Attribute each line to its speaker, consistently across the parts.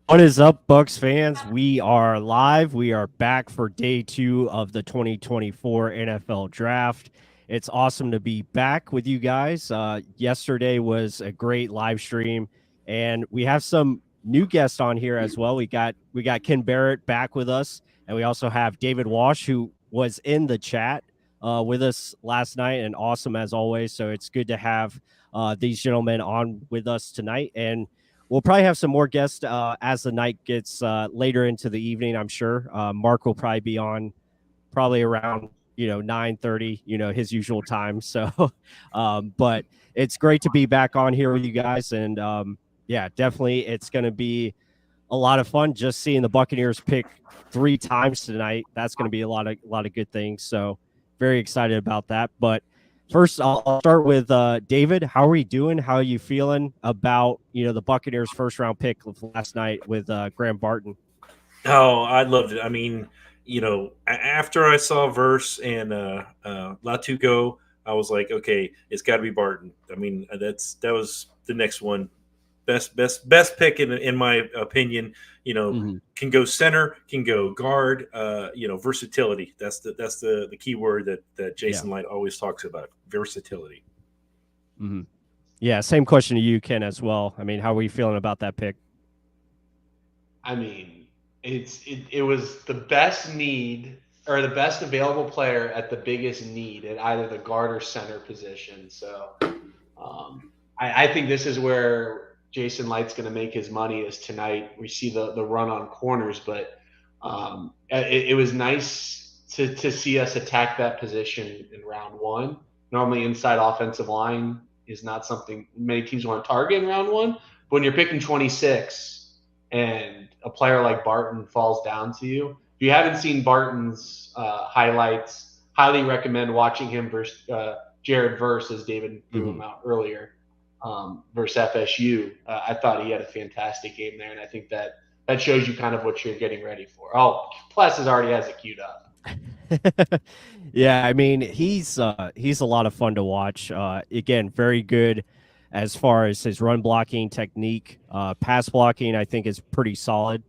Speaker 1: What is up, Bucs fans? We are live. We are back for day 2 of the 2024 NFL Draft. It's awesome to be back with you guys. Yesterday was a great live stream, and we have some new guests on here as well. We got Ken Barrett back with us, and we also have David Walsh, who was in the chat with us last night, and awesome as always. So it's good to have these gentlemen on with us tonight, and we'll probably have some more guests as the night gets later into the evening. I'm sure Mark will probably be on probably around 9:30, his usual time. So, but it's great to be back on here with you guys, and yeah, definitely it's going to be a lot of fun just seeing the Buccaneers pick 3 times tonight. That's going to be a lot of good things. So, very excited about that. But first, I'll start with David. How are we doing? How are you feeling about the Buccaneers' first round pick last night with Graham Barton?
Speaker 2: Oh, I loved it. I mean, after I saw Verse and Latu go, I was like, okay, it's got to be Barton. I mean, that was the next one. Best pick in my opinion.
Speaker 1: Mm-hmm.
Speaker 2: Can go center, can go guard. Versatility. That's the key word that
Speaker 1: Yeah.
Speaker 2: Jason Light always talks about. Versatility.
Speaker 1: Mm-hmm. Yeah. Same question to you, Ken, as well. I mean, how are you feeling about that pick?
Speaker 3: I mean, it was the best need or the best available player at the biggest need at either the guard or center position. So I think this is where Jason Light's going to make his money is tonight. We see the run on corners, but it was nice to see us attack that position in round one. Normally, inside offensive line is not something many teams want to target in round one. But when you're picking 26 and a player like Barton falls down to you, if you haven't seen Barton's highlights, highly recommend watching him versus Jared Verse, as David threw him out earlier, versus FSU. I thought he had a fantastic game there, and I think that shows you kind of what you're getting ready for. Oh, Plessis already has it queued up.
Speaker 1: Yeah, I mean he's a lot of fun to watch. Again, very good as far as his run blocking technique. Pass blocking, I think, is pretty solid.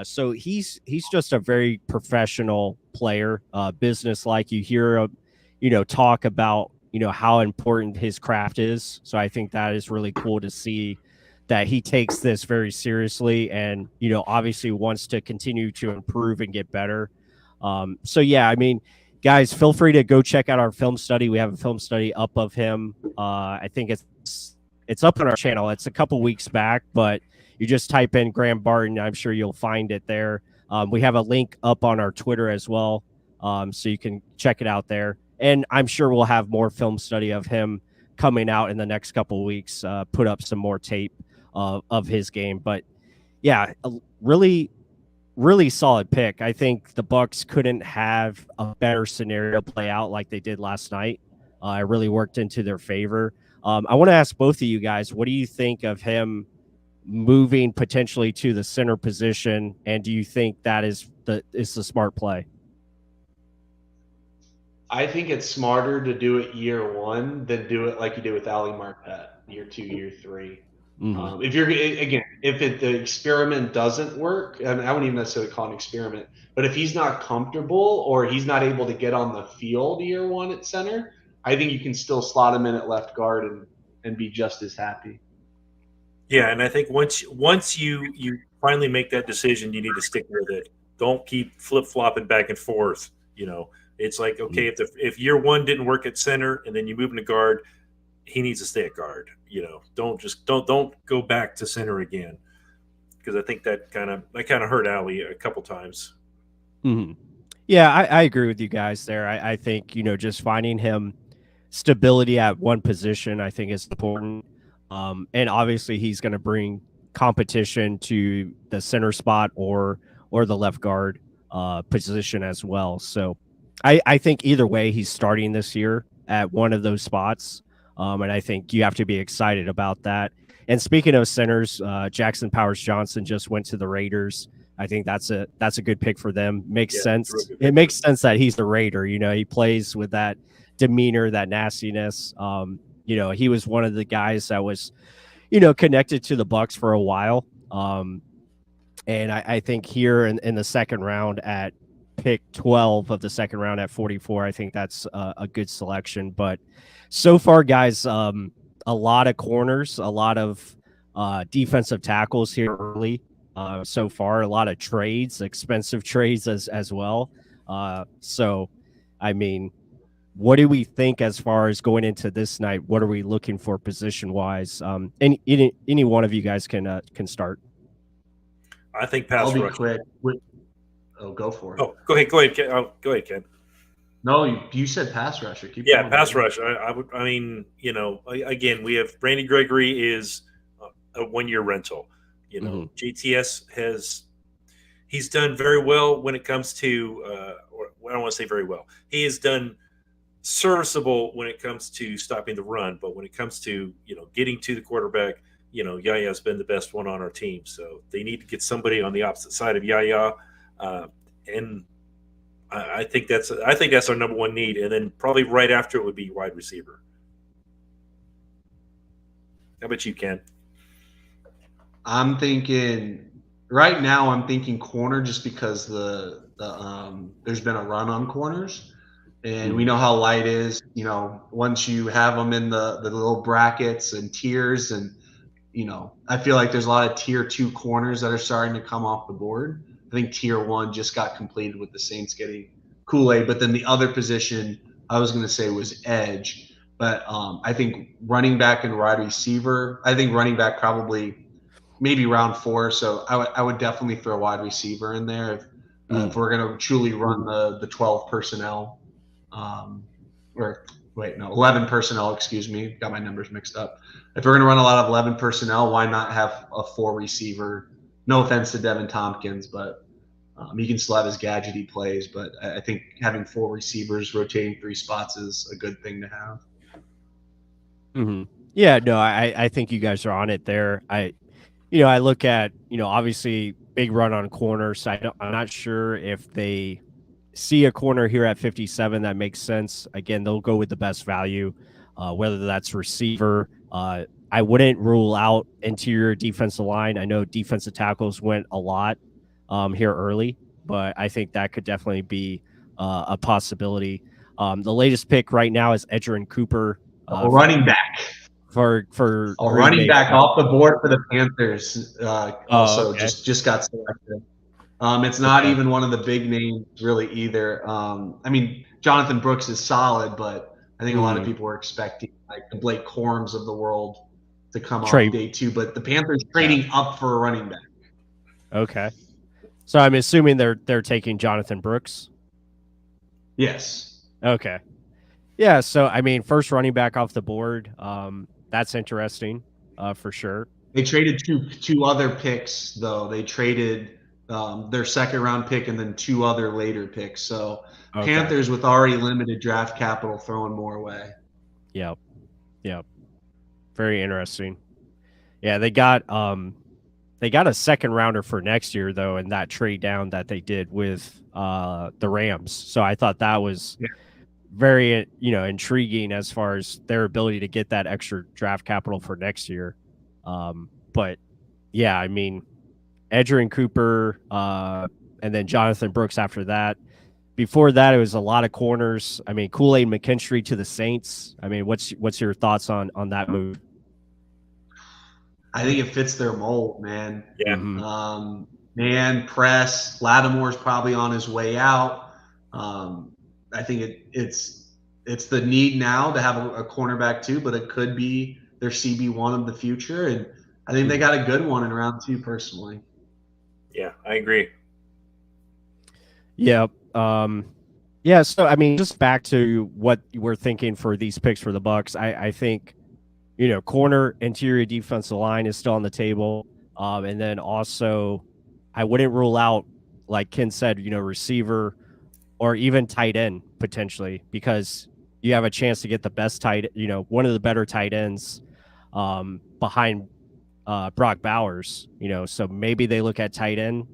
Speaker 1: So he's just a very professional player, business like. You hear him, talk about how important his craft is. So I think that is really cool to see that he takes this very seriously, and obviously wants to continue to improve and get better. So yeah, I mean, guys, feel free to go check out our film study. We have a film study up of him. I think it's up on our channel. It's a couple weeks back, but you just type in Graham Barton. I'm sure you'll find it there. We have a link up on our Twitter as well, so you can check it out there. And I'm sure we'll have more film study of him coming out in the next couple of weeks. Put up some more tape of his game, but yeah, really solid pick. I think the Bucs couldn't have a better scenario play out like they did last night. It really worked into their favor. I want to ask both of you guys, what do you think of him moving potentially to the center position, and do you think that is the smart play?
Speaker 3: I think it's smarter to do it year one than do it like you did with Ali Marpet, year two, year three.
Speaker 1: Mm-hmm.
Speaker 3: If you're again, if the experiment doesn't work, I wouldn't even necessarily call it an experiment, but if he's not comfortable or he's not able to get on the field year one at center, I think you can still slot him in at left guard and be just as happy.
Speaker 2: Yeah, and I think once you finally make that decision, you need to stick with it. Don't keep flip flopping back and forth. It's like, okay, if year one didn't work at center and then you move him to guard, he needs to stay at guard. Don't go back to center again, because I think that kind of hurt Ali a couple times.
Speaker 1: Mm-hmm. Yeah, I agree with you guys there. I think just finding him stability at one position, I think, is important. And obviously he's going to bring competition to the center spot or the left guard position as well. So I think either way he's starting this year at one of those spots. And I think you have to be excited about that. And speaking of centers, Jackson Powers Johnson just went to the Raiders. I think that's a good pick for them. Makes sense. It makes sense that he's the Raider. He plays with that demeanor, that nastiness. He was one of the guys that was, connected to the Bucs for a while. And I think here in the second round at pick 12 of the second round at 44, I think that's a good selection. But so far, guys, a lot of corners, a lot of defensive tackles here early. So far, a lot of trades, expensive trades as well. So, I mean, what do we think as far as going into this night? What are we looking for position wise? Any one of you guys can start.
Speaker 2: I think
Speaker 3: I'll
Speaker 2: pass
Speaker 3: be
Speaker 2: rush.
Speaker 3: quick. Oh, go for it.
Speaker 2: Oh, go ahead, Ken. Go ahead, Ken.
Speaker 3: No, you said pass rusher. Keep
Speaker 2: Yeah,
Speaker 3: going,
Speaker 2: pass
Speaker 3: man.
Speaker 2: rush. I mean, again, we have Randy Gregory is a 1-year rental. JTS he's done very well when it comes to, or I don't want to say very well. He has done serviceable when it comes to stopping the run, but when it comes to getting to the quarterback, Yaya's been the best one on our team. So they need to get somebody on the opposite side of Yaya, and I think that's our number one need, and then probably right after it would be wide receiver. How about you, Ken?
Speaker 3: I'm thinking right now. I'm thinking corner just because there's been a run on corners, and we know how light is. Once you have them in the little brackets and tiers, and I feel like there's a lot of tier 2 corners that are starting to come off the board. I think tier 1 just got completed with the Saints getting Kool-Aid, but then the other position I was going to say was edge. But I think running back and wide receiver. I think running back probably maybe round 4. So I would definitely throw wide receiver in there if we're going to truly run the 12 personnel. 11 personnel. Excuse me, got my numbers mixed up. If we're going to run a lot of 11 personnel, why not have a 4 receiver? No offense to Devin Tompkins, but he can still have his gadgety plays. But I think having 4 receivers rotating 3 spots is a good thing to have.
Speaker 1: Mm-hmm. Yeah, no, I think you guys are on it there. I look at, obviously big run on corners. I'm not sure if they see a corner here at 57 that makes sense. Again, they'll go with the best value, whether that's receiver. I wouldn't rule out interior defensive line. I know defensive tackles went a lot here early, but I think that could definitely be a possibility. The latest pick right now is Edgerrin Cooper.
Speaker 3: Running back.
Speaker 1: For
Speaker 3: running back off the board for the Panthers. Also,
Speaker 1: okay.
Speaker 3: just got selected. It's not even one of the big names really either. I mean, Jonathan Brooks is solid, but I think a lot of people were expecting like the Blake Corums of the world to come off day 2. But the Panthers trading up for a running back.
Speaker 1: Okay, so I'm assuming they're taking Jonathan Brooks.
Speaker 3: Yes.
Speaker 1: Okay. Yeah. So I mean, first running back off the board. That's interesting, for sure.
Speaker 3: They traded two other picks though. They traded their second round pick and then 2 other later picks. So Panthers with already limited draft capital throwing more away.
Speaker 1: Yep. Very interesting. Yeah, they got a second rounder for next year though, in that trade down that they did with the Rams. So I thought that was very intriguing as far as their ability to get that extra draft capital for next year. But yeah, I mean, Edgerrin Cooper, and then Jonathan Brooks after that. Before that, it was a lot of corners. I mean, Kool-Aid McKinstry to the Saints. I mean, what's your thoughts on that move?
Speaker 3: I think it fits their mold, man.
Speaker 2: Yeah.
Speaker 3: Man, press. Lattimore's probably on his way out. I think it's the need now to have a cornerback too, but it could be their CB1 of the future. And I think they got a good one in round 2 personally.
Speaker 2: Yeah, I agree.
Speaker 1: Yeah. Yeah. So, I mean, just back to what we're thinking for these picks for the Bucs, I think, corner, interior defensive line is still on the table. And then also, I wouldn't rule out, like Ken said, receiver or even tight end potentially, because you have a chance to get the best one of the better tight ends behind Brock Bowers, so maybe they look at tight end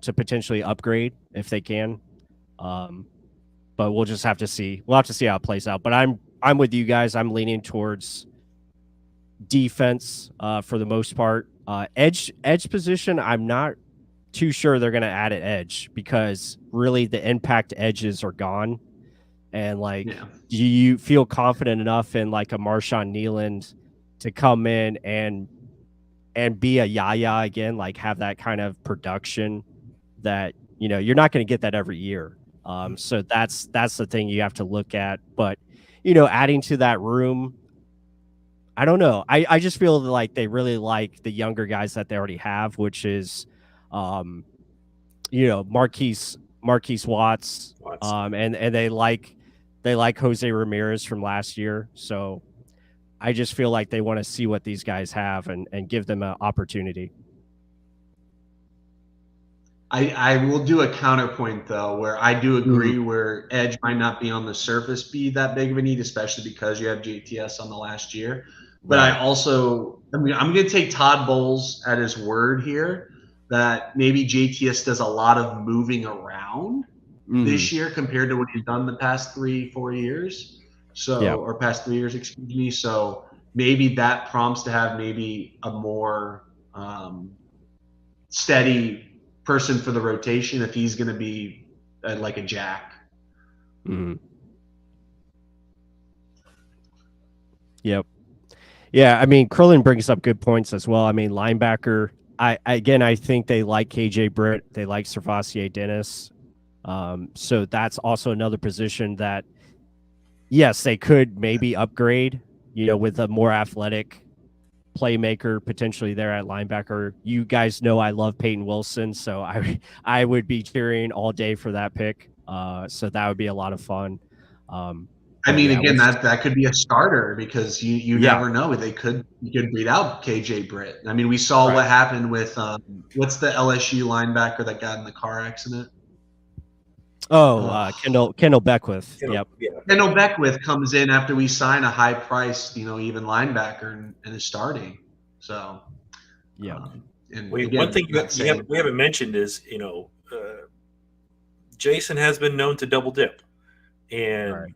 Speaker 1: to potentially upgrade if they can. But we'll just have to see. We'll have to see how it plays out. But I'm with you guys. I'm leaning towards defense for the most part. Edge position, I'm not too sure they're going to add an edge because really the impact edges are gone. And like, do you feel confident enough in like a Marshawn Nealand to come in and be a Yaya again, like have that kind of production that, you know, you're not going to get that every year. So that's the thing you have to look at. But, you know, adding to that room, I don't know. I just feel like they really like the younger guys that they already have, which is, you know, Marquise Watts, and they like Jose Ramirez from last year. So I just feel like they want to see what these guys have and give them an opportunity.
Speaker 3: I will do a counterpoint though, where I do agree where edge might not be on the surface be that big of a need, especially because you have JTS on the last year. But right. I'm going to take Todd Bowles at his word here that maybe JTS does a lot of moving around this year compared to what he's done the past 3-4 years. So, or past 3 years, excuse me. So maybe that prompts to have maybe a more steady person for the rotation if he's going to be like a jack.
Speaker 1: Yep. Yeah, I mean, Krillin brings up good points as well. I mean, linebacker, I think they like KJ Britt. They like Servassier Dennis. So that's also another position that, yes, they could maybe upgrade, you know, with a more athletic playmaker potentially there at linebacker. You guys know I love Peyton Wilson, so I would be cheering all day for that pick. So that would be a lot of fun.
Speaker 3: I mean, again, that could be a starter because you never know. You could beat out KJ Britt. I mean, we saw what happened with what's the LSU linebacker that got in the car accident?
Speaker 1: Kendall Beckwith.
Speaker 3: Kendall Beckwith comes in after we sign a high priced, you know, even linebacker and is starting. So
Speaker 2: one thing we haven't mentioned is, you know, Jason has been known to double dip, and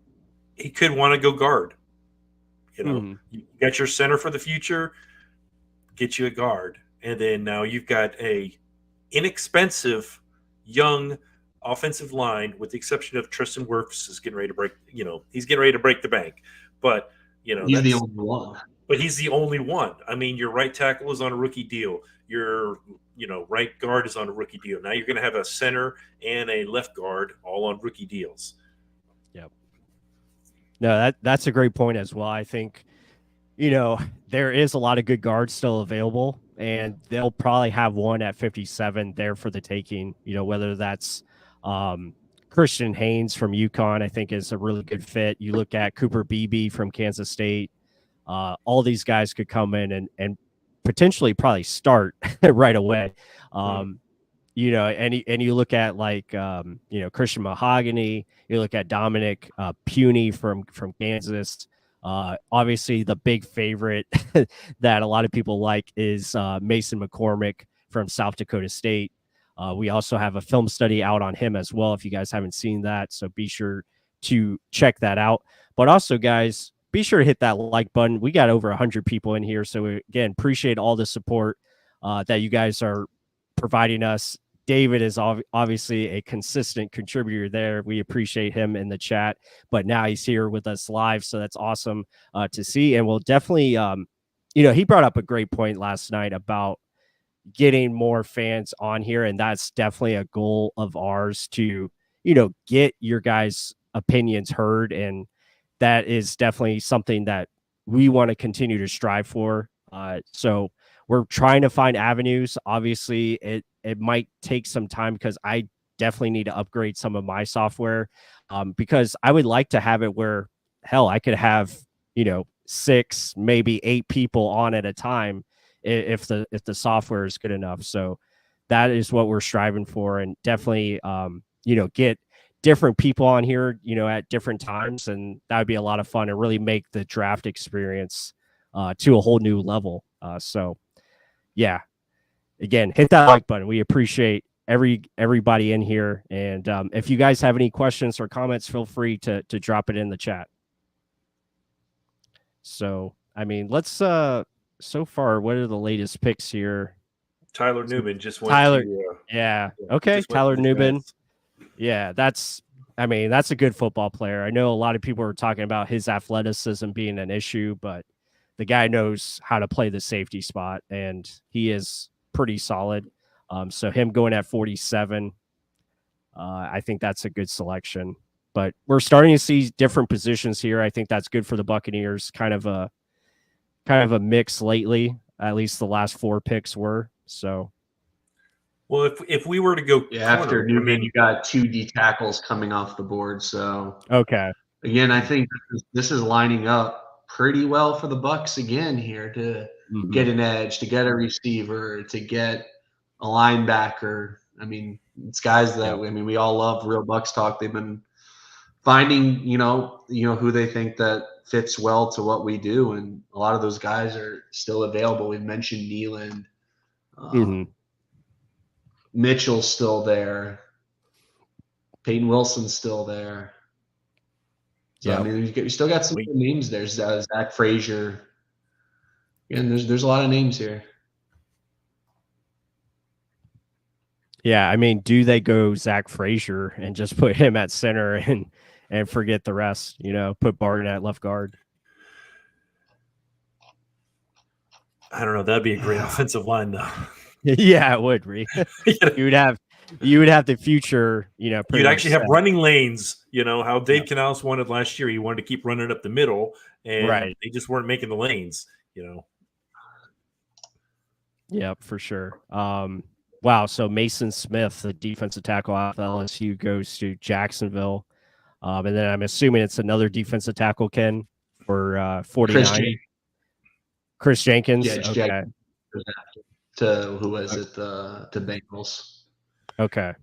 Speaker 2: he could want to go guard. You know, you got your center for the future, get you a guard, and then now you've got a inexpensive young offensive line, with the exception of Tristan Wirfs is getting ready to break. You know, he's getting ready to break the bank, but you know
Speaker 3: he's the only one.
Speaker 2: But he's the only one. I mean, your right tackle is on a rookie deal. Your right guard is on a rookie deal. Now you're going to have a center and a left guard all on rookie deals.
Speaker 1: Yep. No, that's a great point as well. I think, you know, there is a lot of good guards still available, and they'll probably have one at 57 there for the taking. You know, whether that's Christian Haynes from UConn, I think is a really good fit. You look at Cooper Beebe from Kansas State. All these guys could come in and potentially probably start right away. You know, and you look at like, you know, Christian Mahogany, you look at Dominic Puny from Kansas. Obviously, the big favorite that a lot of people like is Mason McCormick from South Dakota State. We also have a film study out on him as well, if you guys haven't seen that. So be sure to check that out. But also, guys, be sure to hit that like button. We got over 100 people in here. So, again, appreciate all the support that you guys are providing us. David is obviously a consistent contributor there. We appreciate him in the chat, but now he's here with us live. So that's awesome to see. And we'll definitely, you know, he brought up a great point last night about getting more fans on here. And that's definitely a goal of ours to, you know, get your guys' opinions heard. And that is definitely something that we want to continue to strive for. So we're trying to find avenues. Obviously, it might take some time because I definitely need to upgrade some of my software, because I would like to have it where, hell, I could have, you know, 6, maybe 8 people on at a time if the software is good enough. So that is what we're striving for, and definitely, you know, get different people on here, you know, at different times, and that would be a lot of fun and really make the draft experience to a whole new level. So yeah, again, hit that like button. We appreciate everybody in here. And if you guys have any questions or comments, feel free to drop it in the chat. So, I mean, let's so far, what are the latest picks here?
Speaker 2: Tyler Newman just went
Speaker 1: Tyler,
Speaker 2: to
Speaker 1: yeah, okay,
Speaker 2: just went
Speaker 1: Tyler
Speaker 2: to the
Speaker 1: Newman.
Speaker 2: Jets.
Speaker 1: Yeah, that's a good football player. I know a lot of people are talking about his athleticism being an issue, but the guy knows how to play the safety spot, and he is pretty solid. So him going at 47, I think that's a good selection. But we're starting to see different positions here. I think that's good for the Buccaneers. Kind of a mix lately. At least the last 4 picks were. So,
Speaker 2: Well, if we were to go
Speaker 3: After
Speaker 2: corner,
Speaker 3: Newman, you got 2 D tackles coming off the board. So
Speaker 1: okay.
Speaker 3: again, I think this is lining up pretty well for the Bucs again here to get an edge, to get a receiver, to get a linebacker. I mean, it's guys that we all love real Bucs talk. They've been finding, who they think that fits well to what we do, and a lot of those guys are still available. We mentioned Nealand, Mitchell's still there, Peyton Wilson's still there. So
Speaker 1: Yeah,
Speaker 3: I mean, you still got some good names there. Zach Frazier. Again, there's a lot of names here.
Speaker 1: Yeah, I mean, do they go Zach Frazier and just put him at center and forget the rest? Put Barton at left guard.
Speaker 2: I don't know. That'd be a great offensive line, though.
Speaker 1: Yeah, it would, Ree. You would have the future.
Speaker 2: You'd actually have running lanes. How Dave Canales wanted last year. He wanted to keep running up the middle, and they just weren't making the lanes.
Speaker 1: Yep, for sure. Wow. So Mason Smith, the defensive tackle out of LSU, goes to Jacksonville, and then I'm assuming it's another defensive tackle, Ken, for 49. Chris Jenkins.
Speaker 3: Yeah, okay. To who was it? To Bengals.
Speaker 1: Okay.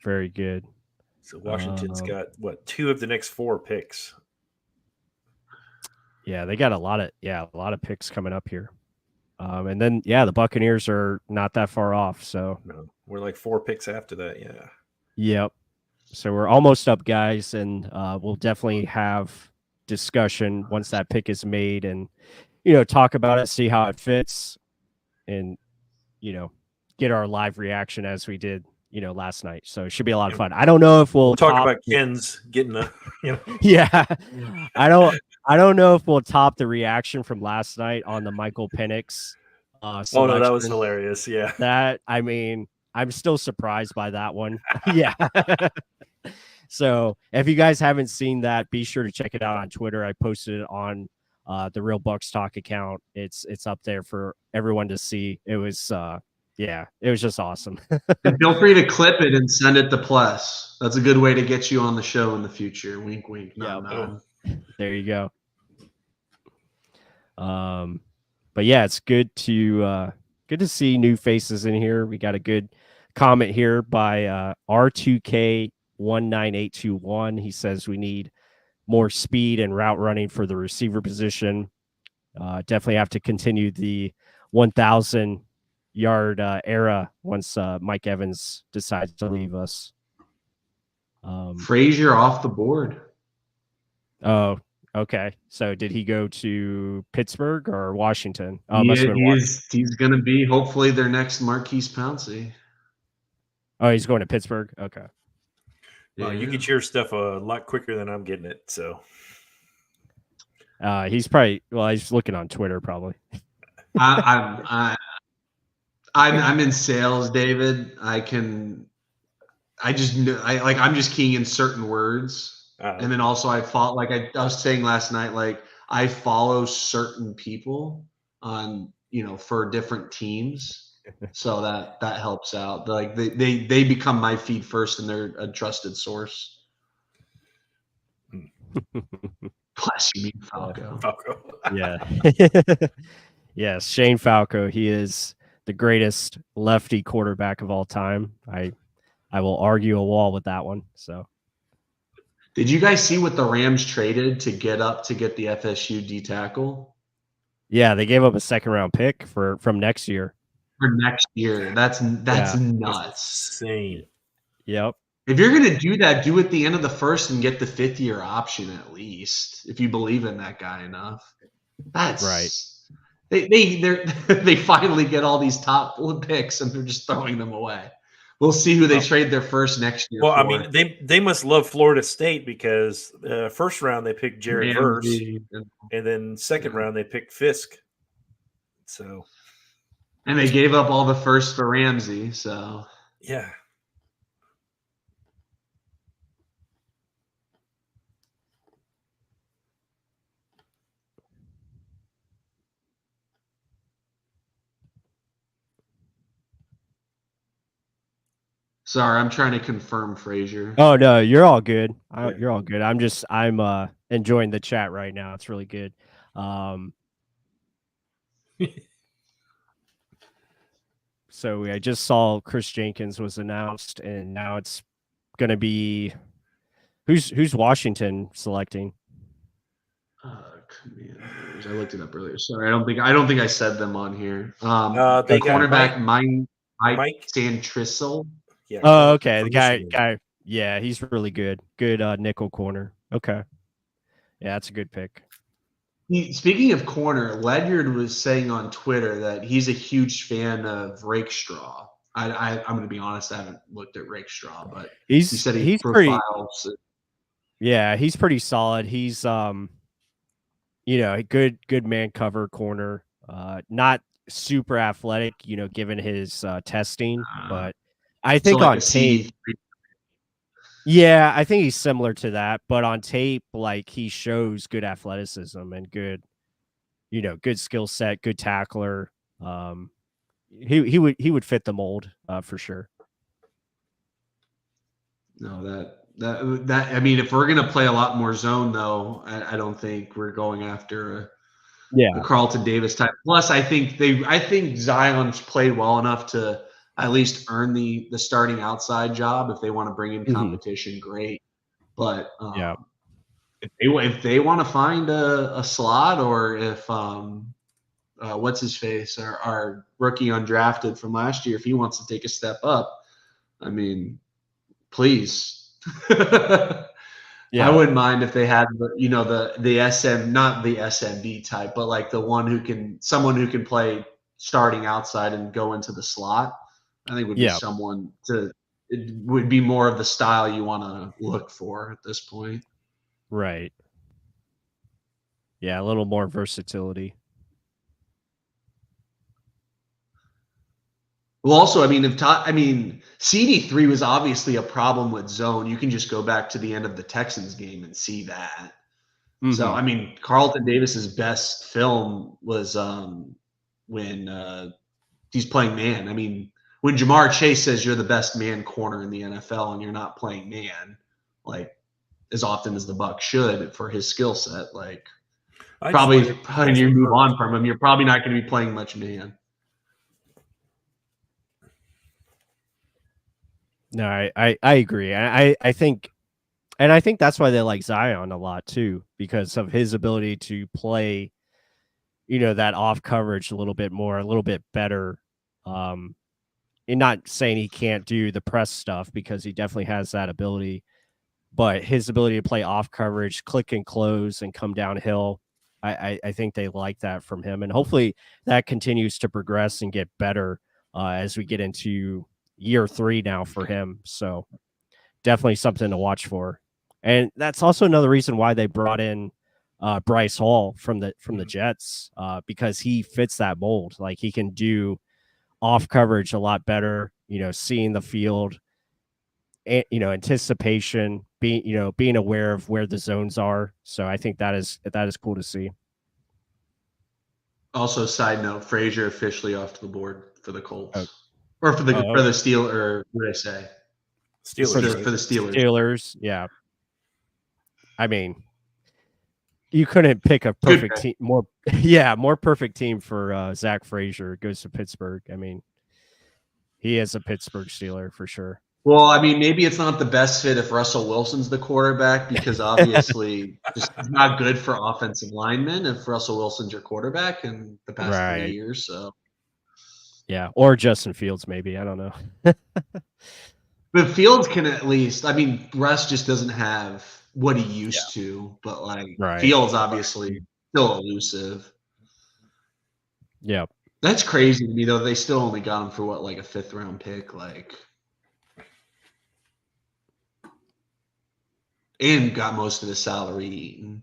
Speaker 1: Very good.
Speaker 2: So Washington's got 2 of the next 4 picks.
Speaker 1: Yeah, they got a lot of picks coming up here. And then the Buccaneers are not that far off. So
Speaker 2: no, we're like 4 picks after that. Yeah.
Speaker 1: Yep. So we're almost up, guys, and we'll definitely have discussion once that pick is made, and talk about it, see how it fits, and get our live reaction as we did last night. So it should be a lot of fun. I don't know if we'll
Speaker 2: talk about Ken's getting a
Speaker 1: yeah. I don't know if we'll top the reaction from last night on the Michael Penix.
Speaker 2: Oh no, that was hilarious. Yeah.
Speaker 1: That, I mean, I'm still surprised by that one. Yeah. So if you guys haven't seen that, be sure to check it out on Twitter. I posted it on the Real Bucs Talk account. It's up there for everyone to see. It was it was just awesome.
Speaker 3: And feel free to clip it and send it to Plus. That's a good way to get you on the show in the future. Wink, wink.
Speaker 1: Yeah. There you go. But yeah, it's good to see new faces in here. We got a good comment here by R2K19821. He says we need more speed and route running for the receiver position. Definitely have to continue the 1,000-yard era once Mike Evans decides to leave us.
Speaker 3: Frazier off the board.
Speaker 1: Oh, okay. So did he go to Pittsburgh or Washington? Oh,
Speaker 3: he's going to be hopefully their next Marquise Pouncey.
Speaker 1: Oh, he's going to Pittsburgh? Okay.
Speaker 2: Well, you get your stuff a lot quicker than I'm getting it, so.
Speaker 1: He's looking on Twitter probably.
Speaker 3: I'm in sales, David. I'm just keying in certain words. And then also I was saying last night, I follow certain people on, for different teams. So that helps out. They become my feed first, and they're a trusted source. Bless you, Falco.
Speaker 1: Yeah. Yes, Shane Falco. He is the greatest lefty quarterback of all time. I will argue a wall with that one. So,
Speaker 3: did you guys see what the Rams traded to get the FSU D tackle?
Speaker 1: Yeah, they gave up a 2nd-round pick from next year.
Speaker 3: For next year. That's nuts.
Speaker 2: Insane.
Speaker 1: Yep.
Speaker 3: If you're going to do that, do it at the end of the first and get the 5th-year option at least, if you believe in that guy enough. That's
Speaker 1: right.
Speaker 3: they finally get all these top picks and they're just throwing them away. We'll see who they trade their first next year.
Speaker 2: Well,
Speaker 3: for.
Speaker 2: I mean, they must love Florida State because first round they picked Jared Verse, and then second round they picked Fisk. So,
Speaker 3: and they gave up all the first for Ramsey. So
Speaker 2: yeah.
Speaker 3: Sorry, I'm trying to confirm Frazier.
Speaker 1: Oh no, you're all good. You're all good. I'm enjoying the chat right now. It's really good. So I just saw Chris Jenkins was announced, and now it's going to be who's Washington selecting?
Speaker 3: Commanders. I looked it up earlier. Sorry, I don't think I said them on here.
Speaker 2: They got
Speaker 3: cornerback
Speaker 2: Mike
Speaker 3: Santrissel.
Speaker 2: Yeah.
Speaker 1: Oh, okay. The guy. Yeah, he's really good. Good nickel corner. Okay. Yeah, that's a good pick.
Speaker 3: Speaking of corner, Ledyard was saying on Twitter that he's a huge fan of Rakestraw. I'm going to be honest, I haven't looked at Rakestraw, but he said
Speaker 1: he's
Speaker 3: profiles.
Speaker 1: Pretty, yeah, he's pretty solid. He's a good man cover corner. Not super athletic, given his testing, but I think on tape. Yeah, I think he's similar to that, but on tape, like he shows good athleticism and good skill set, good tackler. He would fit the mold for sure.
Speaker 3: No, that I mean, if we're gonna play a lot more zone, though, I don't think we're going after a Carlton Davis type. Plus, I think Zion's played well enough to at least earn the starting outside job. If they want to bring in competition, great. But if they want to find a slot, or if what's his face, our rookie undrafted from last year, if he wants to take a step up, I mean, please. I wouldn't mind if they had the SM, not the SMB type, but like someone who can play starting outside and go into the slot. I think would be it would be more of the style you want to look for at this point.
Speaker 1: Right. Yeah, a little more versatility.
Speaker 3: Well, also, I mean, CD3 was obviously a problem with zone. You can just go back to the end of the Texans game and see that. So, I mean, Carlton Davis's best film was when he's playing man. I mean, when Jamar Chase says you're the best man corner in the NFL and you're not playing man, like as often as the Bucs should for his skill set, like probably when you move on from him, you're probably not going to be playing much man.
Speaker 1: No, I agree. I think that's why they like Zion a lot too, because of his ability to play, that off coverage a little bit more, a little bit better. And not saying he can't do the press stuff, because he definitely has that ability, but his ability to play off coverage, click and close, and come downhill, I think they like that from him, and hopefully that continues to progress and get better as we get into year 3 now for him. So definitely something to watch for. And that's also another reason why they brought in Bryce Hall from the Jets, because he fits that mold. Like he can do off coverage a lot better, seeing the field, and, anticipation, being aware of where the zones are. So I think that is cool to see.
Speaker 3: Also, side note, Frazier officially off the board for the Colts. Or for the Steelers, or what did I say?
Speaker 2: Steelers.
Speaker 3: For the Steelers.
Speaker 1: Steelers, yeah. I mean, you couldn't pick a perfect team more perfect team for Zach Frazier. Goes to Pittsburgh. I mean, he is a Pittsburgh Steeler for sure.
Speaker 3: Well, I mean, maybe it's not the best fit if Russell Wilson's the quarterback, because obviously it's not good for offensive linemen if Russell Wilson's your quarterback in the past 3 years. So.
Speaker 1: Yeah, or Justin Fields, maybe. I don't know.
Speaker 3: But Fields can at least, I mean, Russ just doesn't have what he used to, but like Fields obviously still elusive.
Speaker 1: Yeah.
Speaker 3: That's crazy to me, though. They still only got him for what, like a 5th-round pick, and got most of his salary eaten.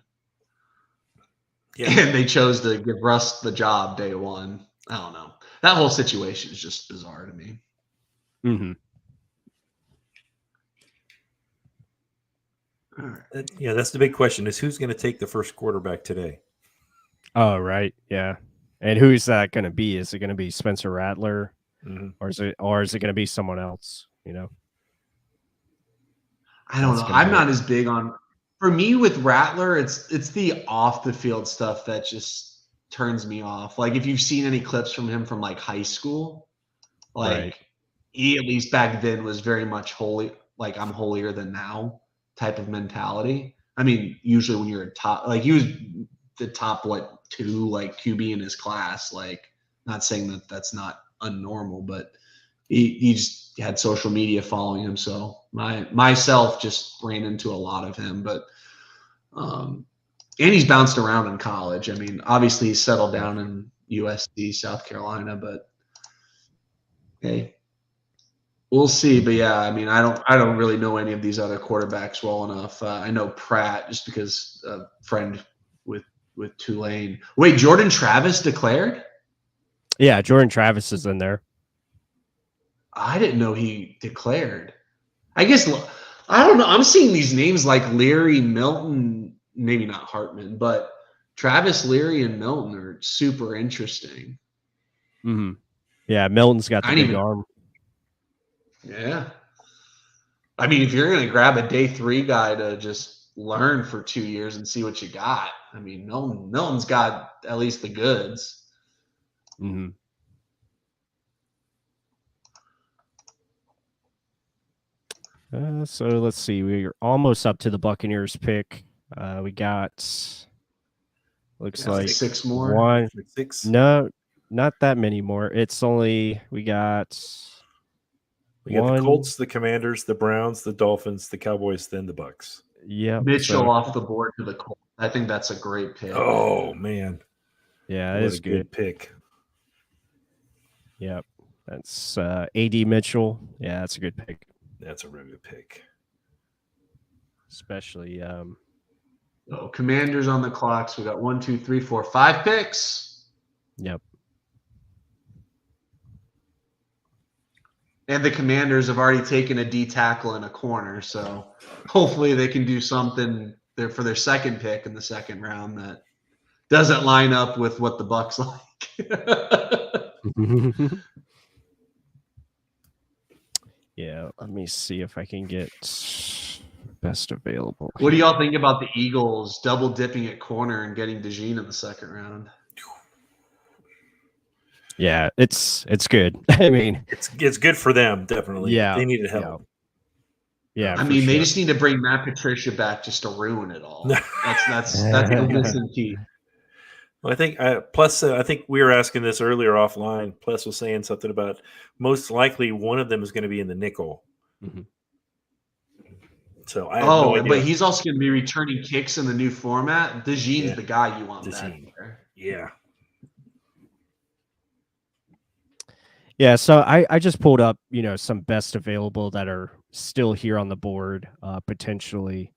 Speaker 2: Yeah.
Speaker 3: And they chose to give Russ the job day one. I don't know. That whole situation is just bizarre to me.
Speaker 1: Mm-hmm.
Speaker 3: All right.
Speaker 2: Yeah, that's the big question: is who's going to take the first quarterback today?
Speaker 1: Oh, right. Yeah. And who's that going to be? Is it going to be Spencer Rattler,
Speaker 2: Mm-hmm.
Speaker 1: or is it going to be someone else? You know,
Speaker 3: I don't
Speaker 1: That's
Speaker 3: know.
Speaker 1: gonna
Speaker 3: I'm
Speaker 1: be
Speaker 3: not as big on. For me with Rattler, it's the off the field stuff that just turns me off. Like if you've seen any clips from him from like high school, like
Speaker 1: Right.
Speaker 3: he at least back then was very much holy, like I'm holier than now type of mentality. I mean, usually when you're a top, like he was the top 2 like QB in his class. Like, not saying that that's not unnormal, but he just had social media following him. So myself just ran into a lot of him, but and he's bounced around in college. I mean, obviously he's settled down in USC, South Carolina, but hey, we'll see. But yeah, I mean, I don't really know any of these other quarterbacks well enough. I know Pratt just because a friend with Tulane. Wait, Jordan Travis declared?
Speaker 1: Yeah, Jordan Travis is in there.
Speaker 3: I didn't know he declared. I guess I don't know. I'm seeing these names like Leary, Milton, maybe not Hartman, but Travis, Leary, and Milton are super interesting.
Speaker 1: Mm-hmm. Yeah, Milton's got the
Speaker 3: I didn't
Speaker 1: big
Speaker 3: even.
Speaker 1: arm.
Speaker 3: Yeah. I mean, if you're going to grab a day 3 guy to just learn for 2 years and see what you got, I mean, Milton's got at least the goods.
Speaker 1: Mm-hmm. So let's see. We're almost up to the Buccaneers pick. We got looks
Speaker 3: Yeah,
Speaker 1: like
Speaker 3: 6 more.
Speaker 1: one.
Speaker 2: 6.
Speaker 1: No, not that many more. It's only we got
Speaker 2: We got
Speaker 1: one.
Speaker 2: the Colts, the Commanders, the Browns, the Dolphins, the Cowboys, then the Bucs.
Speaker 1: Yep.
Speaker 3: Mitchell
Speaker 1: So,
Speaker 3: off the board to the Colts. I think that's a great pick.
Speaker 2: Oh man,
Speaker 1: yeah,
Speaker 2: what
Speaker 1: that is
Speaker 2: a
Speaker 1: good.
Speaker 2: pick.
Speaker 1: Yep. That's AD Mitchell. Yeah, that's a good pick.
Speaker 2: That's a really good pick.
Speaker 1: Especially
Speaker 3: So Commanders on the clock. So we got 1, 2, 3, 4, 5 picks.
Speaker 1: Yep.
Speaker 3: And the Commanders have already taken a D tackle in a corner, so hopefully they can do something there for their second pick in the second round that doesn't line up with what the Bucs like.
Speaker 1: Yeah, let me see if I can get best available.
Speaker 3: What do y'all think about the Eagles double dipping at corner and getting DeJean in the second round?
Speaker 1: Yeah, it's good. I mean,
Speaker 2: it's good for them, definitely.
Speaker 1: Yeah,
Speaker 2: They needed help.
Speaker 1: Yeah,
Speaker 3: I mean, they just need to bring Matt Patricia back just to ruin it all. That's the missing key.
Speaker 2: Well, I think plus I think we were asking this earlier offline. Plus was saying something about most likely one of them is going to be in the nickel.
Speaker 1: Mhm.
Speaker 2: So I have no idea.
Speaker 3: But he's also going to be returning kicks in the new format. DeJean's the guy you want back there.
Speaker 2: Yeah.
Speaker 1: Yeah, so I just pulled up, some best available that are still here on the board, potentially.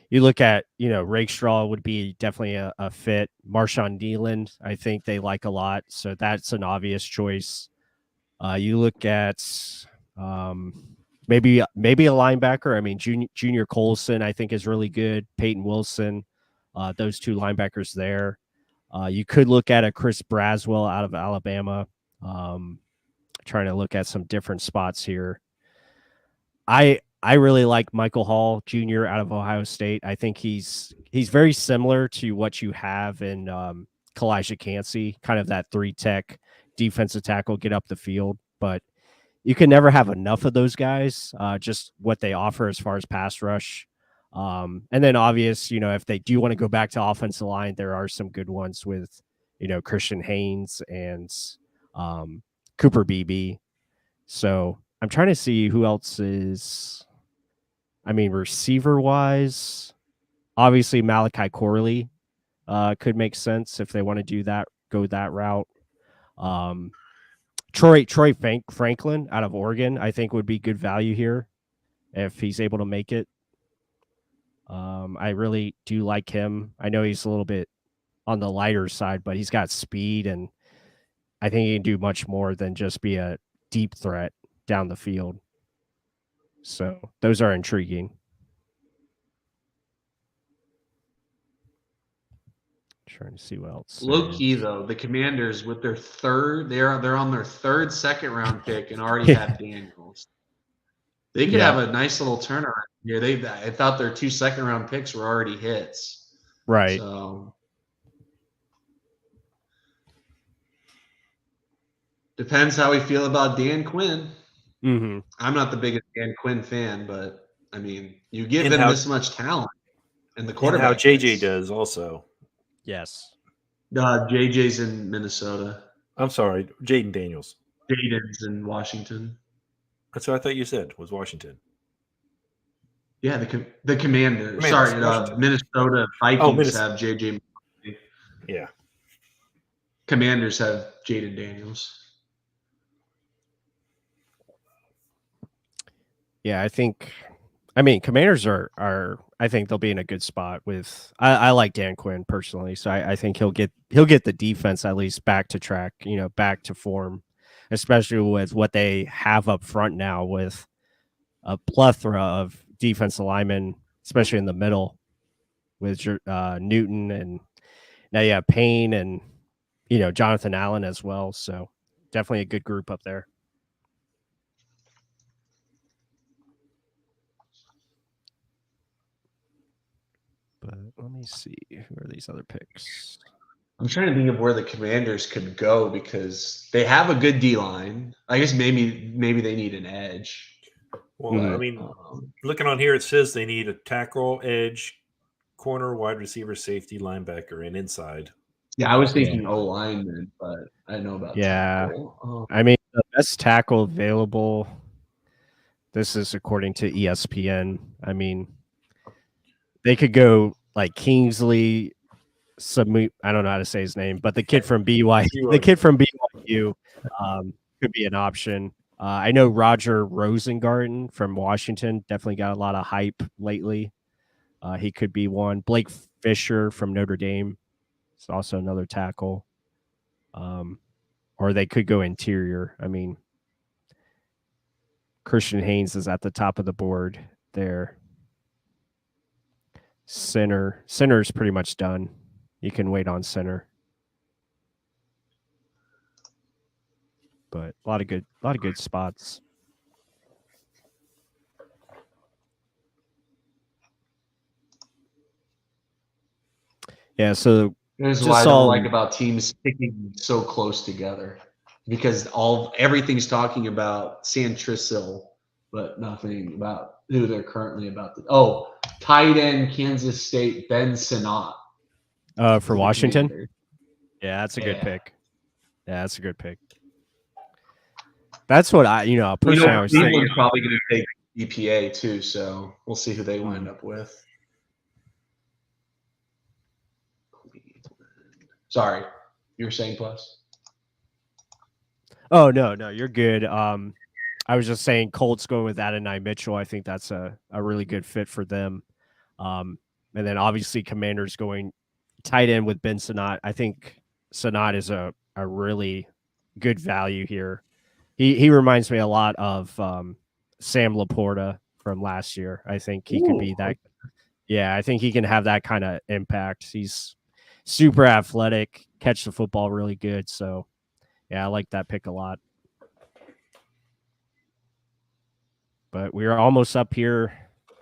Speaker 1: You look at, Rakestraw would be definitely a fit. Marshawn Nealand, I think they like a lot, so that's an obvious choice. You look at maybe a linebacker. I mean, Junior Colson, I think, is really good. Peyton Wilson, those 2 linebackers there. You could look at a Chris Braswell out of Alabama. Trying to look at some different spots here. I really like Michael Hall Jr. out of Ohio State. I think he's very similar to what you have in Kalijah Cansey, kind of that 3-tech defensive tackle, get up the field. But you can never have enough of those guys, just what they offer as far as pass rush. And then obvious, if they do want to go back to offensive line, there are some good ones with, Christian Haynes and Cooper Beebe. So I'm trying to see who else is, receiver wise, obviously Malachi Corley could make sense if they want to do that, go that route. Troy Franklin out of Oregon, I think would be good value here if he's able to make it. I really do like him. I know he's a little bit on the lighter side, but he's got speed, and I think he can do much more than just be a deep threat down the field. So those are intriguing. Trying to see what else.
Speaker 3: Low key though, the Commanders with their they're on their third second round pick and already have Daniels. They could have a nice little turnaround here. I thought their 2 second round picks were already hits.
Speaker 1: Right.
Speaker 3: So depends how we feel about Dan Quinn.
Speaker 1: Mm-hmm.
Speaker 3: I'm not the biggest Dan Quinn fan, but I mean, you give them this much talent, and the quarterback.
Speaker 2: And how JJ does also.
Speaker 1: Yes.
Speaker 3: JJ's in Minnesota.
Speaker 2: I'm sorry, Jaden Daniels.
Speaker 3: Jaden's in Washington.
Speaker 2: That's what I thought you said was Washington.
Speaker 3: Yeah, the Commanders. Sorry, Minnesota Vikings have JJ.
Speaker 2: Yeah.
Speaker 3: Commanders have Jaden Daniels.
Speaker 1: Yeah, I mean, Commanders are I think they'll be in a good spot with I like Dan Quinn personally, so I think he'll get the defense at least back to track, back to form, especially with what they have up front now with a plethora of defensive linemen, especially in the middle with Newton, and now you have Payne and Jonathan Allen as well. So definitely a good group up there. But let me see, who are these other picks?
Speaker 3: I'm trying to think of where the Commanders could go because they have a good D line. I guess maybe they need an edge.
Speaker 2: Well, I mean, looking on here, it says they need a tackle, edge, corner, wide receiver, safety, linebacker, and inside.
Speaker 3: Yeah, I was thinking O lineman, but I know about tackle.
Speaker 1: I mean, the best tackle available. This is according to ESPN. I mean, they could go like Kingsley. I don't know how to say his name, but the kid from BYU, could be an option. I know Roger Rosengarten from Washington definitely got a lot of hype lately. He could be one. Blake Fisher from Notre Dame is also another tackle. Or they could go interior. I mean, Christian Haynes is at the top of the board there. Center's pretty much done. You can wait on center. But a lot of good spots. Yeah, so
Speaker 3: here's what I don't like about teams picking so close together, because everything's talking about San Trissil, but nothing about who they're currently about to. Tight end, Kansas State, Ben Sinnott.
Speaker 1: For Washington? Commander. Yeah, that's a good pick. Yeah, that's a good pick. That's what personally I was thinking.
Speaker 3: Cleveland's probably going to take EPA too, so we'll see who they wind up with. Sorry, you were saying plus?
Speaker 1: Oh, no, you're good. I was just saying Colts going with Adonai Mitchell. I think that's a really good fit for them. And then obviously Commanders going tight end with Ben Sinnott. I think Sinnott is a really good value here. He reminds me a lot of Sam Laporta from last year. I think he could be that. Yeah, I think he can have that kind of impact. He's super athletic, catch the football really good. So, yeah, I like that pick a lot. But we are almost up here.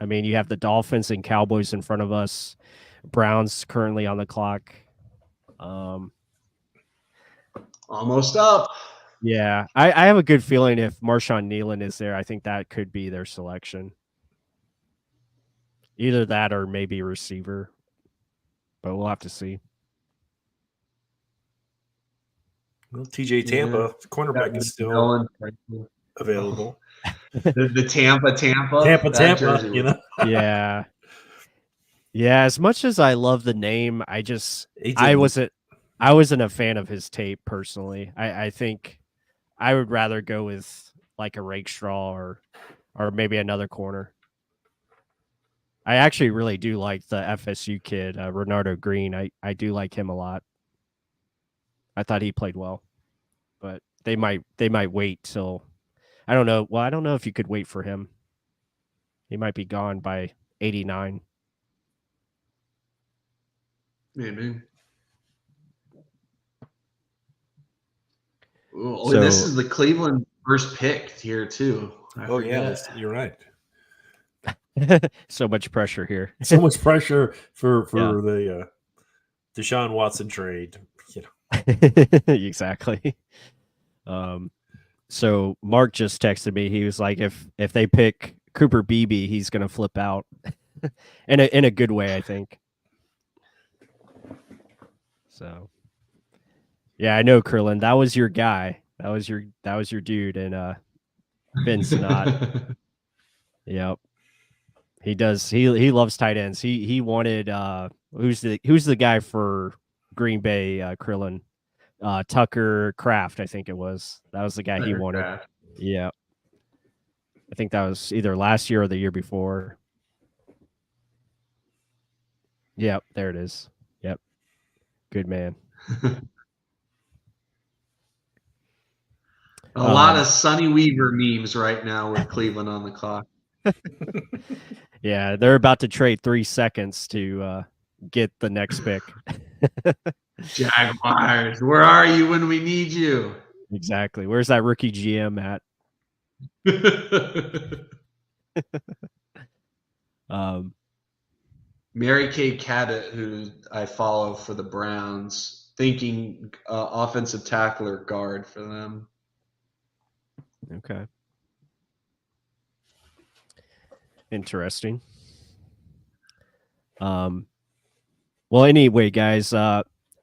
Speaker 1: I mean, you have the Dolphins and Cowboys in front of us. Browns currently on the clock.
Speaker 3: Almost up.
Speaker 1: Yeah, I have a good feeling if Marshawn Nealon is there, I think that could be their selection. Either that or maybe receiver. But we'll have to see.
Speaker 2: Well, TJ Tampa, the cornerback is still available.
Speaker 3: the Tampa,
Speaker 2: you know.
Speaker 1: Yeah. As much as I love the name, I I wasn't a fan of his tape personally. I think I would rather go with like a Rakestraw or maybe another corner. I actually really do like the FSU kid, Renardo Green. I do like him a lot. I thought he played well, but they might wait till I don't know. Well, I don't know if you could wait for him. He might be gone by 89.
Speaker 3: Maybe. Oh,
Speaker 1: So-
Speaker 3: this is the Cleveland first pick here too. I
Speaker 2: Oh yeah,
Speaker 3: forget.
Speaker 2: you're right.
Speaker 1: So much pressure here.
Speaker 2: So much pressure for
Speaker 1: Yeah.
Speaker 2: the Deshaun Watson trade. You know.
Speaker 1: Exactly. So Mark just texted me. He was like, if they pick Cooper Beebe, he's gonna flip out in a good way, I think. So yeah, I know, Curlin. That was your guy. That was your dude, and Ben's not. Yep. He does. He loves tight ends. He wanted who's the guy for Green Bay, Krillin? Tucker Kraft, I think it was. That was the guy he wanted.
Speaker 3: Kraft.
Speaker 1: Yeah. I think that was either last year or the year before. Yep, there it is. Yep. Good man.
Speaker 3: A lot of Sonny Weaver memes right now with Cleveland on the clock.
Speaker 1: Yeah, they're about to trade 3 seconds to get the next pick.
Speaker 3: Jaguars, where are you when we need you?
Speaker 1: Exactly. Where's that rookie GM at?
Speaker 3: Mary Kay Cabot, who I follow for the Browns, thinking offensive tackler guard for them.
Speaker 1: Okay. Interesting. Well, anyway, guys,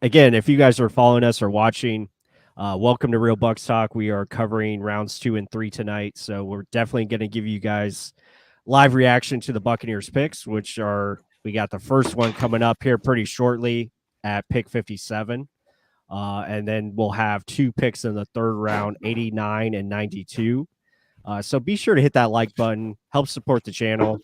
Speaker 1: again, if you guys are following us or watching, welcome to Real Bucs Talk. We are covering rounds 2 and 3 tonight, so we're definitely going to give you guys live reaction to the Buccaneers picks, which we got the first one coming up here pretty shortly at pick 57. And then we'll have 2 picks in the third round, 89 and 92. So be sure to hit that like button, help support the channel.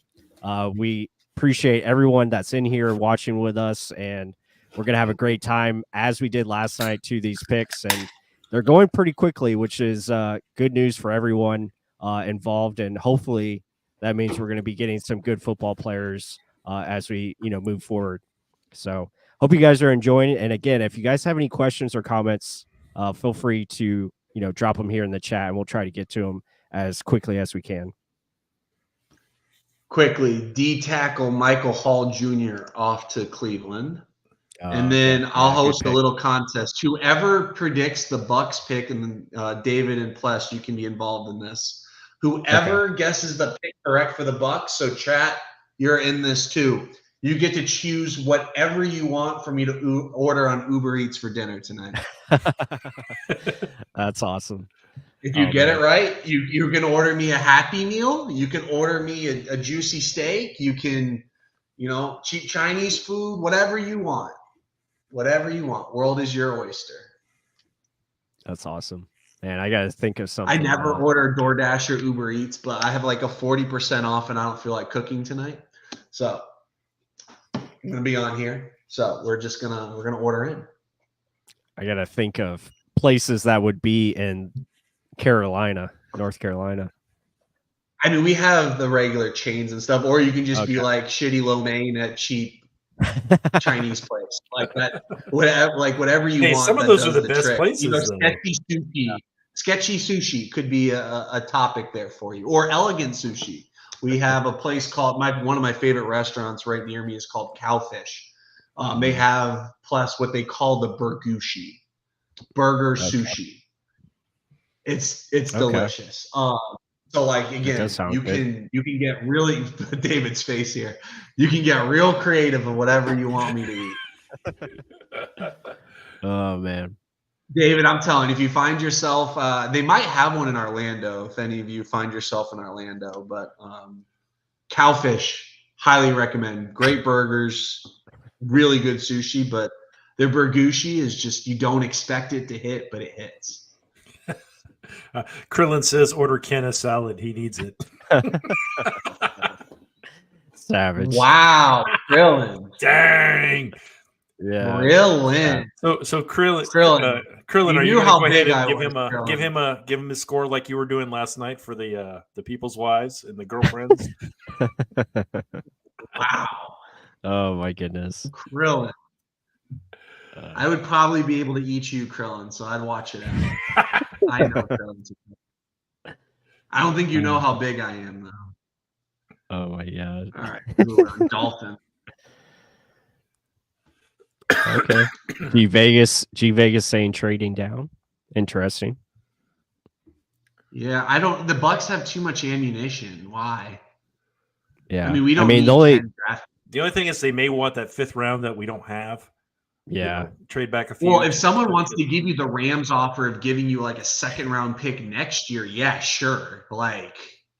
Speaker 1: We appreciate everyone that's in here watching with us, and we're going to have a great time as we did last night to these picks. And they're going pretty quickly, which is good news for everyone involved. And hopefully that means we're going to be getting some good football players as we, move forward. So hope you guys are enjoying it. And again, if you guys have any questions or comments, feel free to, drop them here in the chat, and we'll try to get to them as quickly as we can.
Speaker 3: Quickly, D tackle Michael Hall Jr. off to Cleveland. And then I'll host a little contest. Whoever predicts the Bucs pick, and David and Pless, you can be involved in this. Whoever guesses the pick correct for the Bucs, so chat, you're in this too. You get to choose whatever you want for me to order on Uber Eats for dinner tonight.
Speaker 1: That's awesome.
Speaker 3: If you get it right, you're going to order me a Happy Meal. You can order me a juicy steak. You can, cheap Chinese food, whatever you want. Whatever you want. World is your oyster.
Speaker 1: That's awesome. Man, I got to think of something.
Speaker 3: I never order DoorDash or Uber Eats, but I have like a 40% off and I don't feel like cooking tonight. So I'm going to be on here. So we're going to order in.
Speaker 1: I got to think of places that would be in North Carolina.
Speaker 3: I mean, we have the regular chains and stuff, or you can just be like shitty lo mein at cheap Chinese place like that. Whatever you want.
Speaker 2: Some of those are the best places.
Speaker 3: Sketchy sushi could be a topic there for you, or elegant sushi. We have a place called one of my favorite restaurants right near me is called Cowfish. They have plus what they call the burgushi, burger sushi. It's delicious. So like again, you can get really David's face here. You can get real creative of whatever you want me to eat.
Speaker 1: Oh man,
Speaker 3: David, I'm telling you, if you find yourself, they might have one in Orlando. If any of you find yourself in Orlando, but Cowfish, highly recommend. Great burgers, really good sushi, but Their Bergucci is just, you don't expect it to hit, but it hits.
Speaker 2: Krillin says order Ken a salad. He needs it.
Speaker 1: Savage.
Speaker 3: Wow, Krillin.
Speaker 2: Dang.
Speaker 1: Yeah.
Speaker 3: Krillin.
Speaker 2: So Krillin,
Speaker 3: You
Speaker 2: are you
Speaker 3: knew
Speaker 2: going to
Speaker 3: how
Speaker 2: go ahead
Speaker 3: big I
Speaker 2: and give
Speaker 3: was,
Speaker 2: him a
Speaker 3: Krillin.
Speaker 2: give him his score like you were doing last night for the people's wives and the girlfriends?
Speaker 3: Wow,
Speaker 1: Oh my goodness.
Speaker 3: Krillin. I would probably be able to eat you, Krillin, so I'd watch it out. I know Krillin. I don't think you know how big I am, though.
Speaker 1: Oh my god.
Speaker 3: All right, move on. Dolphin.
Speaker 1: Okay. G Vegas saying trading down. Interesting.
Speaker 3: Yeah, I don't. The Bucs have too much ammunition. Why?
Speaker 1: Yeah.
Speaker 3: I mean, we don't need
Speaker 1: the only
Speaker 3: 10 draft.
Speaker 2: The only thing is they may want that 5th round that we don't have.
Speaker 1: yeah.
Speaker 2: You know, trade back a few.
Speaker 3: Well, if someone wants to give you the Rams offer of giving you like a 2nd round pick next year, yeah, sure. Like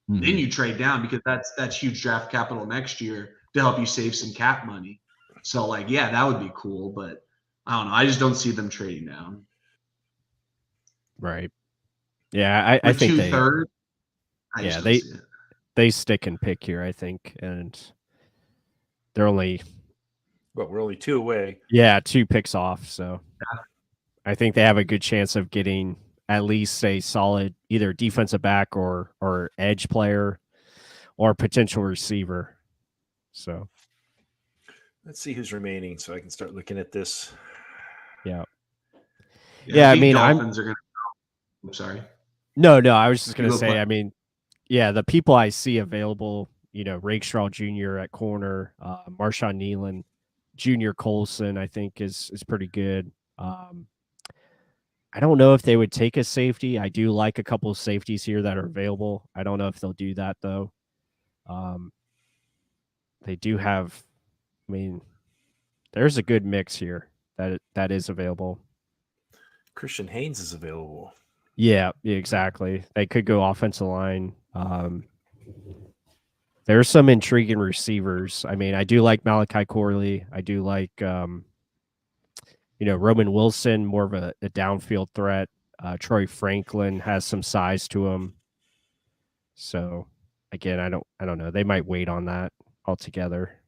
Speaker 3: then you trade down because that's huge draft capital next year to help you save some cap money. So like, yeah, that would be cool, but I don't know. I just don't see them trading down.
Speaker 1: Right. Yeah, I think they
Speaker 3: 2/3.
Speaker 1: they stick and pick here, I think, and they're only
Speaker 2: we're only 2 away.
Speaker 1: Yeah, 2 picks off, so I think they have a good chance of getting at least a solid either defensive back or edge player or potential receiver. So
Speaker 2: let's see who's remaining so I can start looking at this.
Speaker 1: Yeah,
Speaker 3: I
Speaker 1: mean,
Speaker 3: Dolphins are going to. I'm sorry.
Speaker 1: No, I was just going to say, I mean, yeah, the people I see available, Rakestraw Jr. at corner, Marshawn Nealon, Junior Colson, I think is pretty good. I don't know if they would take a safety. I do like a couple of safeties here that are available. I don't know if they'll do that though. They do have, I mean, there's a good mix here that is available.
Speaker 2: Christian Haynes is available.
Speaker 1: Yeah, exactly. They could go offensive line. There's some intriguing receivers. I mean, I do like Malachi Corley. I do like, Roman Wilson, more of a downfield threat. Troy Franklin has some size to him. So, again, I don't know. They might wait on that altogether.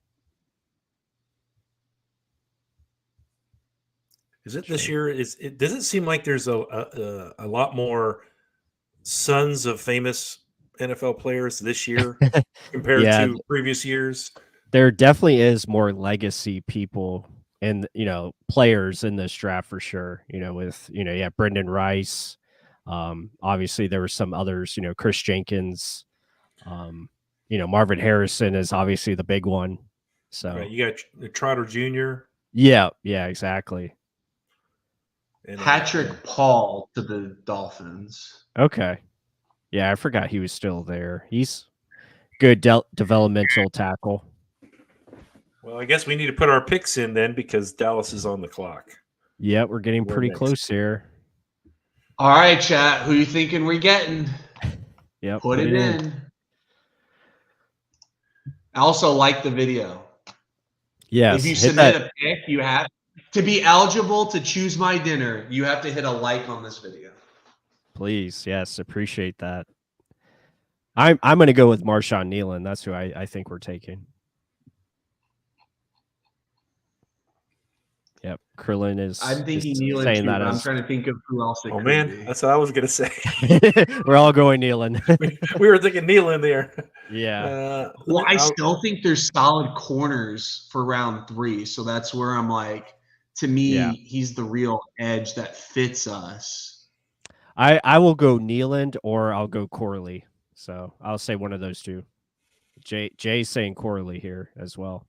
Speaker 2: Is it this year? Does it seem like there's a lot more sons of famous NFL players this year compared to previous years?
Speaker 1: There definitely is more legacy people and players in this draft for sure. With Brendan Rice. Obviously there were some others. Chris Jenkins. Marvin Harrison is obviously the big one. So
Speaker 2: right, you got Trotter Jr.
Speaker 1: Yeah, exactly.
Speaker 2: And,
Speaker 3: Patrick Paul to the Dolphins.
Speaker 1: Okay. Yeah, I forgot he was still there. He's good developmental tackle.
Speaker 2: Well, I guess we need to put our picks in then because Dallas is on the clock.
Speaker 1: Yeah, we're getting pretty close here.
Speaker 3: All right, chat. Who you thinking we're getting?
Speaker 1: Yep.
Speaker 3: Put it in. I also like the video.
Speaker 1: Yes.
Speaker 3: If you submit a pick, you have to be eligible to choose my dinner. You have to hit a like on this video.
Speaker 1: Please, yes, appreciate that. I'm going to go with Marshawn Nealon. That's who I think we're taking. Yep, Krillin is.
Speaker 3: I'm thinking Nealon too, but I'm trying to think of who else.
Speaker 2: Oh man, be. That's what I was going to say.
Speaker 1: We're all going Nealon.
Speaker 2: we were thinking Nealon there.
Speaker 1: Yeah.
Speaker 3: Well, I still think there's solid corners for round 3, so that's where I'm like, to me, he's the real edge that fits us.
Speaker 1: I will go Nealon or I'll go Corley. So I'll say one of those two. Jay's saying Corley here as well.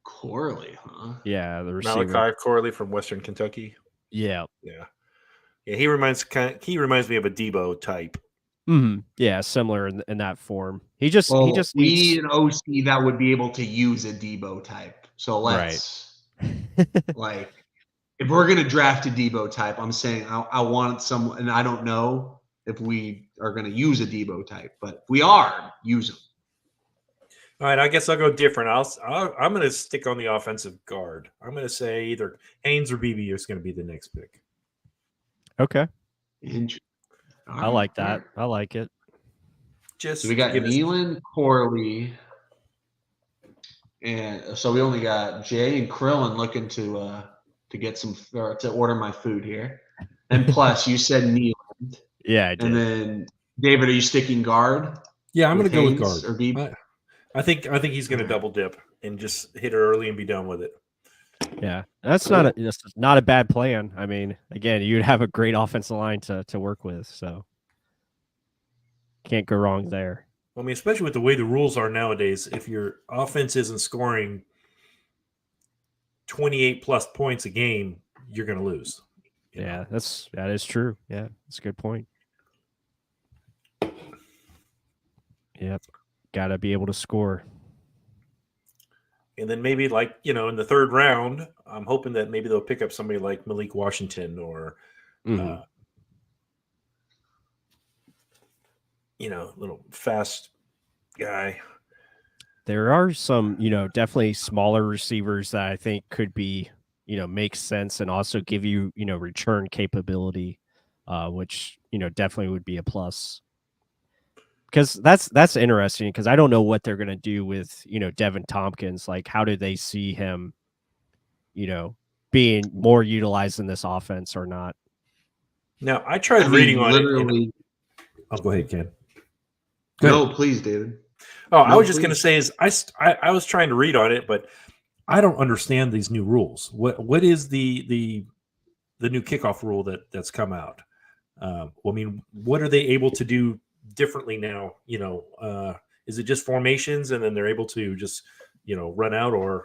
Speaker 3: Corley, huh?
Speaker 1: Yeah, the receiver.
Speaker 2: Malachi Corley from Western Kentucky.
Speaker 1: Yeah.
Speaker 2: He reminds me of a Debo type.
Speaker 1: Mm-hmm. Yeah, similar in that form. He just
Speaker 3: we
Speaker 1: needs
Speaker 3: need an OC that would be able to use a Debo type. So let's like if we're gonna draft a Debo type, I'm saying I want someone, and I don't know if we are gonna use a Debo type, but if we are, use them.
Speaker 2: All right, I guess I'll go different. I'm going to stick on the offensive guard. I'm going to say either Haynes or BB is going to be the next pick.
Speaker 1: Okay.
Speaker 3: All
Speaker 1: I
Speaker 3: right,
Speaker 1: like
Speaker 3: all
Speaker 1: that.
Speaker 3: right.
Speaker 1: I like it.
Speaker 2: Just
Speaker 3: So we
Speaker 2: to
Speaker 3: got
Speaker 2: give us
Speaker 3: Nealon, Corley, and so we only got Jay and Krillin looking to get some or to order my food here. And plus, you said Nealon,
Speaker 1: Yeah, I did.
Speaker 3: and then David, are you sticking guard?
Speaker 2: Yeah, I'm going to go with
Speaker 3: Haynes
Speaker 2: guard.
Speaker 3: or BB?
Speaker 2: I think he's going to double dip and just hit it early and be done with it.
Speaker 1: Yeah, that's not a bad plan. I mean, again, you'd have a great offensive line to work with, so can't go wrong there.
Speaker 2: I mean, especially with the way the rules are nowadays, if your offense isn't scoring 28 plus points a game, you're going to lose.
Speaker 1: Yeah, that is true. Yeah, that's a good point. Yep, got to be able to score.
Speaker 2: And then maybe in the third round, I'm hoping that maybe they'll pick up somebody like Malik Washington or, little fast guy.
Speaker 1: There are some, definitely smaller receivers that I think could be, make sense and also give you, return capability, which, definitely would be a plus. Because that's interesting because I don't know what they're going to do with, Devin Tompkins. Like, how do they see him, being more utilized in this offense or not?
Speaker 2: Now, I tried reading on
Speaker 3: literally.
Speaker 2: Oh, go ahead, Ken.
Speaker 3: No, please, David.
Speaker 2: Oh, I was just going to say is I was trying to read on it, but I don't understand these new rules. What is the new kickoff rule that's come out? I mean, what are they able to do differently now? Is it just formations and then they're able to just run out or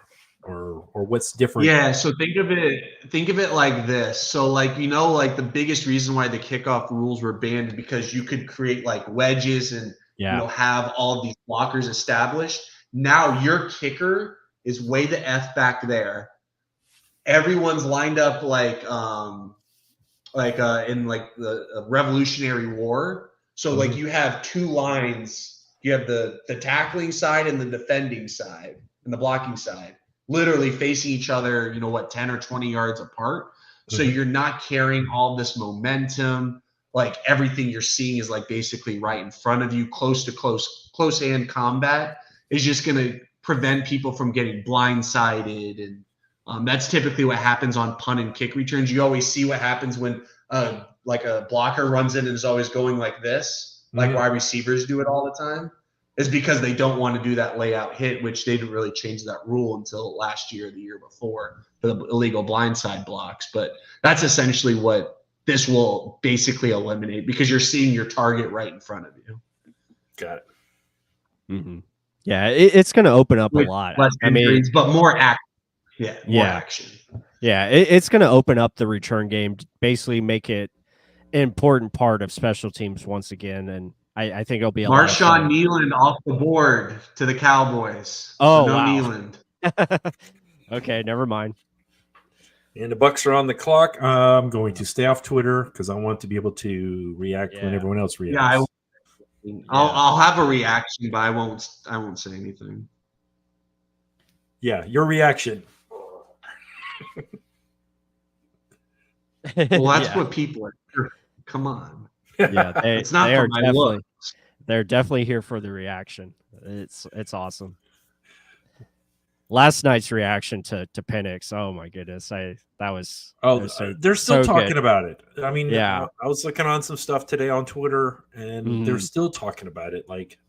Speaker 2: what's different?
Speaker 3: Yeah, so think of it like this. So like the biggest reason why the kickoff rules were banned because you could create like wedges and have all of these blockers established. Now your kicker is way the F back there. Everyone's lined up like in like the Revolutionary War. So like you have two lines. You have the tackling side and the defending side and the blocking side, literally facing each other, 10 or 20 yards apart. So you're not carrying all this momentum. Like everything you're seeing is like basically right in front of you, close hand combat is just going to prevent people from getting blindsided. And that's typically what happens on punt and kick returns. You always see what happens when like a blocker runs in and is always going like this, like wide receivers do it all the time, is because they don't want to do that layout hit, which they didn't really change that rule until last year or the year before for the illegal blindside blocks. But that's essentially what this will basically eliminate because you're seeing your target right in front of you.
Speaker 2: Got it.
Speaker 1: Mm-hmm. Yeah, it's going to open up a lot.
Speaker 3: Less injuries, but more action. Yeah, more action.
Speaker 1: Yeah, it's going to open up the return game, basically make it an important part of special teams once again. And I think it'll be a
Speaker 3: Marshawn Nealon off the board to the Cowboys.
Speaker 1: Oh,
Speaker 3: so no
Speaker 1: wow.
Speaker 3: Nealon.
Speaker 1: Okay, never mind.
Speaker 2: And the Bucs are on the clock. I'm going to stay off Twitter because I want to be able to react when everyone else reacts.
Speaker 3: Yeah, I'll have a reaction, but I won't say anything.
Speaker 2: Yeah, your reaction.
Speaker 3: Well, that's what people are. Come on.
Speaker 1: Yeah,
Speaker 3: it's not for my looks.
Speaker 1: They're definitely here for the reaction. It's awesome. Last night's reaction to Penix, oh my goodness,
Speaker 2: they're still talking about it. I mean,
Speaker 1: yeah,
Speaker 2: I was looking on some stuff today on Twitter, and they're still talking about it. Like,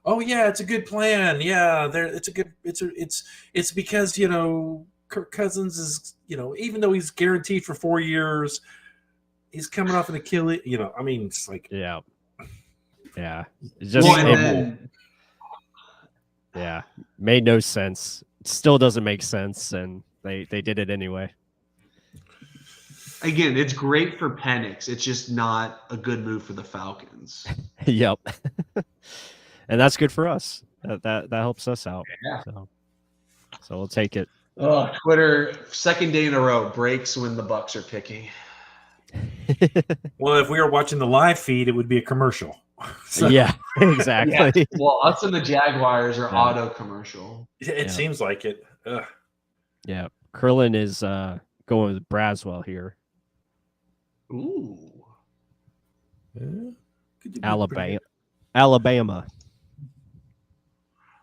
Speaker 2: oh yeah, it's a good plan. Yeah, it's because Kirk Cousins is even though he's guaranteed for 4 years, he's coming off an Achilles. I mean, it's like
Speaker 1: yeah, it's just made no sense. Still doesn't make sense, and they did it anyway.
Speaker 3: Again, it's great for Penix. It's just not a good move for the Falcons.
Speaker 1: Yep. And that's good for us. That helps us out.
Speaker 3: Yeah.
Speaker 1: So we'll take it.
Speaker 3: Oh, Twitter, second day in a row breaks when the Bucs are picking.
Speaker 2: Well, if we were watching the live feed, it would be a commercial. So,
Speaker 1: Yeah, exactly.
Speaker 3: Yes. Well, us and the Jaguars are
Speaker 1: Yeah.
Speaker 3: auto commercial.
Speaker 2: it seems like it. Ugh.
Speaker 1: Yeah, Krillin is going with Braswell here,
Speaker 3: Ooh.
Speaker 1: Alabama.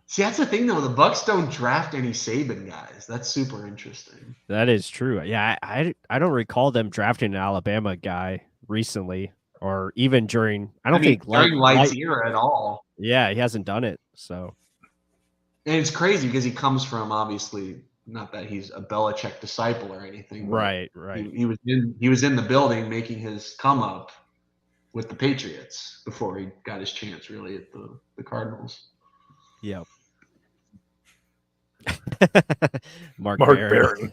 Speaker 3: See, that's the thing though. The Bucs don't draft any Saban guys. That's super interesting.
Speaker 1: That is true. Yeah, I don't recall them drafting an Alabama guy recently, or even during. I don't think
Speaker 3: during Light's era at all.
Speaker 1: Yeah, he hasn't done it. So,
Speaker 3: and it's crazy because he comes from obviously not that he's a Belichick disciple or anything.
Speaker 1: Right.
Speaker 3: He was in the building making his come up with the Patriots before he got his chance really at the Cardinals.
Speaker 1: Yep.
Speaker 2: Mark Barron.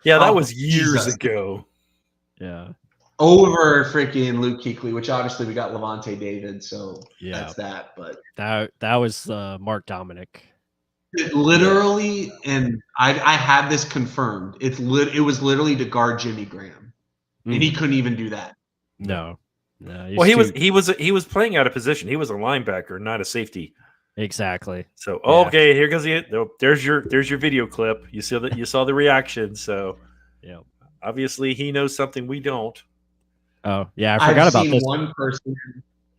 Speaker 2: Yeah, that was years ago.
Speaker 1: Yeah.
Speaker 3: Over freaking Luke Kuechly, which obviously we got Levante David, so that's that. But
Speaker 1: that was Mark Dominic.
Speaker 3: It literally, and I had this confirmed. It was literally to guard Jimmy Graham, and he couldn't even do that.
Speaker 1: No.
Speaker 2: Well, he was playing out of position. He was a linebacker, not a safety.
Speaker 1: Exactly.
Speaker 2: So okay, here goes there's your video clip. You saw the reaction. So
Speaker 1: yeah,
Speaker 2: obviously he knows something we don't.
Speaker 1: Oh yeah, I forgot about this.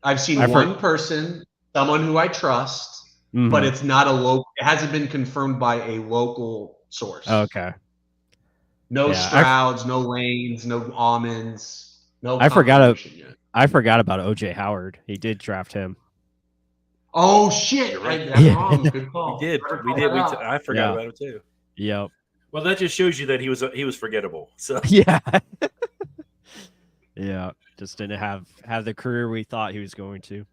Speaker 3: I've seen one person, someone who I trust, but it's not a local. It hasn't been confirmed by a local source.
Speaker 1: Okay.
Speaker 3: No Strouds, no Lanes, no Almonds, no.
Speaker 1: I forgot about OJ Howard. He did draft him.
Speaker 3: Oh shit! I'm wrong. Good call.
Speaker 2: We did. I forgot about him too.
Speaker 1: Yep.
Speaker 2: Well, that just shows you that he was forgettable. So
Speaker 1: yeah. Yeah. Just didn't have the career we thought he was going to.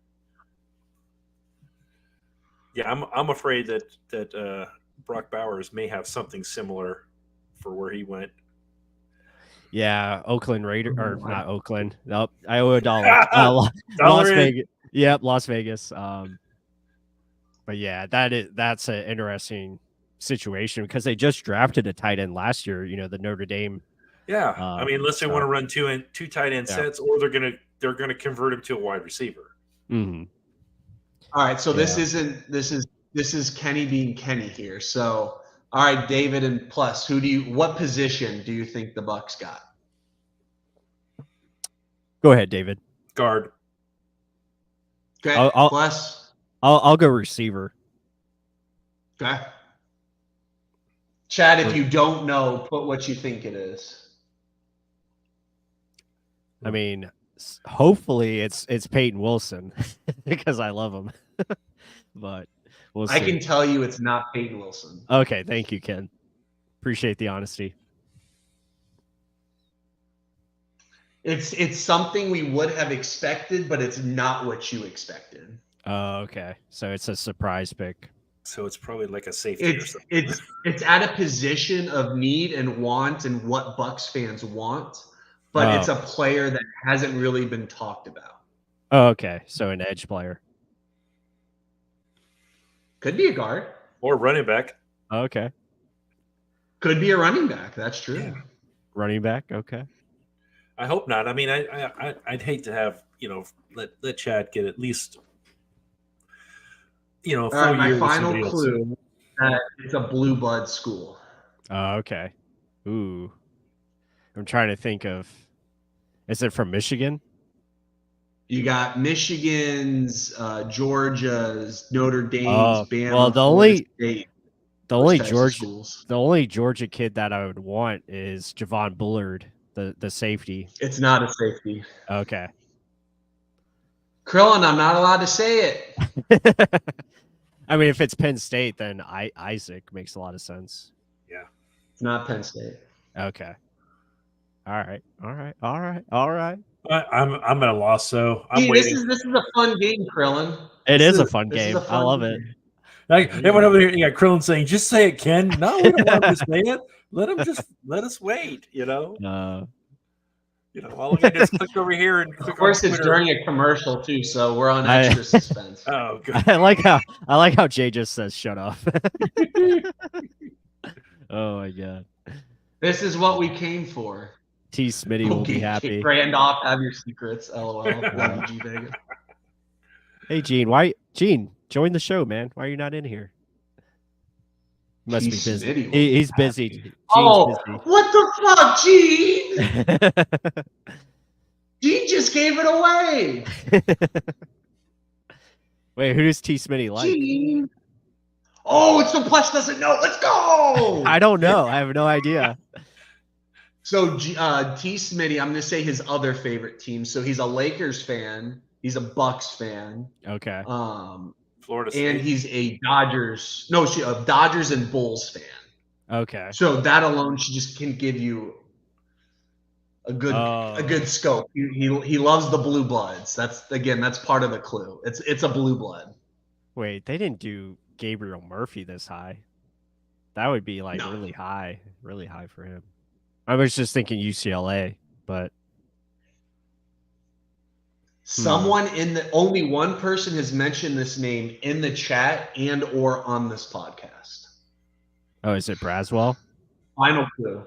Speaker 2: Yeah, I'm afraid that Brock Bowers may have something similar for where he went.
Speaker 1: Yeah, Oakland Raider or not Oakland. Nope. I owe $1. Las Vegas. Yep, Las Vegas. But yeah, that's an interesting situation because they just drafted a tight end last year. You know, the Notre Dame.
Speaker 2: Yeah, I mean, unless they want to run two tight end sets, or they're gonna convert him to a wide receiver.
Speaker 1: Mm-hmm.
Speaker 3: All right, so this is Kenny being Kenny here. So all right, David and Plus, what position do you think the Bucs got?
Speaker 1: Go ahead, David.
Speaker 2: Guard.
Speaker 3: Okay. Plus.
Speaker 1: I'll go receiver.
Speaker 3: Okay. Chad, if you don't know, put what you think it is.
Speaker 1: I mean, hopefully it's Peyton Wilson because I love him. But we'll see.
Speaker 3: I can tell you it's not Peyton Wilson.
Speaker 1: Okay, thank you, Ken. Appreciate the honesty.
Speaker 3: It's something we would have expected, but it's not what you expected.
Speaker 1: Oh, okay. So it's a surprise pick.
Speaker 2: So it's probably like a safety or something.
Speaker 3: It's at a position of need and want and what Bucs fans want, but it's a player that hasn't really been talked about.
Speaker 1: Oh, okay. So an edge player.
Speaker 3: Could be a guard.
Speaker 2: Or running back.
Speaker 1: Okay.
Speaker 3: Could be a running back. That's true.
Speaker 2: Yeah.
Speaker 1: Running back. Okay.
Speaker 2: I hope not. I mean, I'd hate to have, let Chad get at least, 4
Speaker 3: All right,
Speaker 2: years.
Speaker 3: my final clue, it's a blue blood school.
Speaker 1: Okay. Ooh. I'm trying to think of, is it from Michigan?
Speaker 3: You got Michigan's, Georgia's, Notre Dame's, Bama.
Speaker 1: Well, the only Georgia kid that I would want is Javon Bullard, the safety.
Speaker 3: It's not a safety.
Speaker 1: Okay.
Speaker 3: Krillin, I'm not allowed to say it.
Speaker 1: I mean, if it's Penn State, then Isaac makes a lot of sense.
Speaker 2: Yeah.
Speaker 3: It's not Penn State.
Speaker 1: Okay. All right.
Speaker 2: I'm at a loss, so I'm waiting.
Speaker 3: This is a fun game, Krillin.
Speaker 1: It is a fun game. I love it.
Speaker 2: Like, everyone over here, you got Krillin saying, "Just say it, Ken." No, we don't want to say it. Let us wait. All we can do is click over here and click.
Speaker 3: Of course, it's during a commercial too, so we're on extra suspense.
Speaker 2: Oh, good.
Speaker 1: I like how Jay just says, "Shut up." Oh my god.
Speaker 3: This is what we came for.
Speaker 1: T. Smitty will be happy.
Speaker 3: Grand off, have your secrets. LOL. Love you, G Vegas.
Speaker 1: Hey, Gene, join the show, man. Why are you not in here? He must
Speaker 3: T.
Speaker 1: be busy.
Speaker 3: Smitty will be
Speaker 1: He's
Speaker 3: happy.
Speaker 1: busy. Gene's busy.
Speaker 3: What the fuck, Gene? Gene just gave it away.
Speaker 1: Wait, who does T. Smitty like?
Speaker 3: Gene. Oh, it's the Plush doesn't know. Let's go.
Speaker 1: I don't know. I have no idea.
Speaker 3: So T. Smitty, I'm going to say his other favorite team. So he's a Lakers fan. He's a Bucs fan.
Speaker 1: Okay.
Speaker 2: Florida State.
Speaker 3: And he's a Dodgers and Bulls fan.
Speaker 1: Okay.
Speaker 3: So that alone can give you a good scope. He loves the blue bloods. That's part of the clue. It's a blue blood.
Speaker 1: Wait, they didn't do Gabriel Murphy this high. That would be like really high for him. I was just thinking UCLA, but
Speaker 3: only one person has mentioned this name in the chat and or on this podcast.
Speaker 1: Oh, is it Braswell?
Speaker 3: Final clue.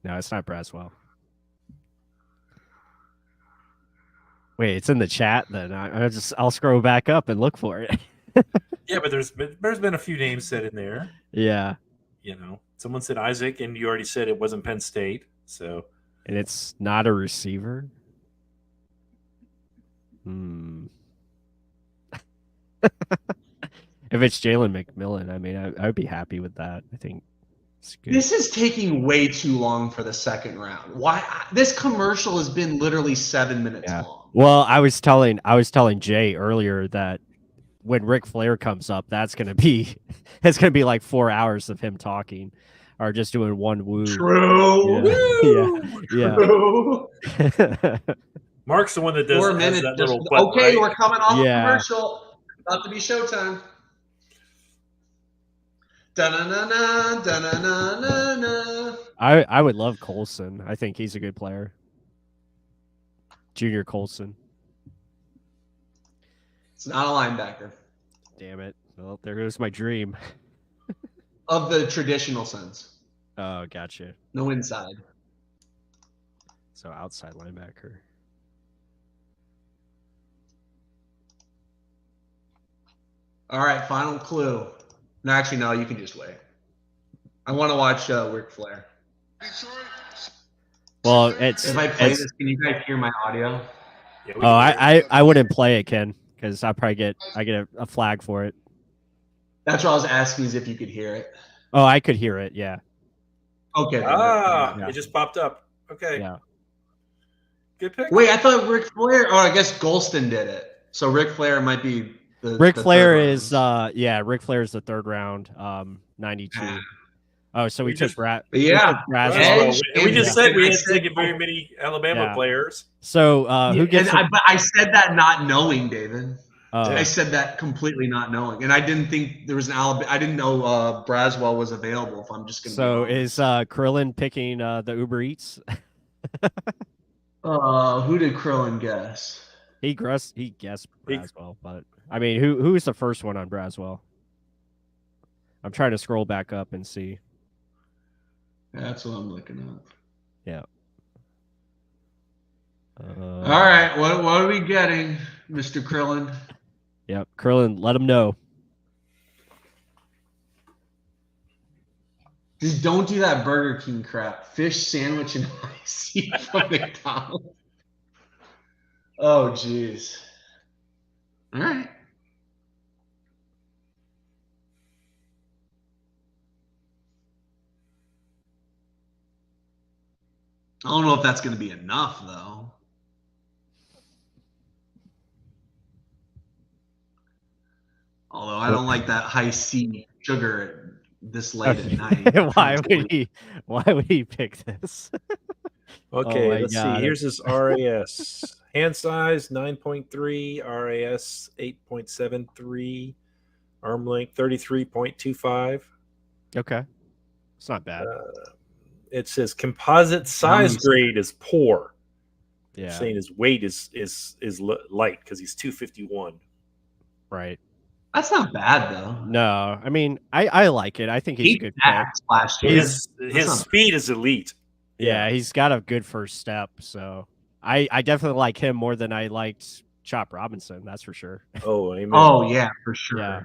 Speaker 1: No, it's not Braswell. Wait, it's in the chat then. I'll scroll back up and look for it.
Speaker 2: Yeah, but there's been a few names said in there.
Speaker 1: Yeah.
Speaker 2: You know, someone said Isaac, and you already said it wasn't Penn State. So,
Speaker 1: and it's not a receiver. If it's Jalen McMillan, I mean, I would be happy with that. I think it's good.
Speaker 3: This is taking way too long for the second round. Why? This commercial has been literally 7 minutes long.
Speaker 1: Well, I was telling Jay earlier that when Ric Flair comes up, it's gonna be like 4 hours of him talking, or just doing one woo.
Speaker 3: True.
Speaker 1: Yeah.
Speaker 3: True.
Speaker 2: Mark's the one that does
Speaker 3: 4 minutes.
Speaker 2: that little button,
Speaker 3: Okay,
Speaker 2: right?
Speaker 3: we're coming off the commercial. About to be showtime. Da-na-na-na, da-na-na-na-na.
Speaker 1: I would love Colson. I think he's a good player. Junior Colson.
Speaker 3: It's not a linebacker.
Speaker 1: Damn it. Well, there goes my dream.
Speaker 3: Of the traditional sense.
Speaker 1: Oh, gotcha.
Speaker 3: No inside.
Speaker 1: So outside linebacker.
Speaker 3: All right, final clue. No, actually, no, you can just wait. I want to watch Ric Flair.
Speaker 1: Well, if
Speaker 3: I play this, can you guys hear my audio?
Speaker 1: Yeah, I wouldn't play it, Ken, because I get a flag for it.
Speaker 3: That's what I was asking, is if you could hear it.
Speaker 1: Oh, I could hear it. Yeah.
Speaker 3: Okay.
Speaker 2: It just popped up. Okay.
Speaker 1: Yeah.
Speaker 2: Good pick.
Speaker 3: Wait, I thought Ric Flair. Oh, I guess Golston did it. So Ric Flair might be.
Speaker 1: Ric Flair is Ric Flair is the third round, 92. Oh, so we took Brad.
Speaker 3: Yeah,
Speaker 2: we just said we hadn't taken very many Alabama players.
Speaker 1: So who gets?
Speaker 3: But I said that not knowing, David. I said that completely not knowing, and I didn't think there was an Alabama. I didn't know Braswell was available. If I'm just gonna.
Speaker 1: So is Krillin picking the Uber Eats?
Speaker 3: Who did Krillin guess?
Speaker 1: He guessed Braswell, but I mean, who is the first one on Braswell? I'm trying to scroll back up and see.
Speaker 3: That's what I'm looking up.
Speaker 1: Yeah.
Speaker 3: All right, what are we getting, Mr. Krillin?
Speaker 1: Yep, Krillin, let him know.
Speaker 3: Just don't do that Burger King crap. Fish sandwich and icy from McDonald's. Oh, jeez. All right. I don't know if that's going to be enough, though. Although I don't like that high C sugar this late at night.
Speaker 1: Why would he pick this?
Speaker 2: Okay, let's see. Here's his RAS. Hand size 9.3, RAS 8.73, arm length 33.25.
Speaker 1: Okay. It's not bad.
Speaker 2: It says composite size grade is poor.
Speaker 1: Yeah.
Speaker 2: Saying his weight is light because he's 251.
Speaker 1: Right.
Speaker 3: That's not bad though.
Speaker 1: No, I mean I like it. I think he's a good player.
Speaker 3: Last year.
Speaker 2: His speed is elite.
Speaker 1: Yeah, he's got a good first step. So I definitely like him more than I liked Chop Robinson. That's for sure.
Speaker 2: Oh, amen.
Speaker 3: Oh yeah, for sure.
Speaker 1: Yeah.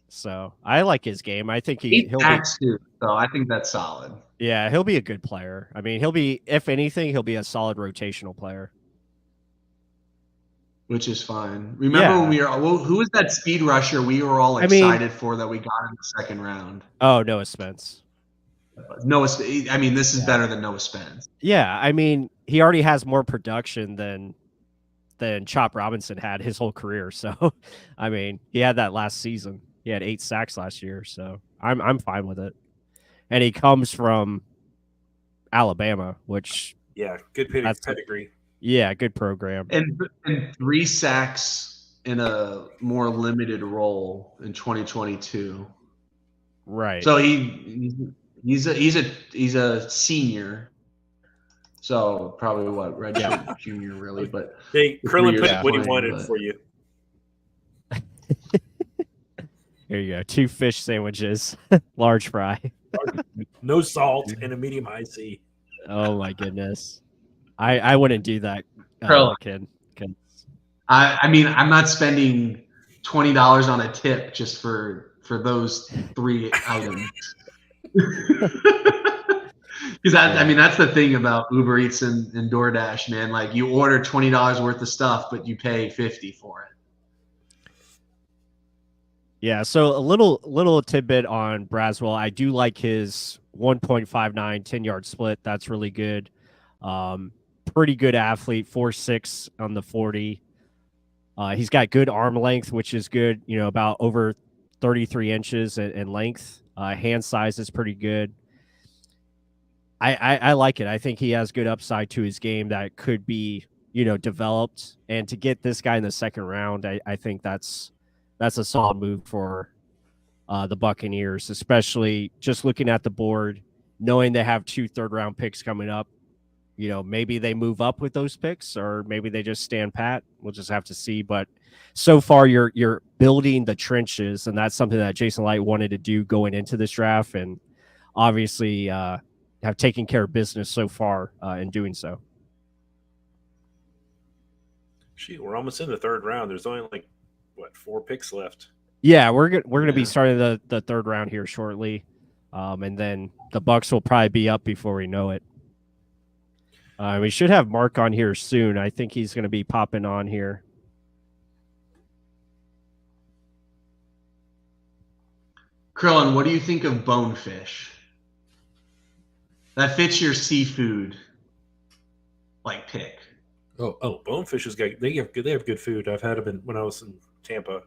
Speaker 1: So I like his game. I think
Speaker 3: 8
Speaker 1: he'll be.
Speaker 3: sacks too, so I think that's solid.
Speaker 1: Yeah, he'll be a good player. I mean, he'll be, if anything, he'll be a solid rotational player.
Speaker 3: Which is fine. Remember when we were who was that speed rusher we were all excited for that we got in the second round?
Speaker 1: Oh, Noah Spence.
Speaker 3: Noah, I mean, this is better than Noah Spence.
Speaker 1: Yeah, I mean, he already has more production than Chop Robinson had his whole career. So, I mean, he had that last season. He had 8 sacks last year, so I'm fine with it. And he comes from Alabama, which
Speaker 2: good pedigree.
Speaker 1: Yeah, good program.
Speaker 3: And 3 sacks in a more limited role in 2022.
Speaker 1: Right.
Speaker 3: So he's a senior. So probably redshirt junior really, but
Speaker 2: hey, Krillin put what he wanted for you.
Speaker 1: Here you go. 2 fish sandwiches, large fry.
Speaker 2: No salt and a medium high C.
Speaker 1: Oh my goodness. I wouldn't do that, kid.
Speaker 3: I mean, I'm not spending $20 on a tip just for those 3 items. Because I mean, that's the thing about Uber Eats and DoorDash, man. Like, you order $20 worth of stuff, but you pay $50 for it.
Speaker 1: Yeah, so a little tidbit on Braswell. I do like his 1.59 10-yard split. That's really good. Pretty good athlete, 4.6 on the 40. He's got good arm length, which is good, about over 33 inches in length. Hand size is pretty good. I like it. I think he has good upside to his game that could be, developed. And to get this guy in the second round, I think that's a solid move for the Buccaneers, especially just looking at the board, knowing they have 2 third-round picks coming up. Maybe they move up with those picks, or maybe they just stand pat. We'll just have to see. But so far, you're building the trenches, and that's something that Jason Light wanted to do going into this draft, and obviously have taken care of business so far in doing so.
Speaker 2: Shoot, we're almost in the third round. There's only 4 picks left.
Speaker 1: Yeah, we're gonna be starting the third round here shortly, and then the Bucs will probably be up before we know it. We should have Mark on here soon. I think he's going to be popping on here.
Speaker 3: Krillin, what do you think of bonefish? That fits your seafood pick.
Speaker 2: Oh, bonefish is good. They have good food. I've had them when I was in Tampa.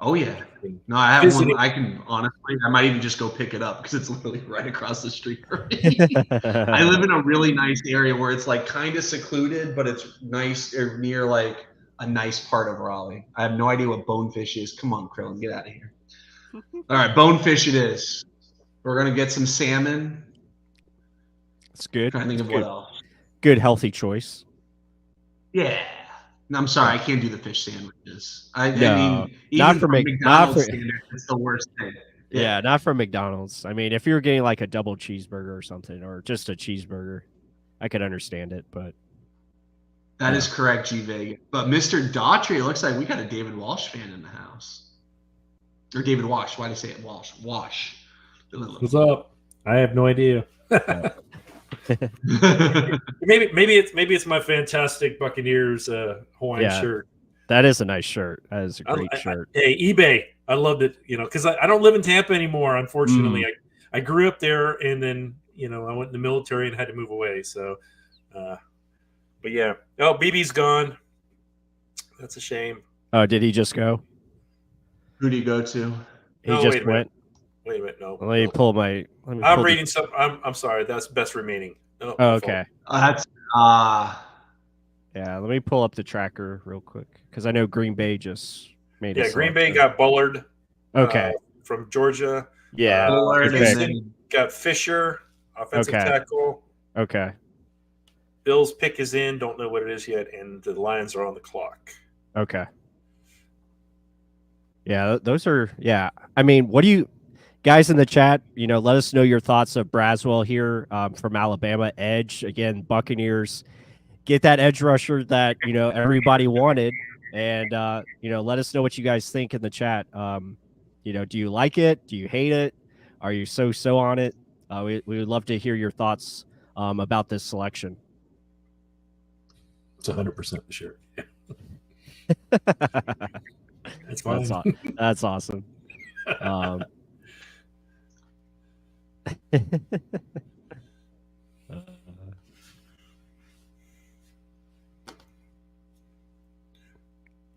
Speaker 3: Oh yeah. No, I have one. I can honestly, I might even just go pick it up because it's literally right across the street from me. I live in a really nice area where it's kind of secluded, but it's nice or near a nice part of Raleigh. I have no idea what bonefish is. Come on, Krillin, get out of here. All right, bonefish it is. We're gonna get some salmon.
Speaker 1: It's good.
Speaker 3: I'm trying to think of what else.
Speaker 1: Good, healthy choice.
Speaker 3: Yeah. No, I'm sorry, I can't do the fish sandwiches. I mean,
Speaker 1: not
Speaker 3: even
Speaker 1: for
Speaker 3: McDonald's standards, it's the worst thing.
Speaker 1: Yeah, not from McDonald's. I mean, if you were getting a double cheeseburger or something, or just a cheeseburger, I could understand it. But
Speaker 3: that is correct, G Vega. But Mr. Daughtry, it looks like we got a David Walsh fan in the house. Or David Wash. Why did I say it? Walsh. Wash.
Speaker 2: What's up? I have no idea. maybe it's my fantastic Buccaneers Hawaiian shirt.
Speaker 1: That is a nice shirt. That is a great shirt.
Speaker 2: Hey, eBay. I loved it, because I don't live in Tampa anymore, unfortunately. I grew up there, and then, I went in the military and had to move away. So, but yeah. Oh, BB's gone. That's a shame.
Speaker 1: Oh, did he just go?
Speaker 3: Who did he go to?
Speaker 1: He just went.
Speaker 2: Wait a minute. No.
Speaker 1: Let me pull my.
Speaker 2: I'm reading something. I'm sorry. That's best remaining.
Speaker 1: Oh, okay.
Speaker 3: That's
Speaker 1: Yeah, let me pull up the tracker real quick because I know Green Bay just made it.
Speaker 2: Yeah, Green Bay got Bullard.
Speaker 1: Okay.
Speaker 2: From Georgia.
Speaker 1: Yeah.
Speaker 3: Bullard
Speaker 2: got Fisher, offensive tackle.
Speaker 1: Okay.
Speaker 2: Bill's pick is in. Don't know what it is yet, and the Lions are on the clock.
Speaker 1: Okay. Yeah, those are. Yeah, I mean, what do you? guys in the chat, let us know your thoughts of Braswell here from Alabama edge. Again, Buccaneers get that edge rusher that everybody wanted, and let us know what you guys think in the chat. Do you like it? Do you hate it? Are you so on it? We would love to hear your thoughts about this selection.
Speaker 2: It's 100% for sure. That's
Speaker 1: fine. That's awesome.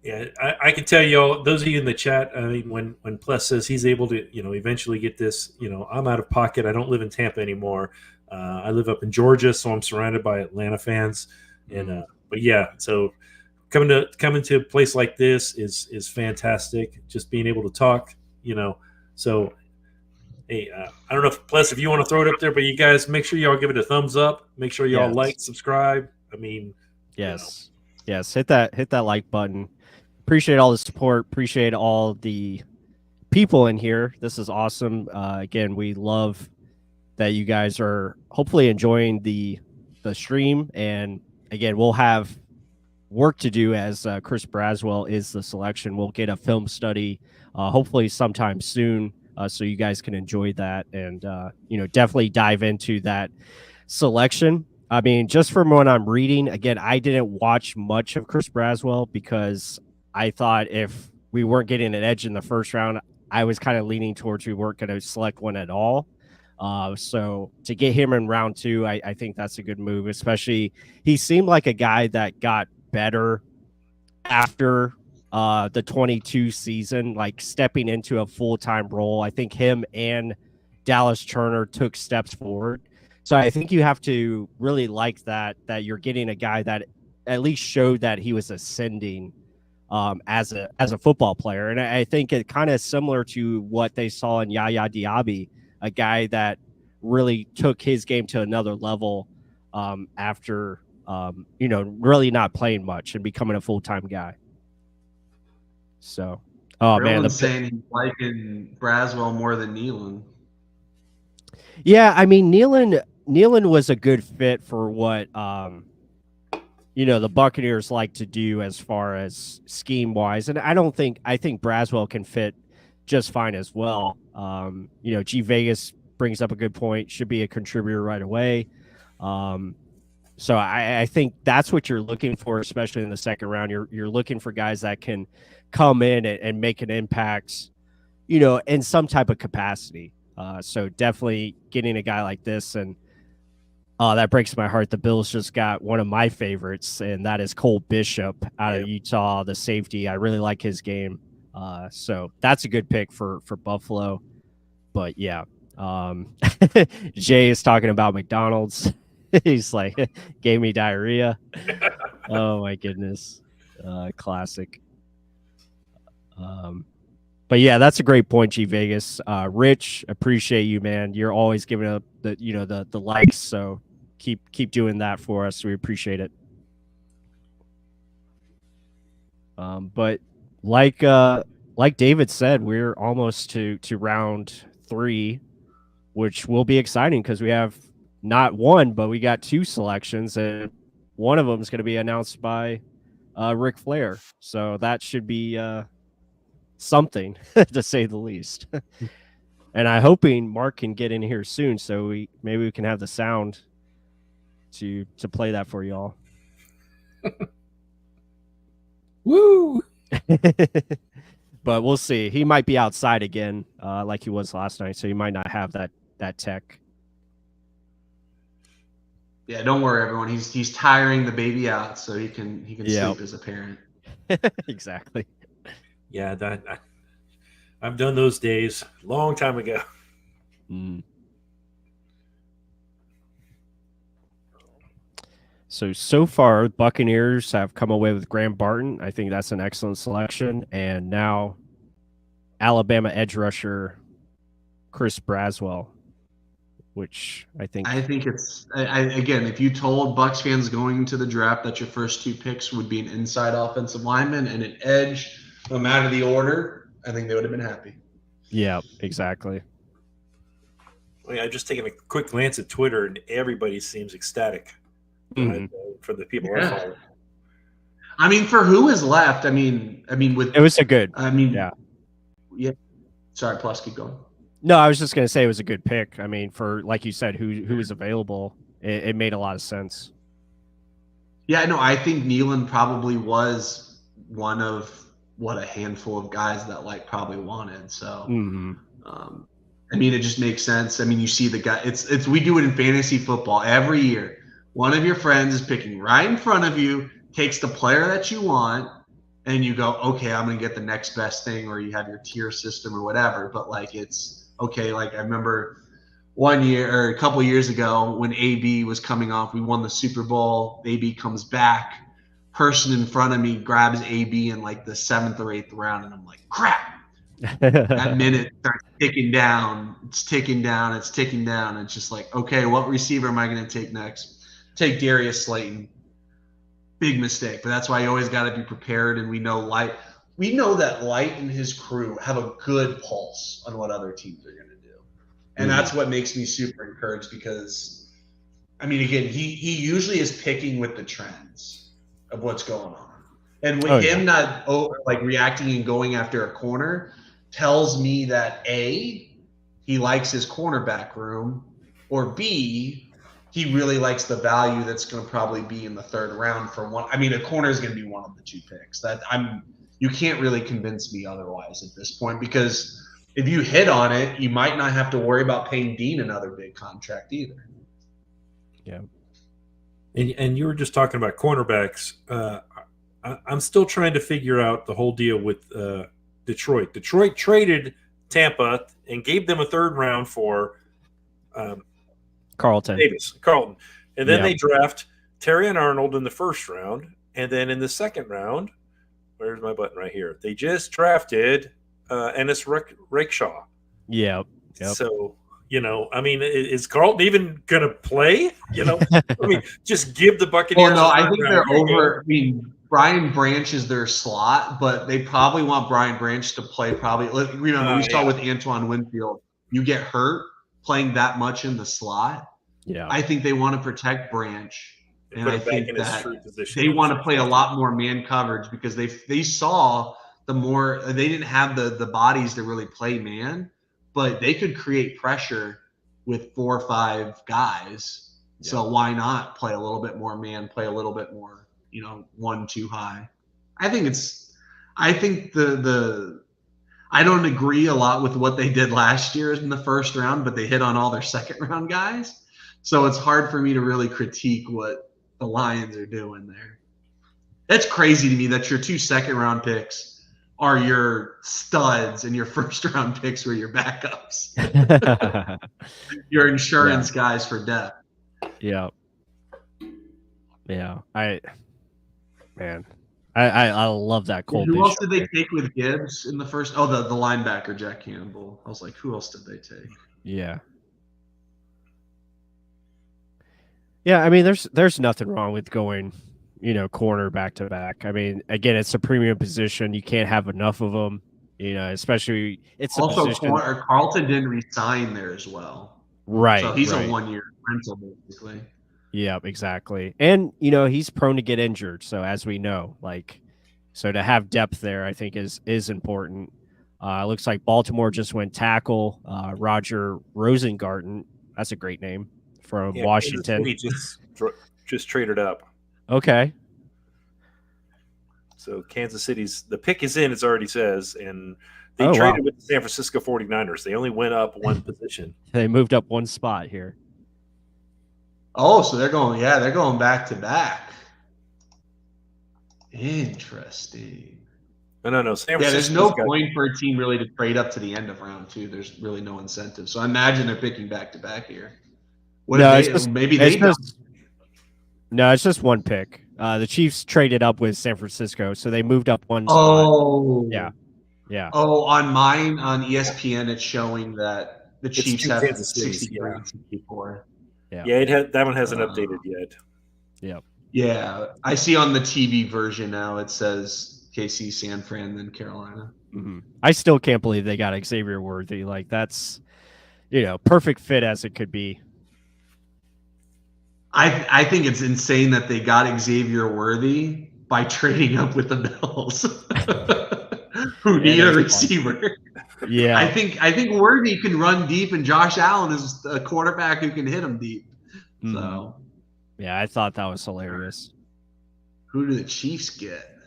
Speaker 2: Yeah, I can tell y'all, those of you in the chat, I mean, when Pless says he's able to, eventually get this, I'm out of pocket. I don't live in Tampa anymore. I live up in Georgia, so I'm surrounded by Atlanta fans. And but yeah, so coming to a place like this is fantastic. Just being able to talk, So, hey, I don't know if Pless, if you want to throw it up there, but you guys make sure y'all give it a thumbs up. Make sure y'all like, subscribe. I mean,
Speaker 1: yes, hit that like button. Appreciate all the support. Appreciate all the people in here. This is awesome. Again, we love that you guys are hopefully enjoying the stream. And again, we'll have work to do as Chris Braswell is the selection. We'll get a film study hopefully sometime soon, so you guys can enjoy that and definitely dive into that selection. I mean, just from what I'm reading, again, I didn't watch much of Chris Braswell because I thought if we weren't getting an edge in the first round, I was kind of leaning towards we weren't going to select one at all. So to get him in round 2, I think that's a good move, especially he seemed like a guy that got better after the 22 season, like stepping into a full-time role. I think him and Dallas Turner took steps forward. So I think you have to really like that you're getting a guy that at least showed that he was ascending as a football player. And I think it kind of similar to what they saw in Yaya Diaby, a guy that really took his game to another level after, really not playing much and becoming a full-time guy. So,
Speaker 3: Everyone's saying he's liking Braswell more than Nealon.
Speaker 1: Yeah, I mean, Nealon was a good fit for what the Buccaneers like to do as far as scheme wise, and I think Braswell can fit just fine as well. G Vegas brings up a good point. Should be a contributor right away. So I think that's what you're looking for, especially in the second round. You're looking for guys that can come in and make an impact, in some type of capacity. So definitely getting a guy like this, and that breaks my heart. The Bills just got one of my favorites, and that is Cole Bishop out of Utah, the safety. I really like his game. So that's a good pick for Buffalo. But yeah, Jay is talking about McDonald's. He's like, gave me diarrhea. Oh my goodness. Classic. But yeah, that's a great point, G Vegas. Rich, appreciate you, man. You're always giving up the likes, so keep doing that for us. We appreciate it. But like David said, we're almost to round 3, which will be exciting because we have not one, but we got 2 selections, and one of them is going to be announced by Ric Flair. So that should be something to say the least. And I'm hoping Mark can get in here soon, so maybe we can have the sound to play that for y'all.
Speaker 2: Woo!
Speaker 1: But we'll see. He might be outside again, like he was last night, so he might not have that tech.
Speaker 3: Yeah, don't worry, everyone. He's tiring the baby out so he can sleep as a parent.
Speaker 1: Exactly.
Speaker 2: Yeah, I've done those days a long time ago.
Speaker 1: So far, Buccaneers have come away with Graham Barton. I think that's an excellent selection. And now Alabama edge rusher Chris Braswell, which I think
Speaker 3: it's again, if you told Bucs fans going into the draft that your first 2 picks would be an inside offensive lineman and an edge, no matter the order, I think they would have been happy.
Speaker 1: Yeah, exactly.
Speaker 2: I mean, I've just taken a quick glance at Twitter, and everybody seems ecstatic for the people I follow.
Speaker 3: I mean, for who is left? I mean, with
Speaker 1: It was a good.
Speaker 3: yeah. Sorry, plus keep going.
Speaker 1: No, I was just gonna say it was a good pick. I mean, for like you said, who was available, it made a lot of sense.
Speaker 3: Yeah, no, I think Nealon probably was one of a handful of guys that like probably wanted. So, I mean, it just makes sense. I mean, you see the guy. It's we do it in fantasy football every year. One of your friends is picking right in front of you, takes the player that you want, and you go, okay, I'm gonna get the next best thing, or you have your tier system or whatever. But like, it's okay. Like I remember one year or a couple years ago when AB was coming off, we won the Super Bowl. AB comes back. Person in front of me grabs AB in like the 7th or 8th round, and I'm like, crap. That minute starts ticking down. It's ticking down. It's ticking down. It's just like, okay, what receiver am I going to take next? Take Darius Slayton. Big mistake, but that's why you always got to be prepared. And we know that Light and his crew have a good pulse on what other teams are going to do, and that's what makes me super encouraged because, I mean, again, he usually is picking with the trends of what's going on, and with him not like reacting and going after a corner tells me that A, he likes his cornerback room, or B, he really likes the value that's going to probably be in the 3rd round for one. I mean, a corner is going to be one of the 2 picks. You can't really convince me otherwise at this point, because if you hit on it, you might not have to worry about paying Dean another big contract either.
Speaker 1: Yeah.
Speaker 2: And you were just talking about cornerbacks. I'm still trying to figure out the whole deal with Detroit. Detroit traded Tampa and gave them a 3rd round for
Speaker 1: Carlton.
Speaker 2: And then they draft Terry and Arnold in the 1st round. And then in the 2nd round, where's my button right here? They just drafted Ennis Rakeshaw.
Speaker 1: Yep.
Speaker 2: So, I mean, is Carlton even going to play? I mean, just give the Buccaneers.
Speaker 3: Well, no, I think they're over. I mean, Brian Branch is their slot, but they probably want Brian Branch to play probably. Remember, we saw with Antoine Winfield, you get hurt playing that much in the slot. Yeah. I think they want to protect Branch. And I think that they want to play a lot more man coverage because they saw the more – they didn't have the bodies to really play man, but they could create pressure with 4 or 5 guys. Yeah. So why not play a little bit more man, play a little bit more, 1-2 high. I think I don't agree a lot with what they did last year in the 1st round, but they hit on all their 2nd round guys. So it's hard for me to really critique what the Lions are doing there. That's crazy to me that your 2 2nd round picks are your studs and your 1st round picks were your backups. Your insurance guys for depth.
Speaker 1: Yeah. Yeah. I love that Cole.
Speaker 3: Who else did they take with Gibbs in the 1st? Oh, the linebacker, Jack Campbell. I was like, who else did they take?
Speaker 1: Yeah. Yeah, I mean, there's nothing wrong with going, corner back to back. I mean, again, it's a premium position. You can't have enough of them, especially it's
Speaker 3: also Carlton didn't resign there as well.
Speaker 1: Right.
Speaker 3: So he's a 1-year rental basically.
Speaker 1: Yeah, exactly. And, he's prone to get injured. So as we know, so to have depth there, I think is important. Looks like Baltimore just went tackle, Roger Rosengarten. That's a great name from Washington.
Speaker 2: He just traded up.
Speaker 1: Okay.
Speaker 2: So Kansas City's, the pick is in, it already says, and they traded with the San Francisco 49ers. They only went up 1 position.
Speaker 1: They moved up 1 spot here.
Speaker 3: Oh, so they're going back to back. Interesting.
Speaker 2: No. San Francisco.
Speaker 3: There's no point for a team really to trade up to the end of round 2. There's really no incentive. So I imagine they're picking back to back here.
Speaker 1: It's just 1 pick. The Chiefs traded up with San Francisco, so they moved up 1 spot.
Speaker 3: Oh.
Speaker 1: Yeah.
Speaker 3: Oh, on mine on ESPN, it's showing that the Chiefs have 63 and 64.
Speaker 2: Yeah, that one hasn't updated yet.
Speaker 1: Yep.
Speaker 3: Yeah, I see on the TV version now it says KC, San Fran, then Carolina.
Speaker 1: Mm-hmm. I still can't believe they got Xavier Worthy. That's perfect fit as it could be.
Speaker 3: I think it's insane that they got Xavier Worthy by trading up with the Bills, who need a receiver.
Speaker 1: Yeah,
Speaker 3: I think Worthy can run deep, and Josh Allen is a quarterback who can hit him deep. So,
Speaker 1: yeah, I thought that was hilarious.
Speaker 3: Who do the Chiefs get?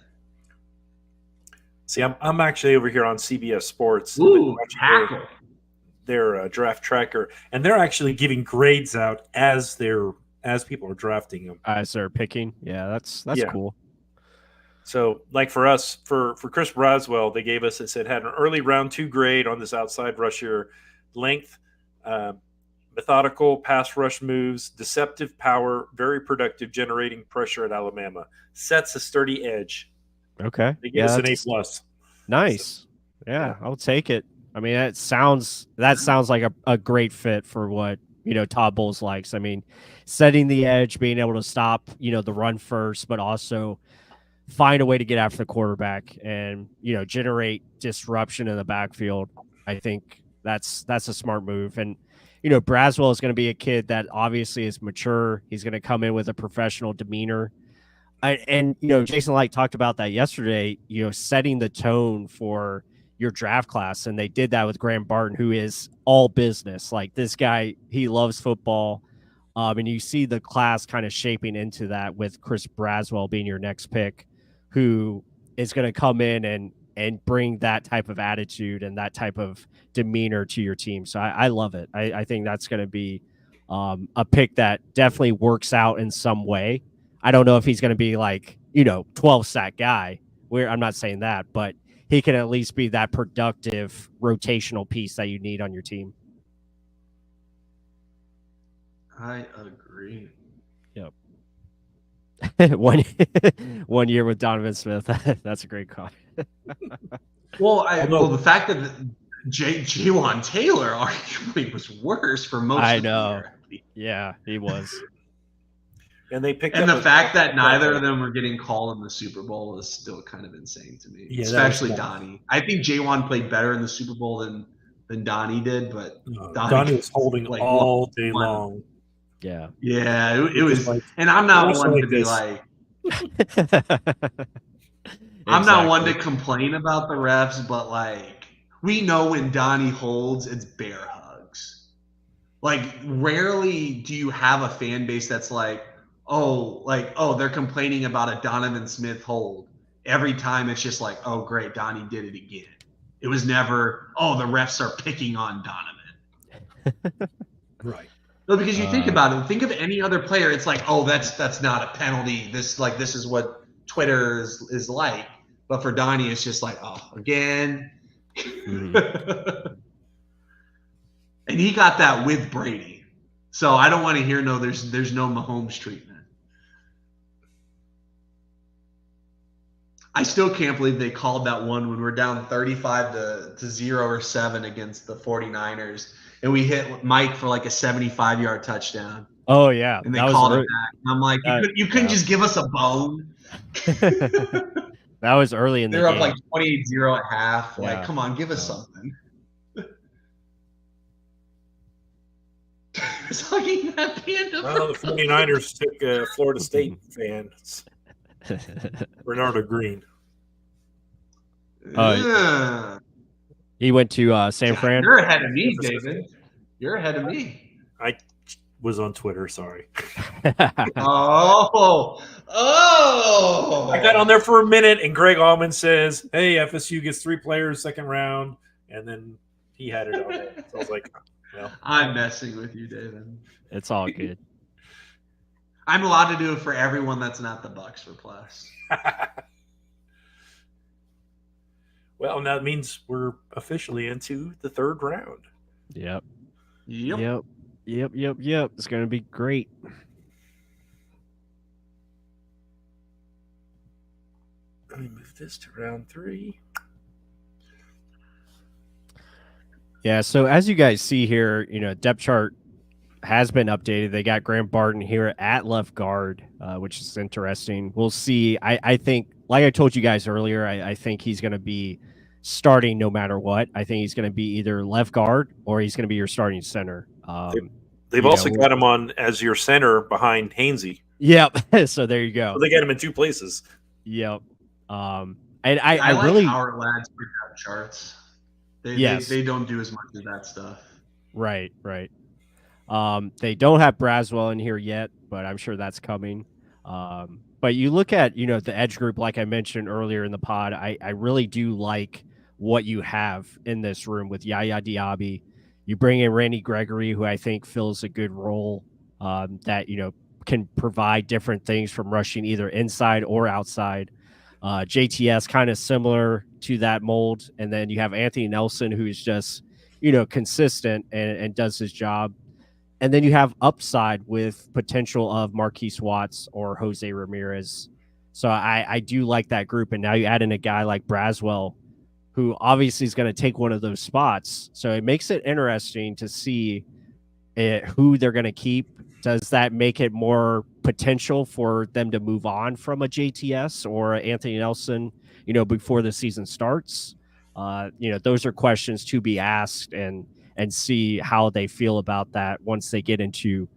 Speaker 2: See, I'm actually over here on CBS Sports.
Speaker 3: Ooh, tackle.
Speaker 2: Their draft tracker, and they're actually giving grades out as people are drafting them.
Speaker 1: As they're picking. Yeah, that's cool.
Speaker 2: So, like for us, for Chris Braswell, they gave us, it said, had an early round 2 grade on this outside rusher, length, methodical pass rush moves, deceptive power, very productive, generating pressure at Alabama. Sets a sturdy edge.
Speaker 1: Okay.
Speaker 2: They gave us an A+.
Speaker 1: Nice. So, yeah, I'll take it. I mean, that sounds like a great fit for what, Todd Bowles likes. I mean, setting the edge, being able to stop, the run first, but also find a way to get after the quarterback and, generate disruption in the backfield. I think that's a smart move. And, Braswell is going to be a kid that obviously is mature. He's going to come in with a professional demeanor. And Jason Light talked about that yesterday, setting the tone for your draft class. And they did that with Graham Barton, who is all business. Like, this guy, he loves football. And you see the class kind of shaping into that with Chris Braswell being your next pick, who is going to come in and bring that type of attitude and that type of demeanor to your team. So I love it. I think that's going to be a pick that definitely works out in some way. I don't know if he's going to be like, 12 sack guy. I'm not saying that, but he can at least be that productive rotational piece that you need on your team.
Speaker 3: I agree.
Speaker 1: Yep. one year with Donovan Smith. That's a great call.
Speaker 3: Well, the fact that Jaywan Taylor arguably was worse for most of the year.
Speaker 1: Yeah, he was.
Speaker 2: And they picked
Speaker 3: the fact that neither of them were getting called in the Super Bowl is still kind of insane to me. Yeah, especially Donnie. I think Jaywan played better in the Super Bowl than Donnie did, but
Speaker 2: Donnie was holding all day long.
Speaker 1: Yeah.
Speaker 3: Yeah, it was like, and I'm not one to be like I'm not one to complain about the refs, but like, we know when Donnie holds, it's bear hugs. Like, rarely do you have a fan base that's like, they're complaining about a Donovan Smith hold. Every time it's just like, oh, great, Donnie did it again. It was never, the refs are picking on Donovan.
Speaker 2: Right.
Speaker 3: No, because you think about it. Think of any other player. It's like, that's not a penalty. This is what Twitter is like. But for Donnie, it's just like, again. Mm-hmm. And he got that with Brady. So I don't want to hear there's no Mahomes treatment. I still can't believe they called that one when we're down 35 to 0 or 7 against the 49ers. And we hit Mike for like a 75-yard touchdown.
Speaker 1: Oh, yeah.
Speaker 3: And they called it back. And I'm like, you couldn't just give us a bone.
Speaker 1: That was early in the game.
Speaker 3: They're up like 28-0 at half. Yeah. Like, come on, give us something.
Speaker 2: Well, the 49ers took Florida State fans. Bernardo Green.
Speaker 1: He went to San Fran.
Speaker 3: You're ahead of me, David. You're ahead of me.
Speaker 2: I was on Twitter. Sorry.
Speaker 3: Oh!
Speaker 2: I got on there for a minute, and Greg Allman says, "Hey, FSU gets 3 players, second round," and then he had it on there. So I was like, "Well,
Speaker 3: I'm messing with you, David.
Speaker 1: It's all good."
Speaker 3: I'm allowed to do it for everyone that's not the Bucs for plus.
Speaker 2: Well, that means we're officially into the 3rd round.
Speaker 1: Yep. It's going to be great.
Speaker 2: Let me move this to round 3.
Speaker 1: Yeah, so as you guys see here, depth chart has been updated. They got Graham Barton here at left guard, which is interesting. We'll see. I think, like I told you guys earlier, I think he's going to be starting no matter what. I think he's going to be either left guard or he's going to be your starting center.
Speaker 2: They've also got him on as your center behind Hainsey.
Speaker 1: Yep. So there you go.
Speaker 2: So they got him in 2 places.
Speaker 1: Yep. And
Speaker 3: I like
Speaker 1: really
Speaker 3: our lads for depth charts. They don't do as much of that stuff.
Speaker 1: Right. They don't have Braswell in here yet, but I'm sure that's coming. But you look at, the edge group, like I mentioned earlier in the pod, I really do like what you have in this room with Yaya Diaby. You bring in Randy Gregory, who I think fills a good role that, can provide different things from rushing either inside or outside. JTS kind of similar to that mold. And then you have Anthony Nelson, who's just, consistent and does his job. And then you have upside with potential of Marquise Watts or Jose Ramirez. So I do like that group. And now you add in a guy like Braswell, who obviously is going to take one of those spots. So it makes it interesting to see who they're going to keep. Does that make it more potential for them to move on from a JTS or Anthony Nelson, before the season starts? Those are questions to be asked and see how they feel about that once they get into,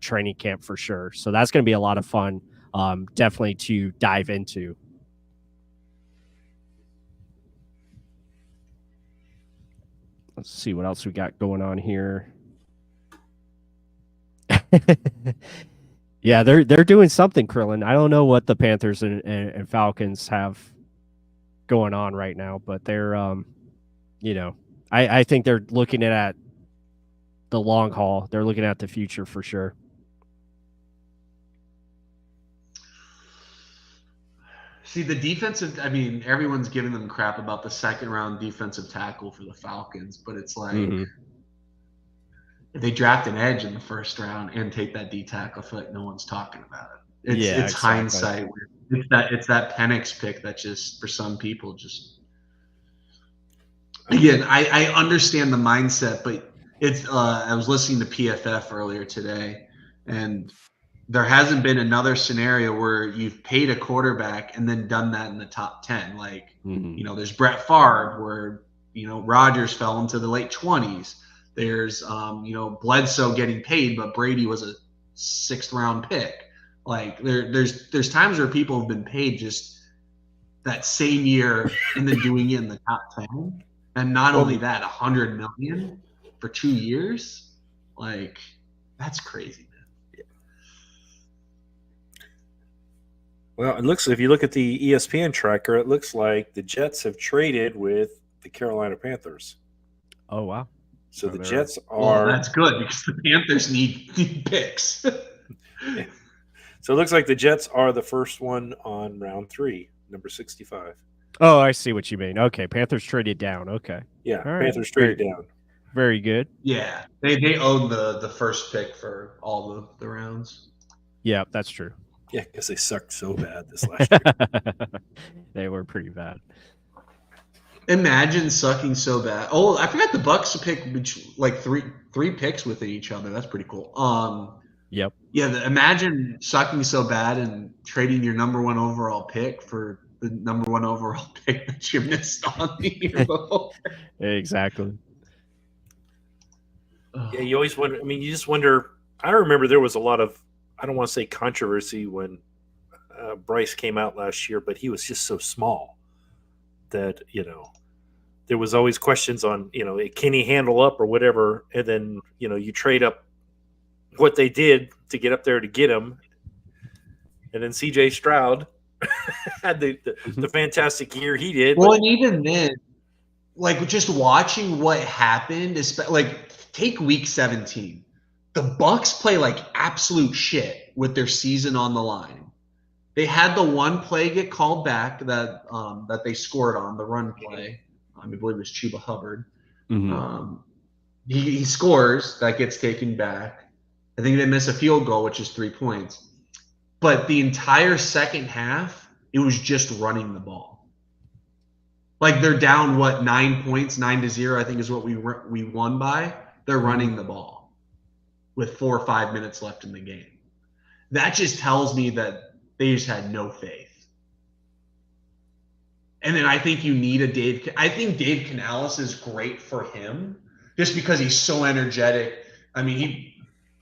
Speaker 1: training camp for sure. So that's going to be a lot of fun, definitely to dive into. Let's see what else we got going on here. Yeah, they're doing something, Krillin. I don't know what the Panthers and Falcons have going on right now, but they're, I think they're looking at the long haul. They're looking at the future for sure.
Speaker 3: See, the defensive, everyone's giving them crap about the second-round defensive tackle for the Falcons, but it's like if they draft an edge in the first round and take that D tackle, I feel like no one's talking about it. It's exactly. Hindsight. It's that Penix pick that just, for some people, just again, I understand the mindset, but it's I was listening to PFF earlier today, and there hasn't been another scenario where you've paid a quarterback and then done that in the top 10. Like, there's Brett Favre where, Rodgers fell into the late 20s. There's, Bledsoe getting paid, but Brady was a 6th round pick. Like there's times where people have been paid just that same year and then doing it in the top 10. And not only that, $100 million for 2 years. Like, that's crazy.
Speaker 2: Well, it looks, if you look at the ESPN tracker, it looks like the Jets have traded with the Carolina Panthers.
Speaker 1: Oh, wow.
Speaker 2: So the Jets are...
Speaker 3: Well, that's good because the Panthers need picks.
Speaker 2: Yeah. So it looks like the Jets are the first one on round 3, number 65.
Speaker 1: Oh, I see what you mean. Okay, Panthers traded down. Okay.
Speaker 2: Yeah, all Panthers traded down.
Speaker 1: Very good.
Speaker 3: Yeah, they own the first pick for all the rounds.
Speaker 1: Yeah, that's true.
Speaker 2: Yeah, because they sucked so bad this last year.
Speaker 1: They were pretty bad.
Speaker 3: Imagine sucking so bad. Oh, I forgot the Bucs pick like three picks within each other. That's pretty cool.
Speaker 1: Yep.
Speaker 3: Yeah, imagine sucking so bad and trading your number 1 overall pick for the number 1 overall pick that you missed on the year before.
Speaker 1: Exactly.
Speaker 2: Yeah, you always wonder. I mean, you just wonder. I remember there was a lot of, I don't want to say controversy when Bryce came out last year, but he was just so small that, there was always questions on, can he handle up or whatever? And then, you trade up what they did to get up there to get him. And then CJ Stroud had the fantastic year he did.
Speaker 3: Well, and even then, like just watching what happened, like take week 17. The Bucs play like absolute shit with their season on the line. They had the one play get called back that they scored on, the run play. I believe it was Chuba Hubbard.
Speaker 1: Mm-hmm.
Speaker 3: He scores, that gets taken back. I think they miss a field goal, which is 3 points. But the entire second half, it was just running the ball. Like they're down 9 points, 9-0, I think is what we won by. They're running the ball with 4 or 5 minutes left in the game. That just tells me that they just had no faith. And then I think you need a Dave. I think Dave Canales is great for him just because he's so energetic. I mean,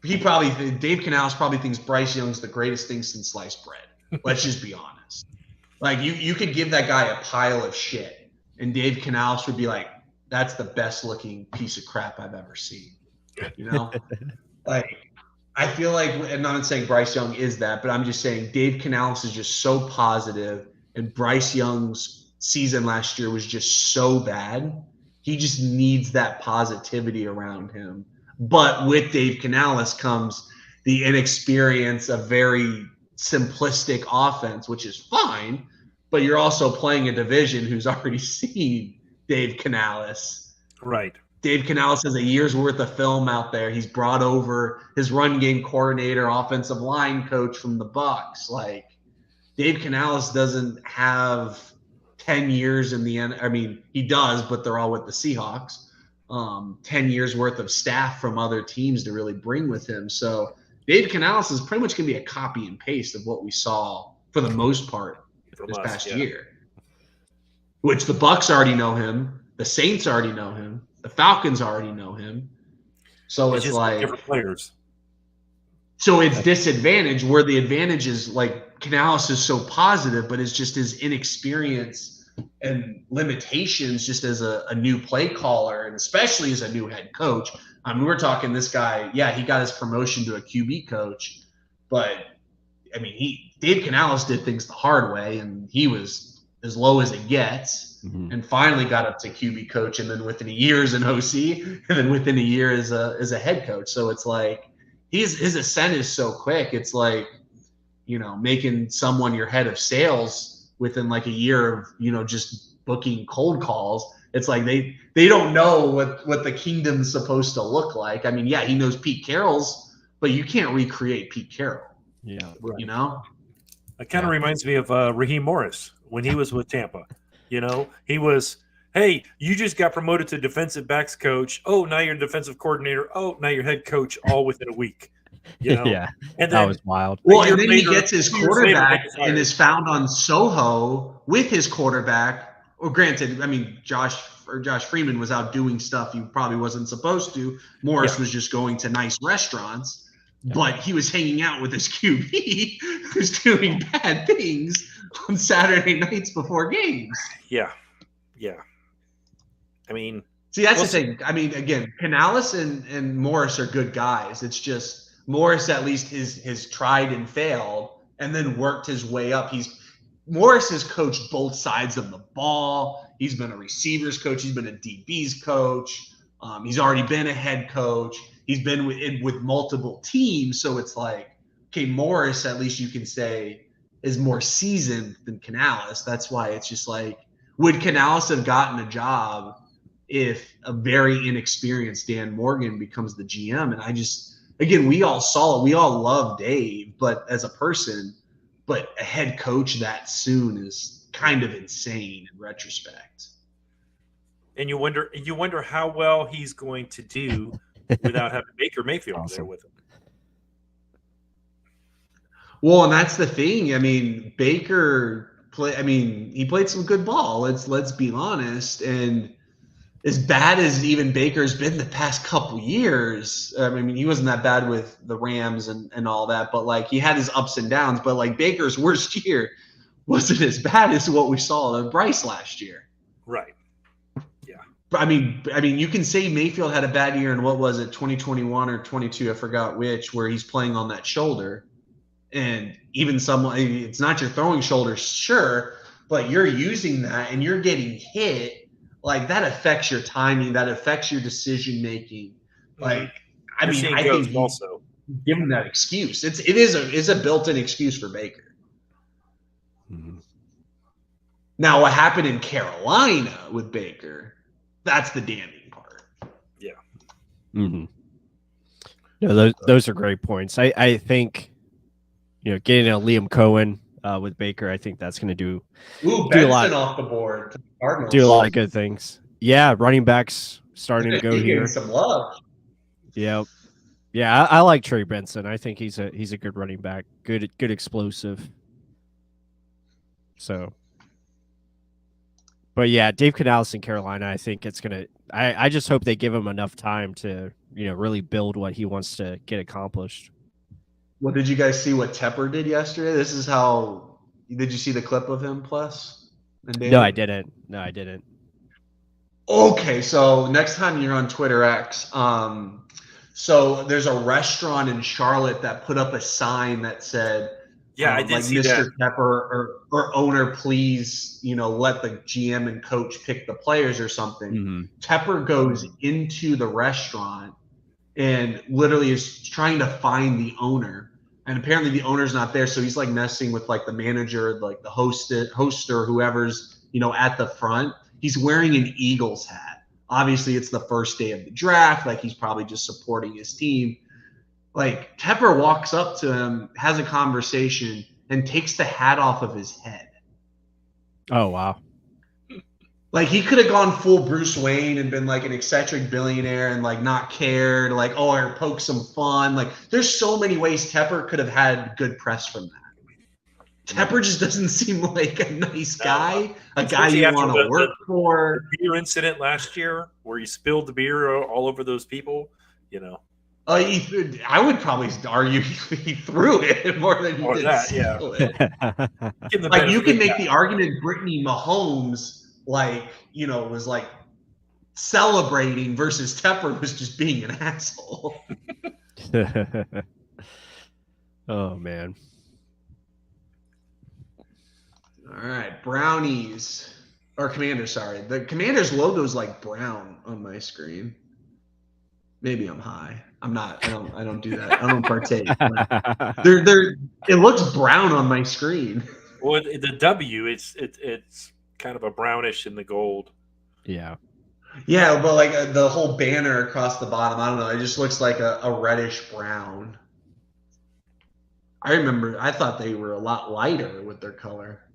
Speaker 3: Dave Canales probably thinks Bryce Young's the greatest thing since sliced bread. Let's just be honest. Like you could give that guy a pile of shit, and Dave Canales would be like, "That's the best looking piece of crap I've ever seen." You know, like I feel like, and I'm not saying Bryce Young is that, but I'm just saying Dave Canales is just so positive, and Bryce Young's season last year was just so bad. He just needs that positivity around him. But with Dave Canales comes the inexperience of very simplistic offense, which is fine, but you're also playing a division who's already seen Dave Canales.
Speaker 2: Right.
Speaker 3: Dave Canales has a year's worth of film out there. He's brought over his run game coordinator, offensive line coach from the Bucs. Like, Dave Canales doesn't have 10 years in the end. I mean, he does, but they're all with the Seahawks. 10 years worth of staff from other teams to really bring with him. So Dave Canales is pretty much going to be a copy and paste of what we saw for the most part this past year, which the Bucs already know him. The Saints already know him. The Falcons already know him. So it's like
Speaker 2: different players.
Speaker 3: So it's disadvantage where the advantage is like Canales is so positive, but it's just his inexperience and limitations just as a new play caller and especially as a new head coach. I mean, we're talking this guy, yeah, he got his promotion to a QB coach, but I mean, Dave Canales did things the hard way and he was as low as it gets. And finally got up to QB coach, and then within a year as an OC, and then within a year as a head coach. So it's like his ascent is so quick. It's like, you know, making someone your head of sales within like a year of, you know, just booking cold calls. It's like they don't know what the kingdom's supposed to look like. I mean, yeah, he knows Pete Carroll's, but you can't recreate Pete Carroll.
Speaker 1: Yeah,
Speaker 3: you know.
Speaker 2: It kind of reminds me of Raheem Morris when he was with Tampa. You know, he was, hey, you just got promoted to defensive backs coach. Oh, now you're defensive coordinator. Oh, now you're head coach all within a week. You know?
Speaker 1: Yeah,
Speaker 2: and
Speaker 1: that was wild.
Speaker 3: Well, and then he gets his quarterback and is found on Soho with his quarterback. Well, granted, I mean, Josh Freeman was out doing stuff he probably wasn't supposed to. Morris was just going to nice restaurants. But he was hanging out with his QB who's doing bad things on Saturday nights before games.
Speaker 2: Yeah. I mean,
Speaker 3: see, that's the thing. I mean, again, Canales and Morris are good guys. It's just Morris at least has tried and failed and then worked his way up. Morris has coached both sides of the ball. He's been a receivers coach. He's been a DBs coach. He's already been a head coach. He's been with multiple teams. So it's like, okay, Morris, at least you can say, is more seasoned than Canales. That's why it's just like, would Canales have gotten a job if a very inexperienced Dan Morgan becomes the GM? And I just, again, we all saw it. We all love Dave, but as a person, but a head coach that soon is kind of insane in retrospect.
Speaker 2: And you wonder how well he's going to do without having Baker Mayfield there with him.
Speaker 3: Well, and that's the thing. I mean, he played some good ball. Let's be honest. And as bad as even Baker's been the past couple years, I mean, he wasn't that bad with the Rams and all that, but like he had his ups and downs. But like Baker's worst year wasn't as bad as what we saw in Bryce last year.
Speaker 2: Right.
Speaker 3: I mean, you can say Mayfield had a bad year in what was it, 2021 or 22? I forgot which, where he's playing on that shoulder. And even it's not your throwing shoulder, sure, but you're using that and you're getting hit. Like that affects your timing, that affects your decision making. Like, I think also give him that excuse. It is a built-in excuse for Baker. Mm-hmm. Now, what happened in Carolina with Baker? That's the damning part.
Speaker 2: Yeah.
Speaker 1: Mm-hmm. No, those are great points. I think, you know, getting a Liam Cohen with Baker, I think that's going to do
Speaker 3: a lot off the board.
Speaker 1: Do a lot of good things. Yeah, running backs starting to go here.
Speaker 3: Some love.
Speaker 1: Yeah, I like Trey Benson. I think he's a good running back. Good explosive. So. But yeah, Dave Canales in Carolina, I think it's gonna. I just hope they give him enough time to really build what he wants to get accomplished.
Speaker 3: Well, did you guys see what Tepper did yesterday? This is how. Did you see the clip of him, Plus and
Speaker 1: No, I
Speaker 3: David?
Speaker 1: didn't. No, I didn't.
Speaker 3: Okay, so next time you're on Twitter X, so there's a restaurant in Charlotte that put up a sign that said,
Speaker 2: Yeah, I did
Speaker 3: like
Speaker 2: see
Speaker 3: Mr.
Speaker 2: that.
Speaker 3: Tepper or owner, please, let the GM and coach pick the players or something.
Speaker 1: Mm-hmm.
Speaker 3: Tepper goes into the restaurant and literally is trying to find the owner. And apparently the owner's not there. So he's like messing with like the manager, like the host or whoever's, at the front. He's wearing an Eagles hat. Obviously it's the first day of the draft. Like he's probably just supporting his team. Like Tepper walks up to him, has a conversation, and takes the hat off of his head.
Speaker 1: Oh wow.
Speaker 3: Like he could have gone full Bruce Wayne and been like an eccentric billionaire and like not cared, like, oh, or poke some fun. Like there's so many ways Tepper could have had good press from that. Tepper just doesn't seem like a nice guy, a guy you want to work for.
Speaker 2: The beer incident last year where he spilled the beer all over those people,
Speaker 3: I would probably argue he threw it more than he did spill it. Like you can make the argument Brittany Mahomes was like celebrating versus Tepper was just being an asshole.
Speaker 1: Oh man.
Speaker 3: All right, Brownies or Commanders. Sorry, the Commanders logo is like brown on my screen. Maybe I'm high. I'm not. I don't do that. I don't partake. It looks brown on my screen.
Speaker 2: Well, the W, it's kind of a brownish in the gold.
Speaker 1: Yeah.
Speaker 3: Yeah, but like the whole banner across the bottom, I don't know. It just looks like a reddish brown. I thought they were a lot lighter with their color.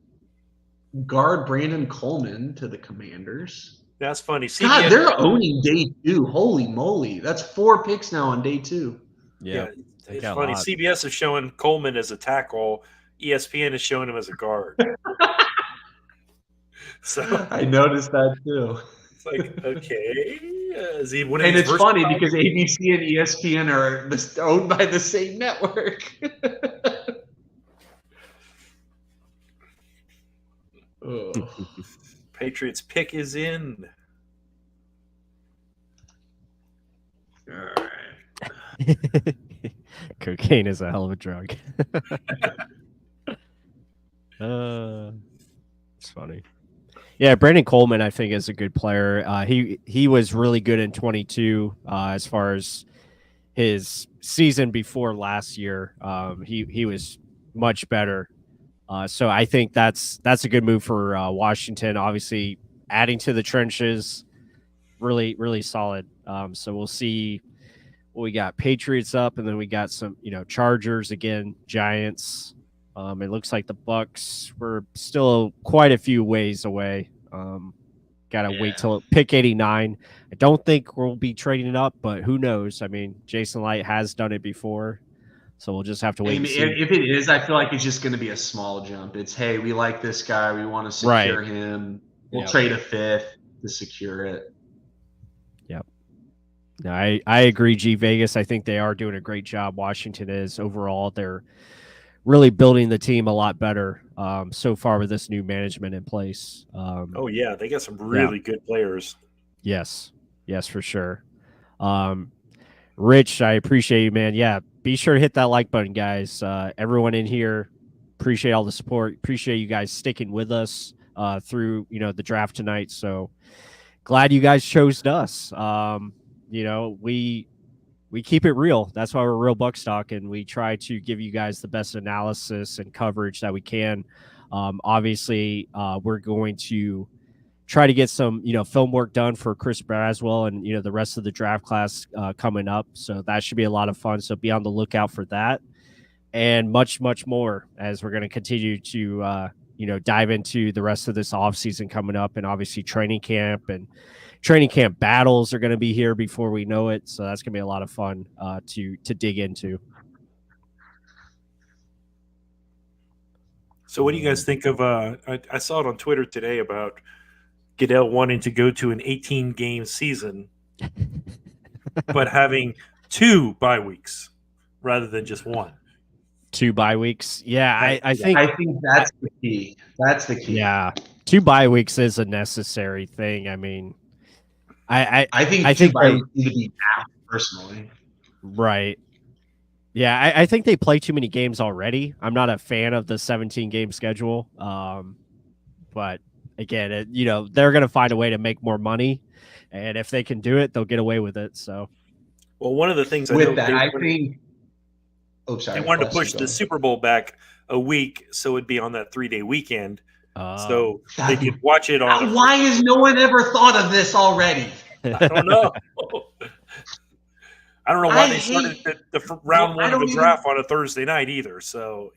Speaker 3: Guard Brandon Coleman to the Commanders.
Speaker 2: That's funny.
Speaker 3: God, they're owning day 2. Holy moly. That's 4 picks now on day 2.
Speaker 2: Yeah, it's funny. CBS is showing Coleman as a tackle. ESPN is showing him as a guard. So
Speaker 3: I noticed that too.
Speaker 2: It's like, okay. Is he winning?
Speaker 3: And it's funny because ABC and ESPN are owned by the same network.
Speaker 2: Patriots pick is in.
Speaker 3: All right.
Speaker 1: Cocaine is a hell of a drug. It's funny. Yeah, Brandon Coleman, I think, is a good player. He was really good in 22 as far as his season before last year. He was much better. So I think that's a good move for Washington. Obviously, adding to the trenches, really solid. So we'll see. We got Patriots up, and then we got some Chargers again, Giants. It looks like the Bucs we're still quite a few ways away. Gotta wait till pick 89. I don't think we'll be trading it up, but who knows? I mean, Jason Light has done it before, so we'll just have to wait.
Speaker 3: If it is, I feel like it's just going to be a small jump. It's, hey, we like this guy, we want to secure him. We'll trade a 5th to secure it.
Speaker 1: Yep. No, I agree, G. Vegas. I think they are doing a great job. Washington is overall. They're really building the team a lot better so far with this new management in place.
Speaker 2: Oh, yeah. They got some really good players.
Speaker 1: Yes, for sure. Rich, I appreciate you, man. Yeah, be sure to hit that like button, guys. Everyone in here, appreciate all the support. Appreciate you guys sticking with us through, the draft tonight. So glad you guys chose us. We keep it real. That's why we're Real Bucs Talk, and we try to give you guys the best analysis and coverage that we can. Obviously, we're going to try to get some, film work done for Chris Braswell and, the rest of the draft class coming up. So that should be a lot of fun. So be on the lookout for that and much, much more as we're going to continue to, dive into the rest of this offseason coming up, and obviously training camp battles are going to be here before we know it. So that's going to be a lot of fun to dig into.
Speaker 2: So what do you guys think of I saw it on Twitter today about Goodell wanting to go to an 18-game season, but having 2 bye weeks rather than just 1.
Speaker 1: 2 bye weeks. Yeah, I think
Speaker 3: that's the key. That's the key.
Speaker 1: Yeah, 2 bye weeks is a necessary thing. I mean, I
Speaker 3: think 2 bye weeks need to be half, personally.
Speaker 1: Right. Yeah, I think they play too many games already. I'm not a fan of the 17-game schedule. But again, they're going to find a way to make more money, and if they can do it, they'll get away with it. So,
Speaker 2: well, one of the things
Speaker 3: I think.
Speaker 2: They wanted to push the Super Bowl back a week, so it'd be on that 3-day weekend, so they could watch it on.
Speaker 3: Why has no one ever thought of this already?
Speaker 2: I don't know. I don't know why they started the round 1 of the draft on a Thursday night either. So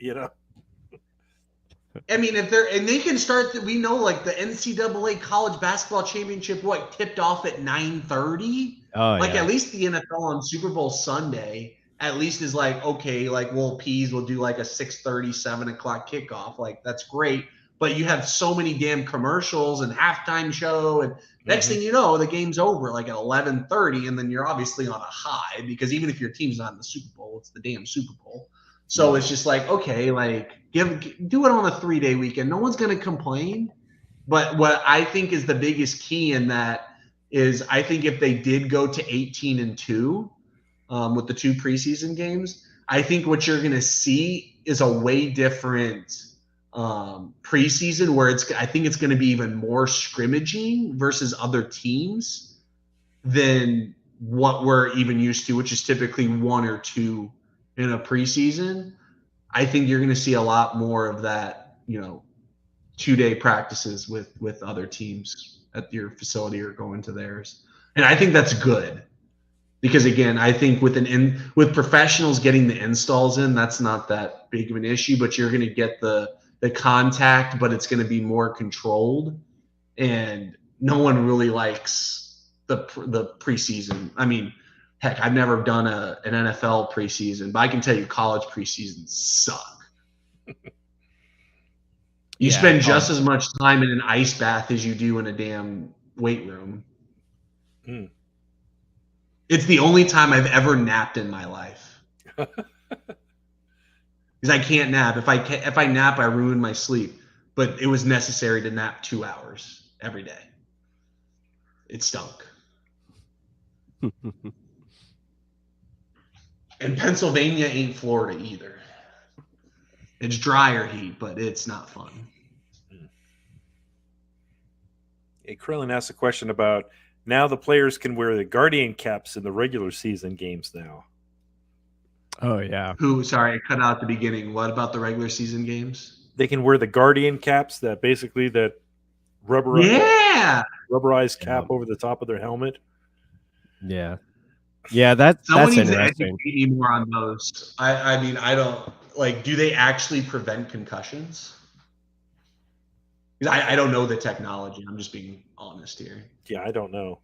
Speaker 3: I mean, they can start. We know, like, the NCAA college basketball championship tipped off at 9:30. At least the NFL on Super Bowl Sunday at least is like, okay, like, we'll do like a 6:30, 7 o'clock kickoff. Like, that's great. But you have so many damn commercials and halftime show, and next thing you know, the game's over like at 11:30, and then you're obviously on a high, because even if your team's not in the Super Bowl, it's the damn Super Bowl. So it's just like, okay, like, do it on a 3-day weekend. No one's going to complain. But what I think is the biggest key in that is, I think if they did go to 18-2 with the 2 preseason games, I think what you're going to see is a way different preseason, where I think it's going to be even more scrimmaging versus other teams than what we're even used to, which is typically 1 or 2 in a preseason. I think you're going to see a lot more of that, 2-day practices with other teams at your facility or going to theirs. And I think that's good, because, again, I think with professionals getting the installs in, that's not that big of an issue, but you're going to get the contact, but it's going to be more controlled. And no one really likes the preseason. I mean, heck, I've never done an NFL preseason, but I can tell you college preseasons suck. You spend just as much time in an ice bath as you do in a damn weight room. It's the only time I've ever napped in my life. Because I can't nap. If I nap, I ruin my sleep. But it was necessary to nap 2 hours every day. It stunk. And Pennsylvania ain't Florida either. It's drier heat, but it's not fun.
Speaker 2: Hey, Krillin asked a question about, now the players can wear the Guardian caps in the regular season games now.
Speaker 1: Oh, yeah.
Speaker 3: Sorry, I cut out at the beginning. What about the regular season games?
Speaker 2: They can wear the Guardian caps, that rubberized cap over the top of their helmet.
Speaker 1: Yeah. Yeah, that's interesting.
Speaker 3: Someone needs to educate me more on those. I mean, I don't, like, do they actually prevent concussions? I don't know the technology. I'm just being honest here.
Speaker 2: Yeah, I don't know.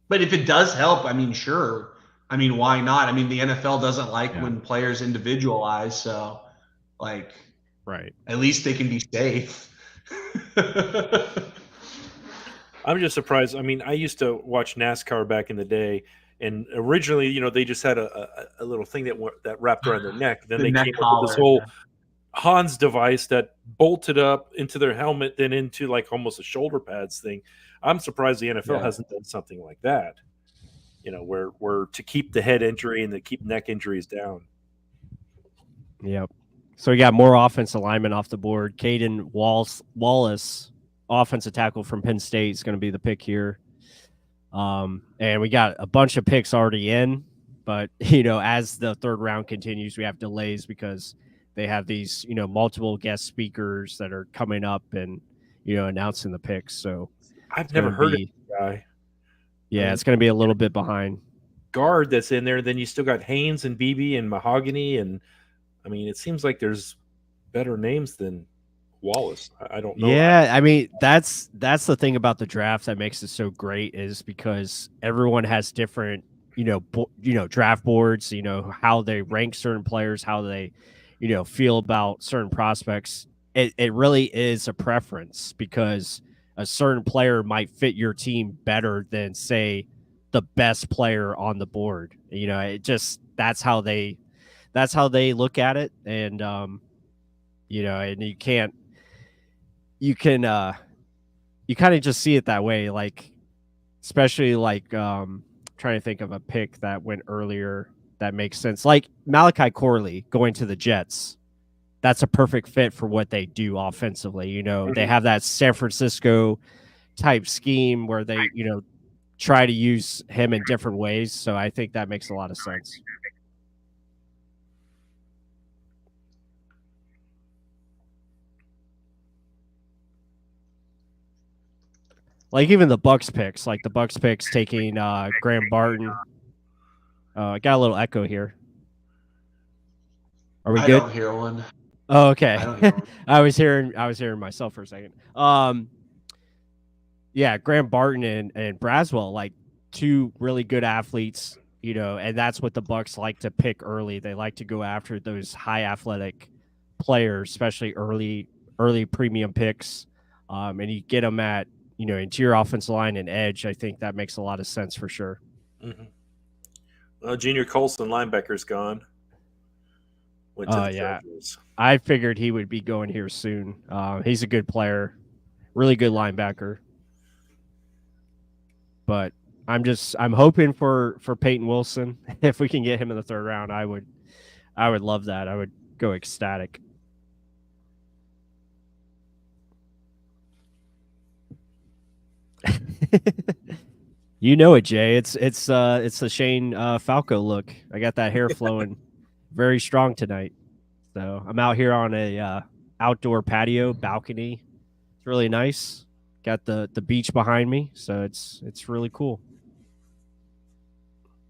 Speaker 3: But if it does help, I mean, sure. I mean, why not? I mean, the NFL doesn't like when players individualize, so, like,
Speaker 1: right.
Speaker 3: At least they can be safe.
Speaker 2: I'm just surprised. I mean, I used to watch NASCAR back in the day, and originally, they just had a little thing that wrapped around their neck. Then they came up with this whole Hans device that bolted up into their helmet, then into like almost a shoulder pads thing. I'm surprised the NFL hasn't done something like that. Where to keep the head injury and to keep neck injuries down.
Speaker 1: Yep. So we got more offensive linemen off the board. Caden Wallace, offensive tackle from Penn State, is going to be the pick here. And we got a bunch of picks already in, but as the third round continues, we have delays because they have these multiple guest speakers that are coming up and announcing the picks. So
Speaker 2: I've never heard of this guy.
Speaker 1: Yeah, it's going to be a little bit behind.
Speaker 2: Guard that's in there. Then you still got Haynes and Beebe and Mahogany, and I mean, it seems like there's better names than Wallace. I don't know.
Speaker 1: Yeah, I mean, that's the thing about the draft that makes it so great, is because everyone has different draft boards. How they rank certain players, how they feel about certain prospects. it really is a preference because a certain player might fit your team better than, say, the best player on the board. You know, it just that's how they look at it, and you know, and you can you kind of just see it that way, like especially like trying to think of a pick that went earlier that makes sense, like Malachi Corley going to the Jets. That's a perfect fit for what they do offensively. You know, they have that San Francisco type scheme where they, you know, try to use him in different ways. So I think that makes a lot of sense. Like even the Bucs picks, like the Bucs picks taking Graham Barton. I got a little echo here. Are we good?
Speaker 3: I don't hear one.
Speaker 1: Oh, okay.
Speaker 3: I don't hear one.
Speaker 1: I was hearing myself for a second. Yeah, Graham Barton and Braswell, like two really good athletes, you know, and that's what the Bucs like to pick early. They like to go after those high athletic players, especially early premium picks. And you get them at, you know, interior offensive line and edge. I think that makes a lot of sense for sure.
Speaker 2: Mm-hmm. Well, Junior Colson, linebacker's gone. Went to the
Speaker 1: Yeah.
Speaker 2: Chargers.
Speaker 1: I figured he would be going here soon. He's a good player, really good linebacker. But I'm hoping for Peyton Wilson. If we can get him in the third round, I would love that. I would go ecstatic. You know it, Jay. It's the Shane Falco look. I got that hair flowing very strong tonight. So I'm out here on a outdoor patio balcony. It's really nice. Got the beach behind me, so it's really cool.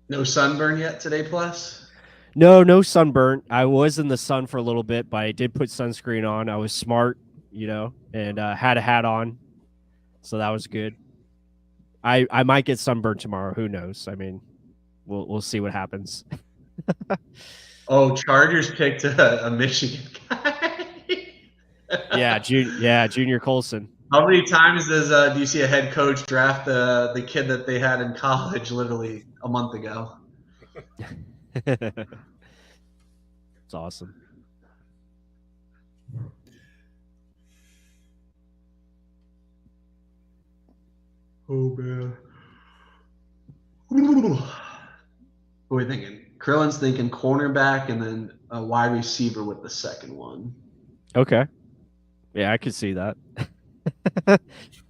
Speaker 3: No sunburn yet today, plus?
Speaker 1: No sunburn. I was in the sun for a little bit, but I did put sunscreen on. I was smart, you know, and had a hat on, so that was good. I might get sunburned tomorrow. Who knows? I mean, we'll see what happens.
Speaker 3: Oh, Chargers picked a Michigan guy.
Speaker 1: Yeah, Junior Colson.
Speaker 3: How many times do you see a head coach draft the kid that they had in college literally a month ago?
Speaker 1: It's awesome.
Speaker 3: Oh, man. What are we thinking? Krillin's thinking cornerback and then a wide receiver with the second one.
Speaker 1: Okay. Yeah, I could see that.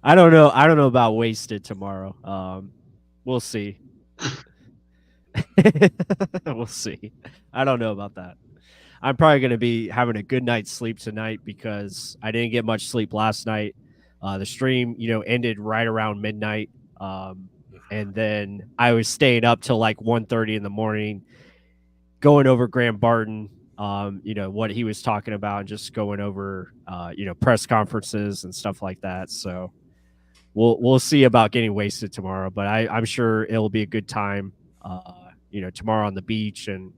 Speaker 1: I don't know about wasted tomorrow. We'll see. We'll see. I don't know about that. I'm probably going to be having a good night's sleep tonight because I didn't get much sleep last night. The stream, you know, ended right around midnight. And then I was staying up till like 1:30 in the morning, going over Graham Barton, you know, what he was talking about, and just going over, you know, press conferences and stuff like that. So we'll see about getting wasted tomorrow, but I'm sure it'll be a good time. You know, tomorrow on the beach and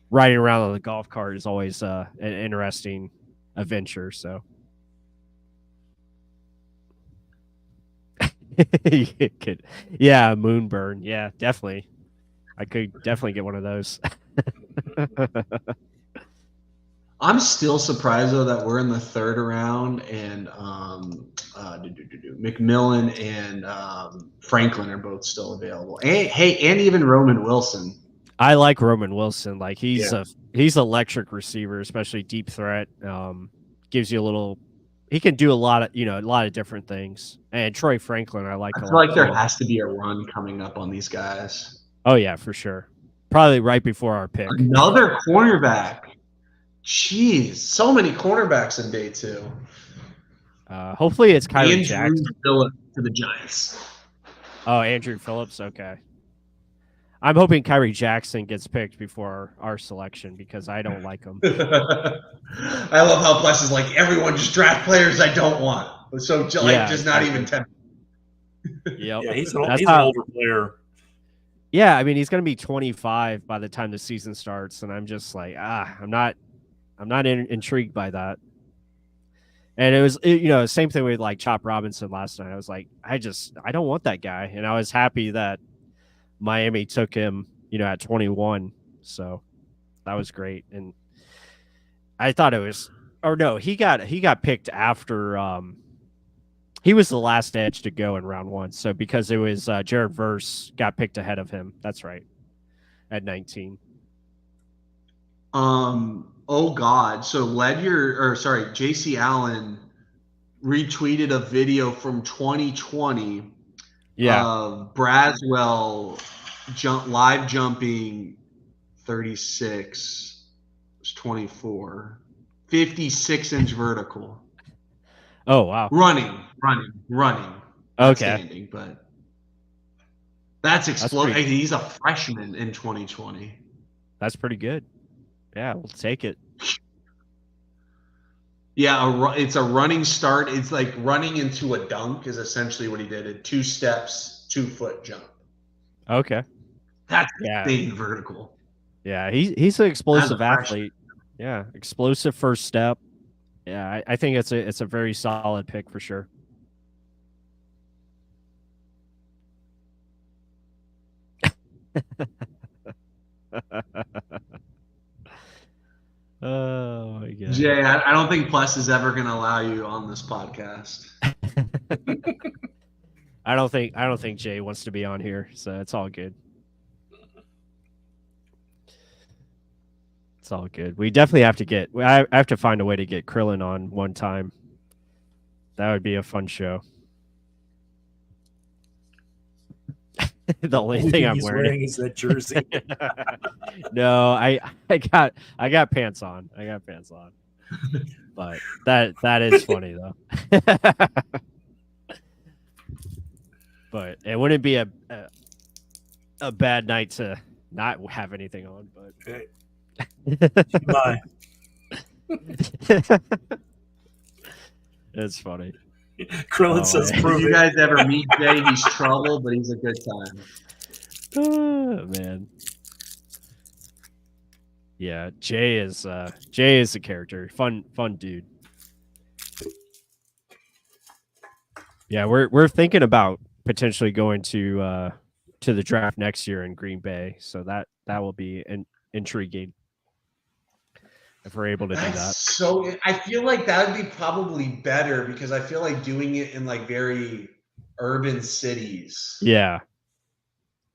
Speaker 1: riding around on the golf cart is always an interesting adventure. So. Yeah, moonburn. Yeah, definitely. I could definitely get one of those.
Speaker 3: I'm still surprised though that we're in the third round and McMillan and Franklin are both still available. And, and even Roman Wilson.
Speaker 1: I like Roman Wilson. Like he's electric receiver, especially deep threat. Gives you a little. He can do a lot of different things. And Troy Franklin, I like.
Speaker 3: I feel like there has to be a run coming up on these guys.
Speaker 1: Oh yeah, for sure. Probably right before our pick.
Speaker 3: Another cornerback. Jeez, so many cornerbacks in day two.
Speaker 1: Hopefully it's Kyrie Jackson.
Speaker 3: Phillips to the Giants.
Speaker 1: Oh, Andrew Phillips. Okay. I'm hoping Kyrie Jackson gets picked before our selection because I don't like him.
Speaker 3: I love how Bless is like, everyone just draft players I don't want. So like, just not even 10.
Speaker 1: Yep.
Speaker 2: Yeah, he's an older player.
Speaker 1: Yeah, I mean he's going to be 25 by the time the season starts, and I'm just like, I'm not intrigued by that. And it was, same thing with like Chop Robinson last night. I was like, I don't want that guy. And I was happy that Miami took him, at 21. So that was great. And I thought it was, or no, he got picked after, he was the last edge to go in round 1. So because it was Jared Verse got picked ahead of him. That's right. At 19.
Speaker 3: Oh God. So JC Allen retweeted a video from 2020 of Braswell live jumping 36, 24, 56-inch vertical.
Speaker 1: Oh wow.
Speaker 3: Running.
Speaker 1: Okay.
Speaker 3: Standing, but that's explosive. He's a freshman in 2020.
Speaker 1: That's pretty good. Yeah, we'll take it.
Speaker 3: Yeah, it's a running start. It's like running into a dunk is essentially what he did. A 2 steps, 2-foot jump.
Speaker 1: Okay.
Speaker 3: That's insane vertical.
Speaker 1: Yeah, he's an explosive athlete. Yeah, explosive first step. Yeah, I think it's a very solid pick for sure. Oh my god.
Speaker 3: Jay, I don't think Plus is ever going to allow you on this podcast.
Speaker 1: I don't think Jay wants to be on here, so it's all good. It's all good. We definitely have to I have to find a way to get Krillin on one time. That would be a fun show. The only thing I'm wearing
Speaker 2: is that jersey.
Speaker 1: No, I got pants on. But that is funny though. But it wouldn't be a bad night to not have anything on. But
Speaker 2: bye.
Speaker 1: It's funny.
Speaker 2: Krillin says,
Speaker 3: "Prove you guys ever meet Jay? He's trouble, but he's a good time."
Speaker 1: Oh, man. Yeah, Jay is a character. Fun dude. Yeah, we're thinking about potentially going to the draft next year in Green Bay, so that will be intriguing if we're able to do that.
Speaker 3: So I feel like that would be probably better because I feel like doing it in like very urban cities.
Speaker 1: Yeah.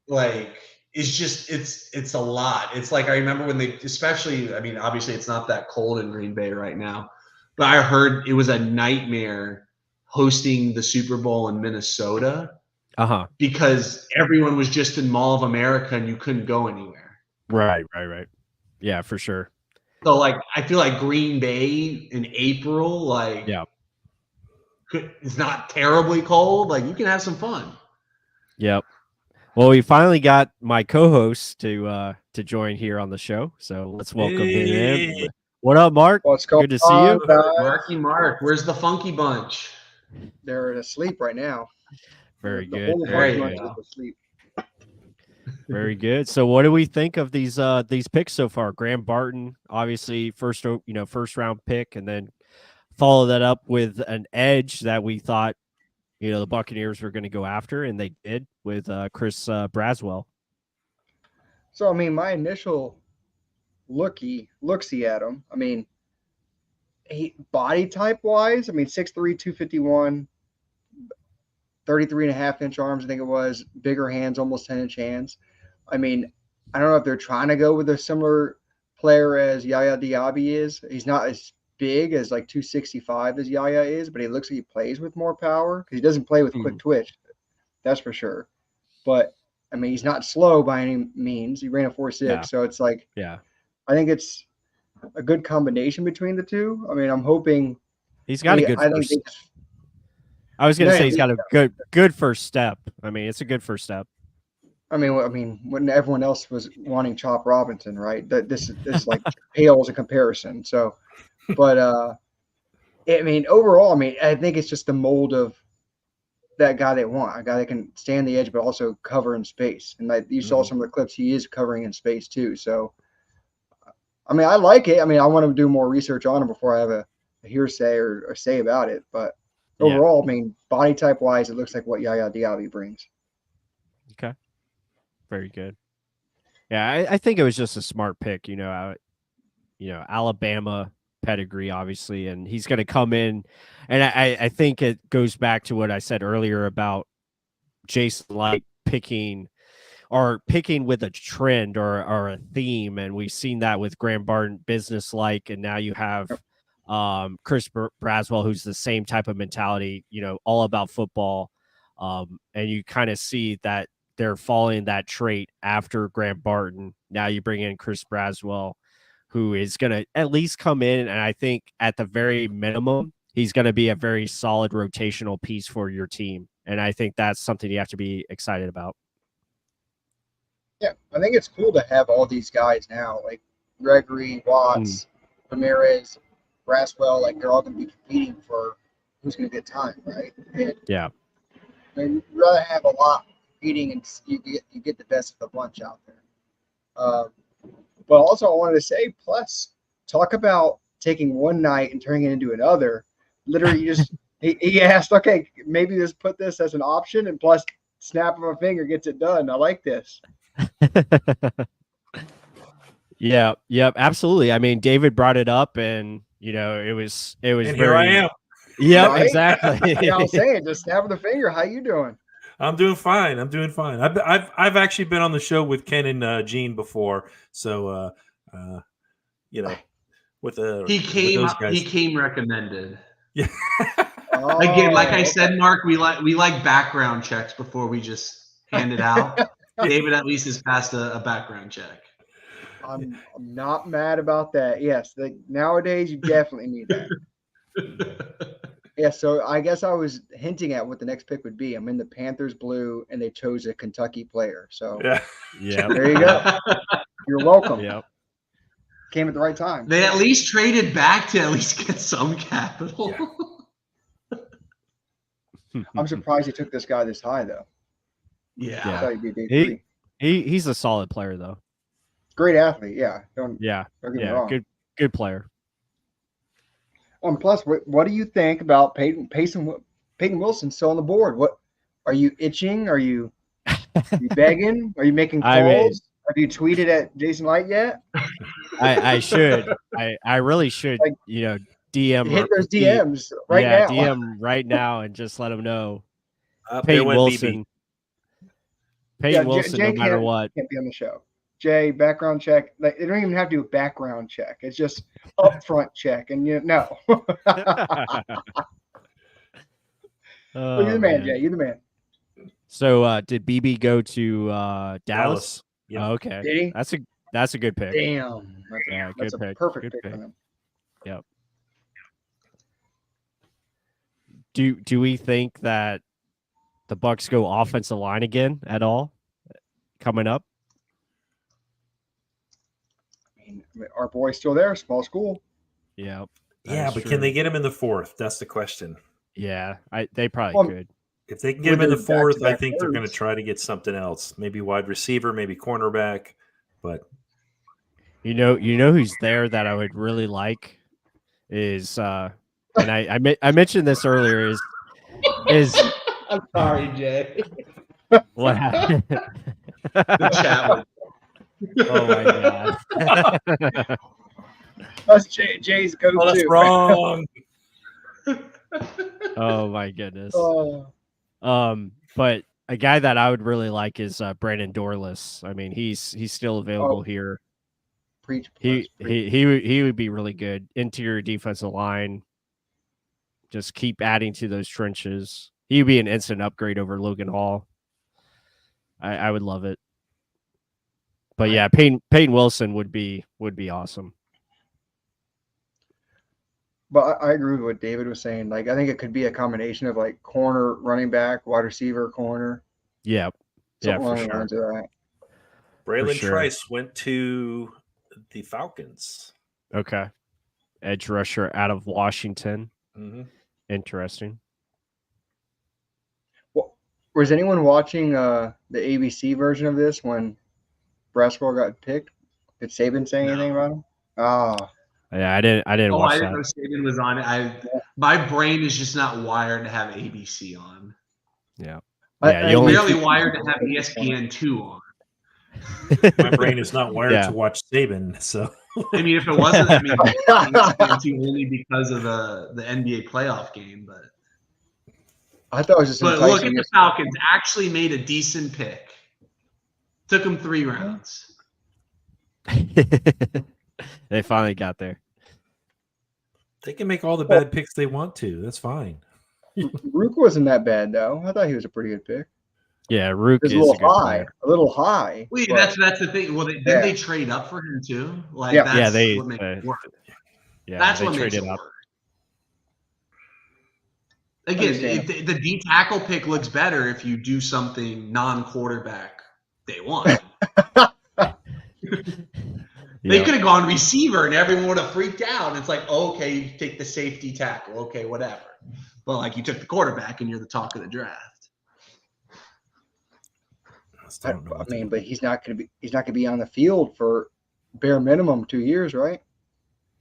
Speaker 3: Like it's a lot. It's like I remember when especially, I mean, obviously it's not that cold in Green Bay right now, but I heard it was a nightmare hosting the Super Bowl in Minnesota. Because everyone was just in Mall of America and you couldn't go anywhere.
Speaker 1: Right. Yeah, for sure.
Speaker 3: So like I feel like Green Bay in April, like it's not terribly cold. Like you can have some fun.
Speaker 1: Yep. Well, we finally got my co-host to join here on the show, so let's welcome him in. What up, Mark?
Speaker 4: What's going on?
Speaker 1: Good to see you,
Speaker 3: Marky Mark. Where's the Funky Bunch?
Speaker 4: They're asleep right now.
Speaker 1: Very
Speaker 4: The
Speaker 1: good.
Speaker 4: whole
Speaker 1: Very
Speaker 4: Funky
Speaker 1: good.
Speaker 4: Bunch is asleep.
Speaker 1: Very good. So, what do we think of these picks so far? Graham Barton, obviously first round pick, and then follow that up with an edge that we thought the Buccaneers were going to go after, and they did with Chris Braswell.
Speaker 4: So, I mean, my initial looksy at him, I mean, body type wise, I mean, 6'3", 251, 33.5-inch arms, I think it was, bigger hands, almost 10-inch hands. I mean, I don't know if they're trying to go with a similar player as Yaya Diaby is. He's not as big as like 265 as Yaya is, but he looks like he plays with more power because he doesn't play with quick twitch. That's for sure. But I mean, he's not slow by any means. He ran a 4.6, so it's like, I think it's a good combination between the two. I mean, I'm hoping
Speaker 1: he's got a good first. I was going to say he's got a good first step. I mean, it's a good first step.
Speaker 4: I mean, when everyone else was wanting Chop Robinson, right? That this like pales in comparison. So, but I mean, overall, I mean, I think it's just the mold of that guy they want, a guy that can stand the edge but also cover in space. And like you saw some of the clips, he is covering in space too. So, I mean, I like it. I mean, I want to do more research on him before I have hearsay or say about it. But
Speaker 1: Yeah.
Speaker 4: overall, I mean, body type wise, it looks like what Yaya Diaby brings.
Speaker 1: Okay. Very good. Yeah, I think it was just a smart pick. Alabama pedigree, obviously, and he's going to come in. And I think it goes back to what I said earlier about Jason Light picking with a trend or a theme. And we've seen that with Graham Barton, business-like, and now you have Chris Braswell, who's the same type of mentality, all about football. And you kind of see that they're following that trait after Graham Barton. Now you bring in Chris Braswell, who is going to at least come in, and I think at the very minimum, he's going to be a very solid rotational piece for your team. And I think that's something you have to be excited about.
Speaker 4: Yeah, I think it's cool to have all these guys now, like Gregory, Watts, Ramirez, Braswell, like they're all going to be competing for who's going to get time, right? And,
Speaker 1: Yeah.
Speaker 4: I mean, you'd rather have a lot competing and you get the best of the bunch out there. But also I wanted to say, plus, talk about taking one night and turning it into another. Literally, he asked, okay, maybe just put this as an option, and plus, snap of a finger gets it done. I like this.
Speaker 1: Yeah, yep, absolutely. I mean, David brought it up, and it was
Speaker 2: And
Speaker 1: very.
Speaker 2: here I am.
Speaker 1: Yep,
Speaker 4: Right?
Speaker 1: exactly.
Speaker 4: Yeah, I'm saying, just snap of the finger. How you doing?
Speaker 2: I'm doing fine. I've actually been on the show with Ken and Gene before, so with those guys.
Speaker 3: He came recommended.
Speaker 2: Yeah.
Speaker 4: Oh,
Speaker 3: Again, like I
Speaker 4: okay.
Speaker 3: said, Mark, we like background checks before we just hand it out. David at least has passed a background check.
Speaker 4: I'm not mad about that. Yes, nowadays you definitely need that. Yeah, so I guess I was hinting at what the next pick would be. I'm in the Panthers blue, and they chose a Kentucky player. So
Speaker 1: Yeah.
Speaker 4: there you go. You're welcome.
Speaker 1: Yep.
Speaker 4: Came at the right time.
Speaker 3: They at least traded back to at least get some capital.
Speaker 2: Yeah.
Speaker 4: I'm surprised he took this guy this high, though.
Speaker 3: Yeah.
Speaker 4: I thought he'd be day 3.
Speaker 1: He's a solid player, though.
Speaker 4: Great athlete, yeah. Don't get me
Speaker 1: Yeah,
Speaker 4: wrong.
Speaker 1: good player.
Speaker 4: Plus, what do you think about Peyton Wilson still on the board? What are you itching? Are you begging? Are you making calls?
Speaker 1: I mean,
Speaker 4: have you tweeted at Jason Light yet?
Speaker 1: I should. I really should.
Speaker 4: Like,
Speaker 1: DM
Speaker 4: hit those DMs right now.
Speaker 1: DM right now and just let him know.
Speaker 2: There
Speaker 1: Peyton
Speaker 2: went
Speaker 1: Wilson.
Speaker 2: BB.
Speaker 1: Peyton Wilson,
Speaker 4: Jay
Speaker 1: no matter what.
Speaker 4: Can't be on the show. Jay, background check. Like, they don't even have to do a background check. It's just upfront check, and no. You're the man, Jay. You're the man.
Speaker 1: So, did BB go to Dallas?
Speaker 2: Yep.
Speaker 1: Oh, okay,
Speaker 4: Did he?
Speaker 1: That's a good pick.
Speaker 4: Damn, that's
Speaker 1: good
Speaker 4: a
Speaker 1: pick.
Speaker 4: perfect
Speaker 1: Good
Speaker 4: pick
Speaker 1: pick.
Speaker 4: for him.
Speaker 1: Yep. Do we think that the Bucs go offensive line again at all coming up?
Speaker 4: I mean, our boy's still there. Small school.
Speaker 1: Yeah.
Speaker 2: Yeah, but can they get him in the 4th? That's the question.
Speaker 1: Yeah, they probably could.
Speaker 2: If they can get him in the 4th, I
Speaker 4: back-to-back
Speaker 2: think they're going to
Speaker 4: thirds.
Speaker 2: try to get something else. Maybe wide receiver, maybe cornerback. But
Speaker 1: You know who's there that I would really like is and I mentioned this earlier is
Speaker 3: I'm sorry, Jay.
Speaker 1: what happened?
Speaker 3: The chat was
Speaker 1: Oh my god.
Speaker 4: That's Jay's go-to.
Speaker 2: oh, that's wrong.
Speaker 1: Oh my goodness.
Speaker 4: Oh,
Speaker 1: But a guy that I would really like is Brandon Dorless. I mean, he's still available here.
Speaker 4: preach.
Speaker 1: He would be really good. Interior defensive line. Just keep adding to those trenches. He'd be an instant upgrade over Logan Hall. I would love it. But yeah, Peyton Wilson would be awesome.
Speaker 4: But I agree with what David was saying. Like, I think it could be a combination of like corner, running back, wide receiver, corner.
Speaker 1: Yeah. Yeah,
Speaker 4: Something
Speaker 1: for
Speaker 4: along the
Speaker 1: sure.
Speaker 4: lines of that.
Speaker 2: Braylon
Speaker 1: sure.
Speaker 2: Trice went to the Falcons.
Speaker 1: Okay. Edge rusher out of Washington.
Speaker 2: Mm-hmm.
Speaker 1: Interesting.
Speaker 4: Well, was anyone watching the ABC version of this when Braswell got picked? Did Saban say anything about him? Oh,
Speaker 1: Yeah, I didn't
Speaker 3: Oh,
Speaker 1: watch
Speaker 3: I didn't
Speaker 1: that.
Speaker 3: know Saban was on it. My brain is just not wired to have ABC on.
Speaker 1: Yeah.
Speaker 4: I
Speaker 1: You only
Speaker 3: Barely wired to have ESPN2 on.
Speaker 2: My brain is not wired
Speaker 1: Yeah.
Speaker 2: to watch Saban, so
Speaker 3: I mean, if it wasn't, I mean, ESPN2 only because of the NBA playoff game.
Speaker 4: I thought it was just
Speaker 3: But look at
Speaker 4: enticing.
Speaker 3: the Falcons. Actually made a decent pick. Took them 3 rounds.
Speaker 1: They finally got there.
Speaker 2: they can make all the bad picks they want to. That's fine.
Speaker 4: Rook wasn't that bad though. I thought he was a pretty good pick.
Speaker 1: Yeah, Rook
Speaker 4: It was
Speaker 1: is
Speaker 4: a
Speaker 1: a
Speaker 4: little
Speaker 1: good
Speaker 4: high,
Speaker 1: player.
Speaker 4: a little high.
Speaker 3: Well,
Speaker 4: but-
Speaker 3: that's the thing. Well, didn't they trade up for him too? Like
Speaker 4: Yeah.
Speaker 3: that's
Speaker 1: they
Speaker 3: what makes it work.
Speaker 1: Yeah,
Speaker 3: That's
Speaker 1: they
Speaker 3: what makes it
Speaker 1: traded up.
Speaker 3: work. Again, the D tackle pick looks better if you do something non-quarterback day one. They
Speaker 1: Yeah.
Speaker 3: could have gone receiver and everyone would have freaked out. It's like, okay, you take the safety tackle, okay, whatever. But like you took the quarterback and you're the talk of the draft.
Speaker 4: I mean, but he's not going to be on the field for bare minimum 2 years, right?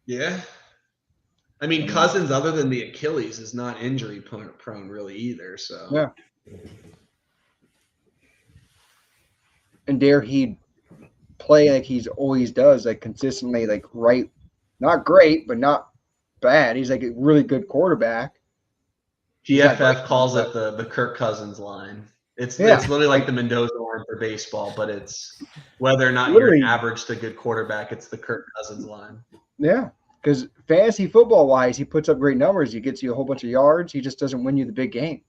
Speaker 3: Yeah. I mean, Cousins, other than the Achilles, is not injury prone really either. So
Speaker 4: Yeah. And dare he play like he's always does, like consistently, like right, not great, but not bad. He's like a really good quarterback.
Speaker 3: PFF calls it the Kirk Cousins line. It's literally like the Mendoza line for baseball, but it's whether or not you're an average to good quarterback, it's the Kirk Cousins line.
Speaker 4: Yeah, because fantasy football wise, he puts up great numbers. He gets you a whole bunch of yards. He just doesn't win you the big game.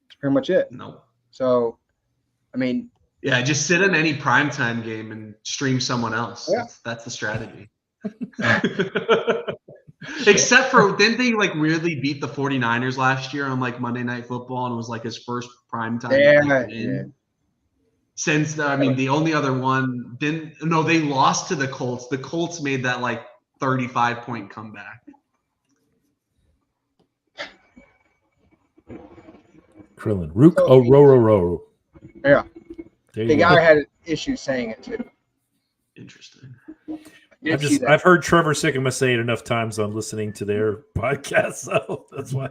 Speaker 4: That's pretty much it.
Speaker 3: No.
Speaker 4: So, I mean,
Speaker 3: yeah, just sit in any primetime game and stream someone else.
Speaker 4: Yeah.
Speaker 3: That's the strategy. Except for, didn't they like weirdly beat the 49ers last year on like Monday Night Football, and it was like his first primetime win? Since I mean, the only other one they lost to the Colts. The Colts made that like 35-point comeback.
Speaker 2: Krillin. Rook Ororo.
Speaker 4: Yeah.
Speaker 2: The
Speaker 4: guy had issues saying it too.
Speaker 3: Interesting.
Speaker 2: I've heard Trevor Sikkema say it enough times on listening to their podcast, so that's why.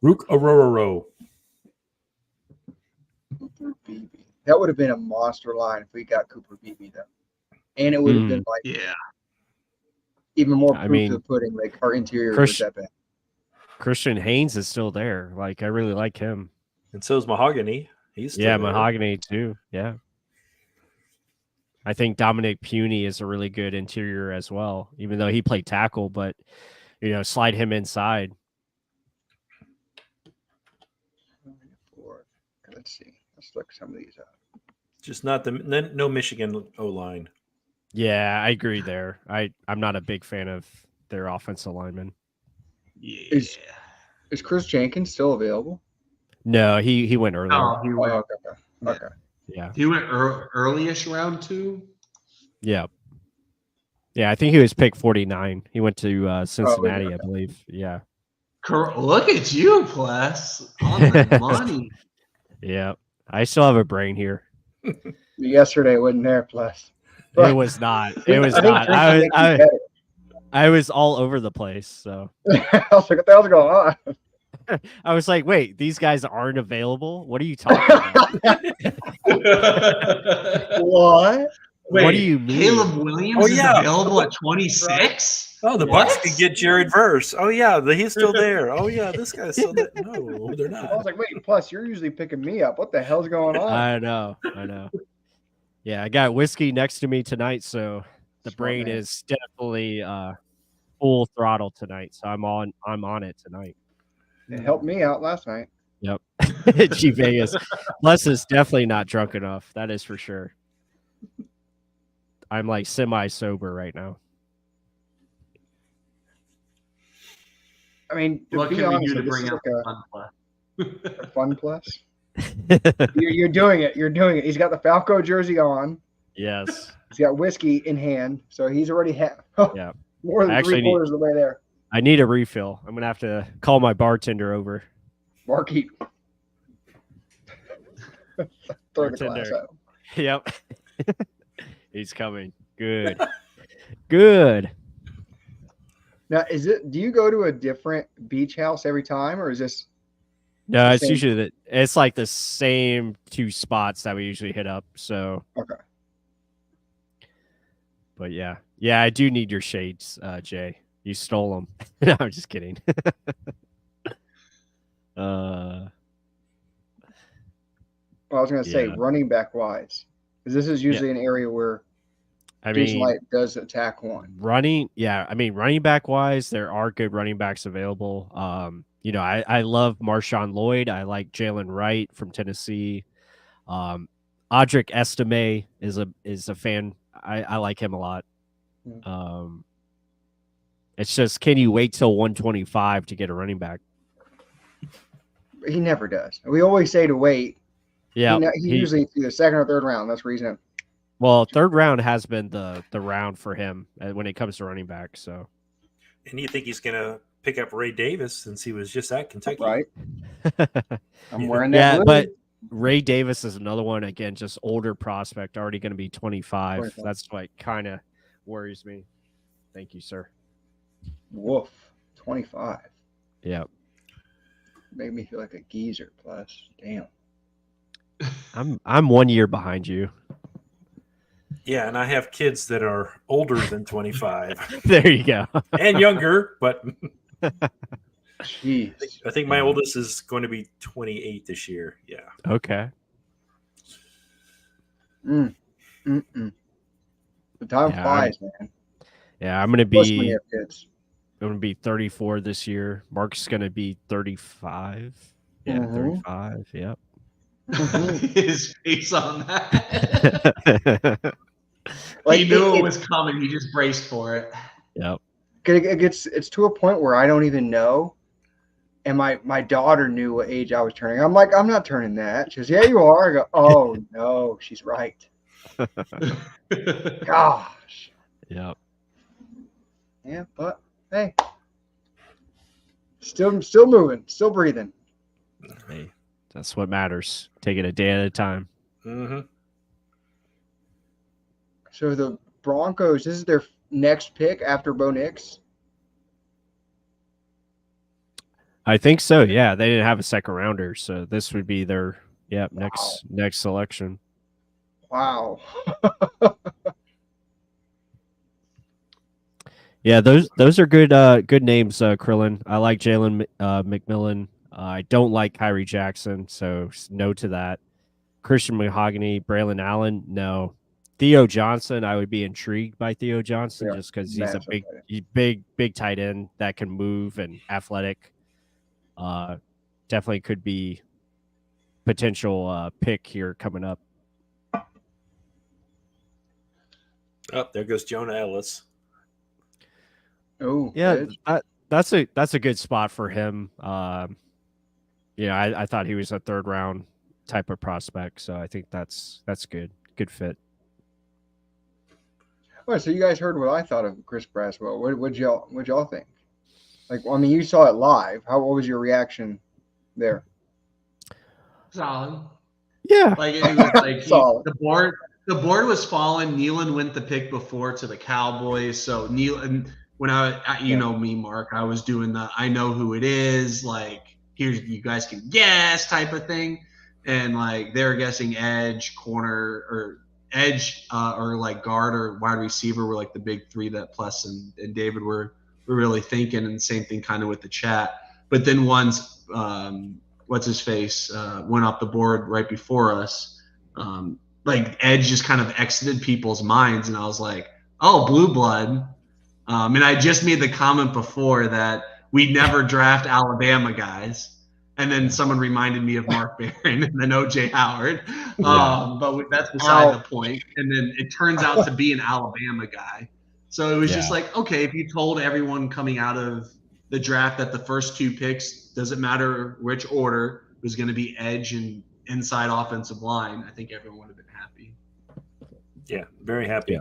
Speaker 2: Rook Ororo.
Speaker 4: That would have been a monster line if we got Cooper Beebe though, and it would have been like even more proof to the pudding. Like our interior was that bad.
Speaker 1: Christian Haynes is still there. Like I really like him,
Speaker 2: and so is Mahogany. He's still there.
Speaker 1: Mahogany too. Yeah. I think Dominic Puny is a really good interior as well, even though he played tackle, but slide him inside.
Speaker 4: Let's see. Let's look some of these up.
Speaker 2: Just no Michigan O-line.
Speaker 1: Yeah, I agree there. I'm not a big fan of their offensive linemen.
Speaker 3: Yeah.
Speaker 4: Is Chris Jenkins still available?
Speaker 1: No, he went earlier.
Speaker 3: Oh, he went.
Speaker 4: Okay.
Speaker 1: Yeah.
Speaker 3: He went early-ish round 2.
Speaker 1: Yeah. Yeah, I think he was picked 49. He went to Cincinnati, I believe. Yeah.
Speaker 3: Look at you, Plus. On the money.
Speaker 1: Yeah. I still have a brain here.
Speaker 4: Yesterday wasn't there, Plus.
Speaker 1: It was not. It was not. I was all over the place. So
Speaker 4: I was like, what the hell's going on?
Speaker 1: I was like, wait, these guys aren't available? What are you talking about?
Speaker 4: What?
Speaker 3: Wait,
Speaker 1: what do you mean?
Speaker 3: Caleb Williams is available at 26?
Speaker 2: Oh, the Bucs could get Jared Verse. Oh, yeah, he's still there. Oh, yeah, this guy's still there. No, they're not.
Speaker 4: I was like, wait, Plus, you're usually picking me up. What the hell's going on?
Speaker 1: I know. Yeah, I got whiskey next to me tonight, so the brain is definitely full throttle tonight. So I'm on it tonight.
Speaker 4: It helped me out last night.
Speaker 1: Yep. G Vegas. Les is definitely not drunk enough. That is for sure. I'm like semi-sober right now.
Speaker 4: I mean,
Speaker 3: what can we do to bring out
Speaker 4: a fun plus? You're doing it. You're doing it. He's got the Falco jersey on.
Speaker 1: Yes.
Speaker 4: He's got whiskey in hand, so he's already more than 3/4 of the way there.
Speaker 1: I need a refill. I'm gonna have to call my bartender over.
Speaker 4: Marky. Throw the glass out.
Speaker 1: Yep. He's coming. Good. Good.
Speaker 4: Now, do you go to a different beach house every time, or is this
Speaker 1: No,
Speaker 4: the
Speaker 1: it's
Speaker 4: same?
Speaker 1: usually it's like the same 2 spots that we usually hit up. So,
Speaker 4: Okay.
Speaker 1: but yeah, I do need your shades, Jay. You stole them. No, I'm just kidding.
Speaker 4: Well, I was going to say
Speaker 1: Yeah.
Speaker 4: running back wise, because this is usually an area where
Speaker 1: I
Speaker 4: Jason
Speaker 1: mean,
Speaker 4: Light does attack one.
Speaker 1: running back wise, there are good running backs available. I love Marshawn Lloyd. I like Jalen Wright from Tennessee. Audric Estime is a fan. I like him a lot. It's just, can you wait till 125 to get a running back?
Speaker 4: He never does. We always say to wait.
Speaker 1: Yeah,
Speaker 4: he usually through the second or third round. That's where he's in.
Speaker 1: Well, third round has been the round for him when it comes to running back. So,
Speaker 2: and you think he's going to pick up Ray Davis since he was just at Kentucky,
Speaker 4: right? I'm wearing that.
Speaker 1: Yeah, but Ray Davis is another one. Again, just older prospect, already going to be 25. That's what kind of worries me. Thank you, sir.
Speaker 4: Woof, 25.
Speaker 1: Yeah,
Speaker 4: made me feel like a geezer. Plus, damn.
Speaker 1: I'm 1 year behind you.
Speaker 2: Yeah, and I have kids that are older than 25.
Speaker 1: There you go.
Speaker 2: And younger, but
Speaker 4: Jeez.
Speaker 2: I think my oldest is going to be 28 this year. Yeah.
Speaker 1: Okay.
Speaker 4: The time flies, man.
Speaker 1: Yeah, I'm gonna
Speaker 4: Plus when you
Speaker 1: be.
Speaker 4: have kids.
Speaker 1: I'm gonna be 34 this year. Mark's gonna be 35. Yeah, 35. Yep.
Speaker 3: His face on that. He knew it was coming. He just braced for it.
Speaker 1: Yep.
Speaker 4: It's to a point where I don't even know. And my daughter knew what age I was turning. I'm like, I'm not turning that. She goes, yeah, you are. I go, oh no, she's right. Gosh.
Speaker 1: Yep.
Speaker 4: Yeah, but hey, still moving, still breathing.
Speaker 1: Hey, that's what matters. Take it a day at a time.
Speaker 2: Mm-hmm.
Speaker 4: So the Broncos, this is their next pick after Bo Nix?
Speaker 1: I think so. Yeah, they didn't have a second rounder, so this would be their next selection.
Speaker 4: Wow.
Speaker 1: Yeah, those are good good names, Krillin. I like Jalen McMillan. I don't like Kyrie Jackson, so no to that. Christian Mahogany, Braylon Allen, no. Theo Johnson, I would be intrigued by Theo Johnson just because he's a big tight end that can move and athletic. Definitely could be potential pick here coming up.
Speaker 2: Oh, there goes Jonah Ellis.
Speaker 4: Oh,
Speaker 1: yeah, that's a good spot for him. I thought he was a third round type of prospect, so I think that's good fit.
Speaker 4: All right, so you guys heard what I thought of Chris Braswell. What'd y'all think? Like, I mean, you saw it live. What was your reaction there?
Speaker 3: Solid.
Speaker 1: Yeah,
Speaker 3: like it was like
Speaker 4: Solid.
Speaker 3: The board was falling. Nealon went the pick before to the Cowboys. So Nealon, when you know me, Mark, I was doing the I know who it is. Like, here's you guys can guess type of thing, and like they're guessing edge, corner, or edge, or like guard or wide receiver were like the big three that Pless and David were really thinking, and the same thing kind of with the chat. But then once what's his face went off the board right before us, like edge just kind of exited people's minds, and I was like, oh, blue blood. And I just made the comment before that we never draft Alabama guys. And then someone reminded me of Mark Barron and then OJ Howard. But that's beside the point. And then it turns out to be an Alabama guy. So it was just like, okay, if you told everyone coming out of the draft that the first two picks, doesn't matter which order, was going to be edge and inside offensive line, I think everyone would have been happy.
Speaker 2: Yeah, very happy.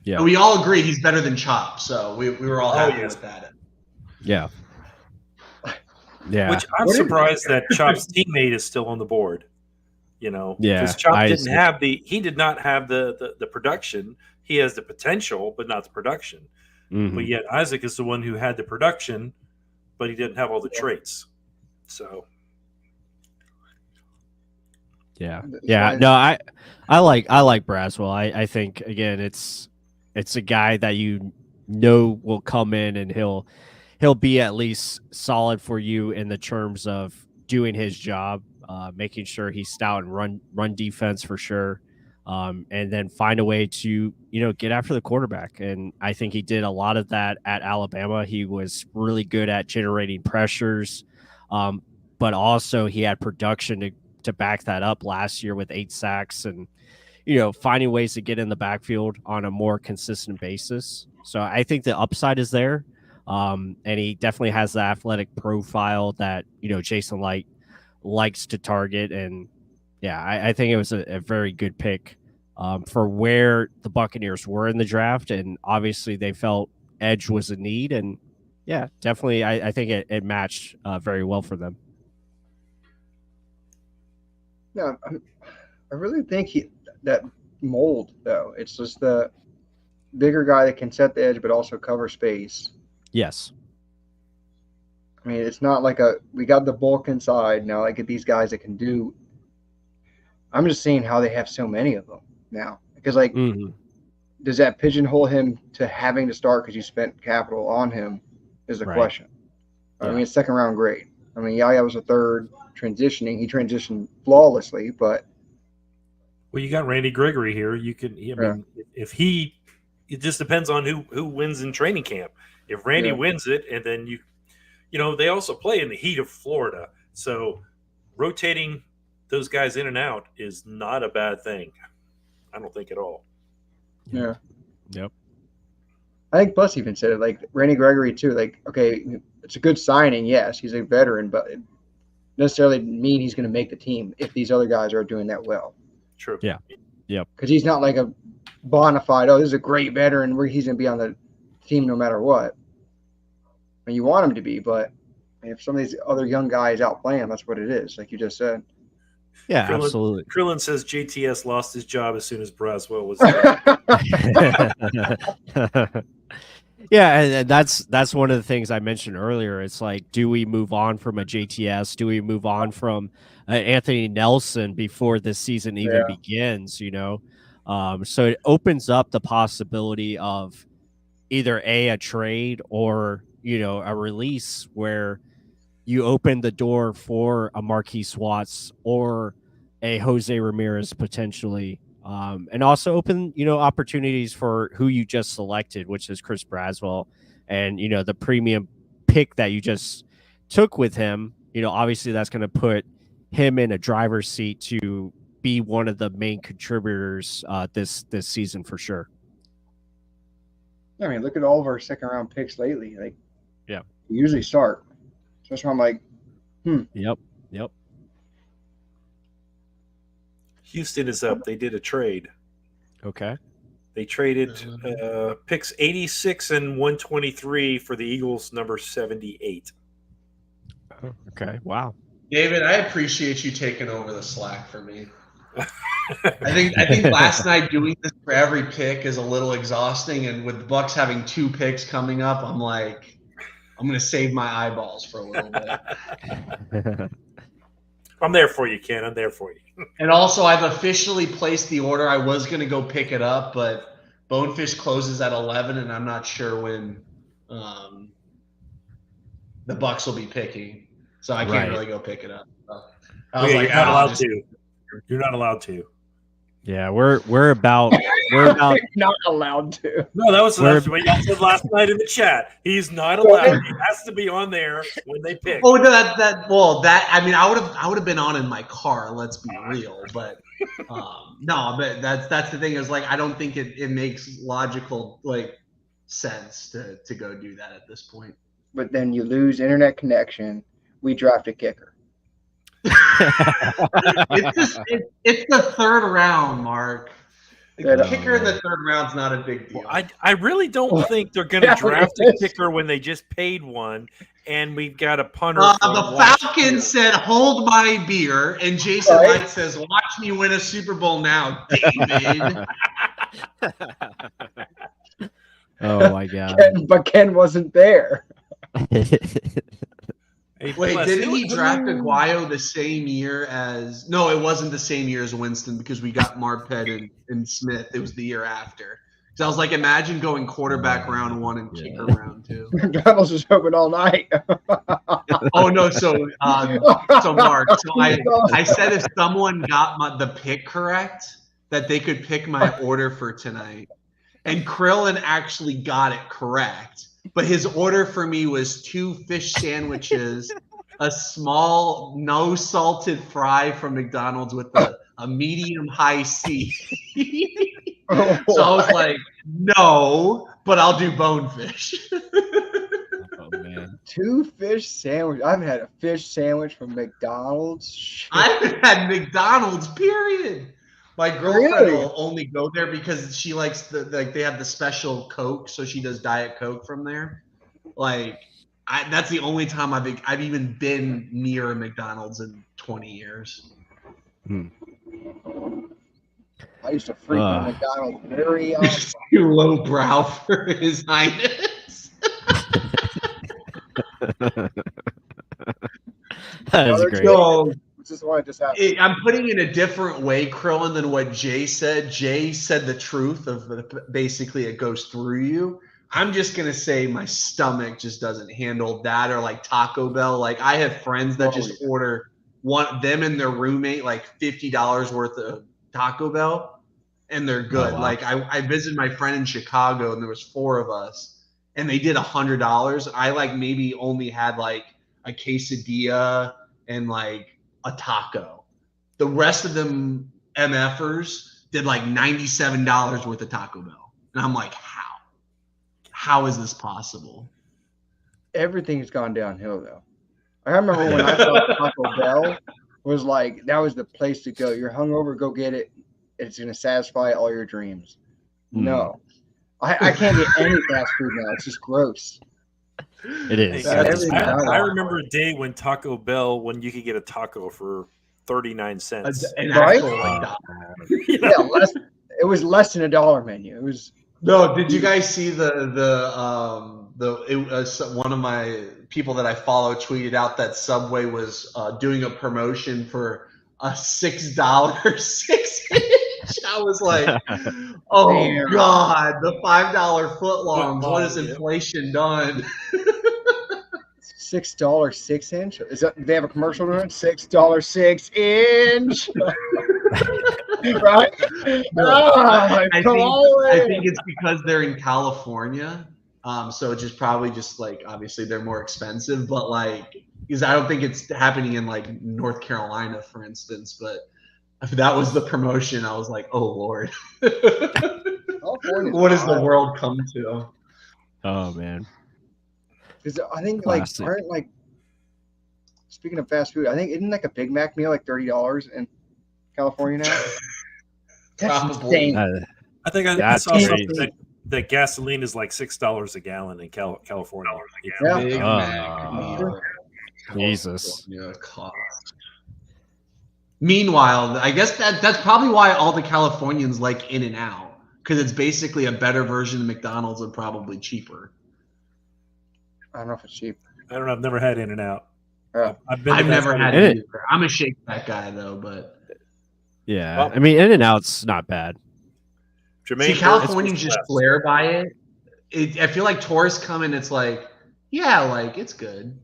Speaker 1: Yeah.
Speaker 3: And we all agree he's better than Chop. So we were all happy with that.
Speaker 1: Yeah. Yeah.
Speaker 2: Which I'm surprised that Chop's teammate is still on the board. Because Chop did not have the production. He has the potential, but not the production. But yet Isaac is the one who had the production, but he didn't have all the traits. So
Speaker 1: yeah. No, I like Braswell. I think again it's a guy that will come in and he'll be at least solid for you in the terms of doing his job, making sure he's stout and run defense for sure. And then find a way to, get after the quarterback. And I think he did a lot of that at Alabama. He was really good at generating pressures, but also he had production to back that up last year with 8 sacks and, finding ways to get in the backfield on a more consistent basis. So I think the upside is there. And he definitely has the athletic profile that, Jason Light likes to target. And yeah, I think it was a very good pick for where the Buccaneers were in the draft. And obviously they felt edge was a need. And yeah, definitely I think it matched very well for them.
Speaker 4: Yeah, I really think that mold, though. It's just the bigger guy that can set the edge but also cover space.
Speaker 1: Yes.
Speaker 4: I mean, it's not like we got the bulk inside. Now I get these guys that can do. I'm just seeing how they have so many of them now. Because, does that pigeonhole him to having to start because you spent capital on him is the question. Yeah. I mean, it's second-round grade. I mean, Yaya was a third transitioning. He transitioned flawlessly, but.
Speaker 2: Well, you got Randy Gregory here. You can, mean, if it just depends on who wins in training camp. If Randy wins it, and then they also play in the heat of Florida. So rotating those guys in and out is not a bad thing. I don't think at all.
Speaker 4: Yeah.
Speaker 1: Yep.
Speaker 4: I think Bus even said it, like Randy Gregory too. Like, okay, it's a good signing. Yes, he's a veteran, but it necessarily mean he's going to make the team if these other guys are doing that well.
Speaker 2: True.
Speaker 1: Yeah. Yep.
Speaker 4: Because he's not like a bona fide, this is a great veteran where he's going to be on the team no matter what. I mean, you want him to be, but if some of these other young guys outplay him, that's what it is, like you just said.
Speaker 1: Yeah, absolutely.
Speaker 2: Krillin says JTS lost his job as soon as Braswell was
Speaker 1: there. Yeah, and that's one of the things I mentioned earlier. It's like, do we move on from a JTS? Do we move on from Anthony Nelson before this season even begins? So it opens up the possibility of either a trade or a release where you open the door for a Marquise Watts or a Jose Ramirez potentially. And also open, opportunities for who you just selected, which is Chris Braswell, and, the premium pick that you just took with him. Obviously that's going to put him in a driver's seat to be one of the main contributors this season for sure.
Speaker 4: I mean, look at all of our second round picks lately. Like, we usually start. So that's why I'm like,
Speaker 1: Yep.
Speaker 2: Houston is up. They did a trade.
Speaker 1: Okay.
Speaker 2: They traded picks 86 and 123 for the Eagles number 78.
Speaker 1: Oh, okay. Wow.
Speaker 3: David, I appreciate you taking over the slack for me. I think last night doing this for every pick is a little exhausting, and with the Bucs having 2 picks coming up, I'm like, I'm going to save my eyeballs for a little bit.
Speaker 2: I'm there for you, Ken. I'm there for you.
Speaker 3: And also, I've officially placed the order. I was going to go pick it up, but Bonefish closes at 11, and I'm not sure when the Bucs will be picking, so I can't really go pick it up. So I was like,
Speaker 2: you're not allowed to. You're not allowed to.
Speaker 1: Yeah, we're about
Speaker 4: not allowed to.
Speaker 2: No, that was what y'all said last night in the chat. He's not allowed. He has to be on there when they pick.
Speaker 3: Oh, I mean, I would have been on in my car. Let's be real, but no, but that's the thing is, like, I don't think it makes logical sense to go do that at this point.
Speaker 4: But then you lose internet connection. We draft a kicker.
Speaker 3: It's the 3rd round, Mark. The kicker in the 3rd round's not a big deal.
Speaker 2: I really don't think they're going to draft a kicker when they just paid one, and we've got a punter.
Speaker 3: The Falcons said, "Hold my beer," and Jason Light says, "Watch me win a Super Bowl now, David."
Speaker 1: Oh my god.
Speaker 4: But Ken wasn't there.
Speaker 2: Hey,
Speaker 3: Wait,
Speaker 2: plus,
Speaker 3: didn't
Speaker 2: who-
Speaker 3: he draft Aguayo the same year as? No, it wasn't the same year as Winston because we got Marpet and Smith. It was the year after. So I was like, imagine going quarterback round 1 and kicker round 2.
Speaker 4: McDonald's was open all night.
Speaker 3: Oh no, so Mark, so I said if someone got the pick correct, that they could pick my order for tonight, and Krillin actually got it correct. But his order for me was 2 fish sandwiches, a small no salted fry from McDonald's with a medium high C. So I was like, no, but I'll do bonefish.
Speaker 1: Oh man.
Speaker 4: 2 fish sandwich. I've had a fish sandwich from McDonald's. Shit.
Speaker 3: I haven't had McDonald's, period. My girlfriend
Speaker 4: Really?
Speaker 3: will only go there because she likes they have the special Coke, so she does Diet Coke from there. That's the only time I've even been near a McDonald's in 20 years.
Speaker 4: I used to freak on McDonald's very often.
Speaker 3: Too low brow for His Highness.
Speaker 1: That is great.
Speaker 3: So,
Speaker 4: Just wanted to say.
Speaker 3: I'm putting it a different way, Krillin, than what Jay said. Jay said the truth of basically it goes through you. I'm just gonna say my stomach just doesn't handle that, or like Taco Bell. Like I have friends that just order them and their roommate like $50 worth of Taco Bell, and they're good.
Speaker 1: Oh, wow.
Speaker 3: Like I visited my friend in Chicago, and there was 4 of us, and they did $100. I like maybe only had like a quesadilla and like a taco. The rest of them MFers did like $97 worth of Taco Bell. And I'm like, how is this possible?
Speaker 4: Everything's gone downhill though. I remember when I thought Taco Bell was like that was the place to go. You're hungover, go get it. It's gonna satisfy all your dreams. No. I can't get any fast food now. It's just gross.
Speaker 1: It is.
Speaker 2: Hey, guys,
Speaker 4: Everything
Speaker 2: I remember a day when Taco Bell, when you could get a taco for 39 cents.
Speaker 3: An
Speaker 4: Right?
Speaker 3: actual, like,
Speaker 4: Yeah, it was less than $1 menu. It was
Speaker 3: No, did you guys see one of my people that I follow tweeted out that Subway was doing a promotion for a $6 6-inch? I was like, oh
Speaker 4: Damn.
Speaker 3: God, the $5 footlongs. What has
Speaker 2: Yep.
Speaker 3: inflation done?
Speaker 4: $6 6-inch. Is that they have a commercial doing it? $6 6-inch. Right?
Speaker 3: I think it's because they're in California. So it's just probably just like obviously they're more expensive, but like because I don't think it's happening in like North Carolina, for instance. But if that was the promotion, I was like, oh Lord, what has the world come to?
Speaker 1: Oh man.
Speaker 4: Because I think like
Speaker 1: Classic.
Speaker 4: aren't like speaking of fast food, I think isn't like a Big Mac meal like $30 in California now? That's
Speaker 3: Probably.
Speaker 4: insane.
Speaker 2: I think I
Speaker 1: That's
Speaker 2: saw
Speaker 1: crazy.
Speaker 2: something that gasoline is like $6 a gallon in California.
Speaker 4: Yeah.
Speaker 3: Big Mac
Speaker 1: Oh.
Speaker 3: meal.
Speaker 1: Jesus.
Speaker 3: Yeah, cost. Meanwhile, I guess that's probably why all the Californians like In-N-Out, because it's basically a better version of McDonald's and probably cheaper.
Speaker 4: I don't know if it's cheap.
Speaker 2: I don't know. I've never had In-N-Out.
Speaker 4: Yeah.
Speaker 2: I've
Speaker 3: Never had
Speaker 1: it.
Speaker 3: it either. I'm a Shake Shack guy though, but
Speaker 1: Yeah.
Speaker 2: Well-
Speaker 1: I mean, In-N-Out's not bad.
Speaker 2: Jermaine,
Speaker 3: see, Californians just
Speaker 2: less.
Speaker 3: swear by it. I feel like tourists come and it's like, yeah, like it's good.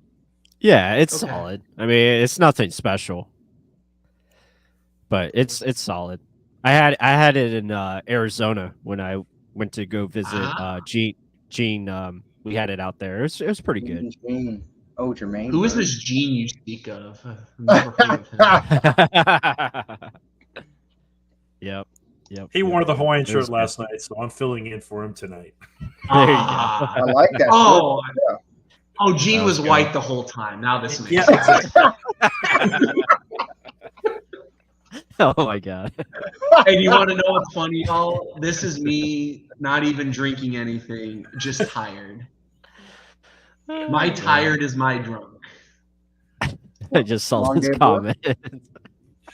Speaker 1: Yeah, it's
Speaker 3: Okay.
Speaker 1: solid. I mean, it's nothing special, but it's solid. I had it in Arizona when I went to go visit Gene. We had it out there. It was pretty good.
Speaker 4: Jermaine. Oh, Jermaine.
Speaker 3: Who is this Gene you speak of? I've never heard of him.
Speaker 1: Yep.
Speaker 2: He wore the Hawaiian
Speaker 1: It
Speaker 2: shirt
Speaker 1: was
Speaker 2: last night, so I'm filling in for him tonight.
Speaker 1: There you go.
Speaker 3: Ah.
Speaker 4: I like that.
Speaker 3: Oh,
Speaker 4: shirt.
Speaker 3: oh, Gene
Speaker 1: That
Speaker 3: was
Speaker 1: was
Speaker 3: white the whole time. Now this makes
Speaker 2: Yeah,
Speaker 3: sense.
Speaker 2: exactly.
Speaker 1: Oh my god.
Speaker 3: Hey, do you want to know what's funny, y'all? This is me not even drinking anything, just tired. My tired is my drunk.
Speaker 1: I just saw
Speaker 4: Long
Speaker 1: this
Speaker 4: day, boy.
Speaker 1: comment.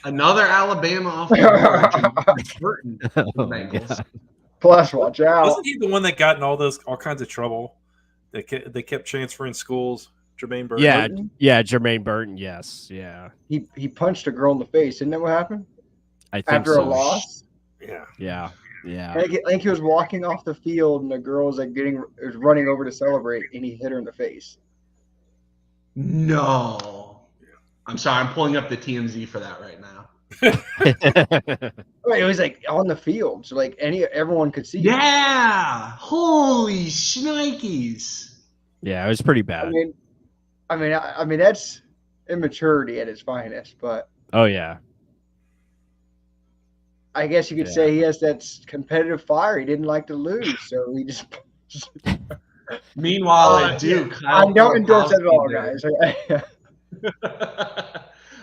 Speaker 3: Another Alabama off the board. Burton
Speaker 1: Oh my
Speaker 3: Bengals.
Speaker 1: God.
Speaker 4: Plus, watch out.
Speaker 2: Wasn't he the one that got in all kinds of trouble? They kept transferring schools. Jermaine Burton.
Speaker 1: Yeah,
Speaker 4: Burton?
Speaker 1: yeah, Jermaine Burton. Yes, yeah.
Speaker 4: He punched a girl in the face. Isn't that what happened?
Speaker 1: I think
Speaker 4: After
Speaker 1: so.
Speaker 4: a loss?
Speaker 2: Yeah.
Speaker 1: Yeah, yeah.
Speaker 4: I think he was walking off the field and the girl was like was running over to celebrate and he hit her in the face.
Speaker 3: No. I'm sorry. I'm pulling up the TMZ for that right now.
Speaker 4: Right, it was like on the field, so like everyone could see.
Speaker 3: Yeah. Holy shnikes.
Speaker 1: Yeah, it was pretty bad.
Speaker 4: I mean that's immaturity at its finest. But
Speaker 1: Oh yeah.
Speaker 4: I guess you could say he has that competitive fire. He didn't like to lose, so he just.
Speaker 3: Meanwhile, at Duke,
Speaker 4: I don't endorse it at all, guys.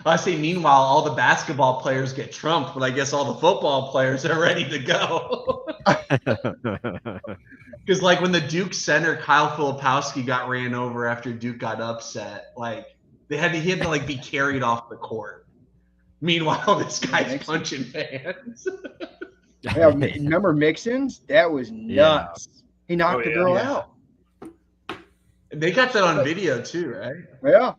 Speaker 3: I say, meanwhile, all the basketball players get trumped, but I guess all the football players are ready to go. Because, like, when the Duke center, Kyle Filipowski, got ran over after Duke got upset, like, he had to like, be carried off the court. Meanwhile, this guy's punching fans.
Speaker 4: Yeah, remember Mixon's? That was nuts. Yeah. He knocked the girl out.
Speaker 3: They got that on video, too, right?
Speaker 4: Yeah.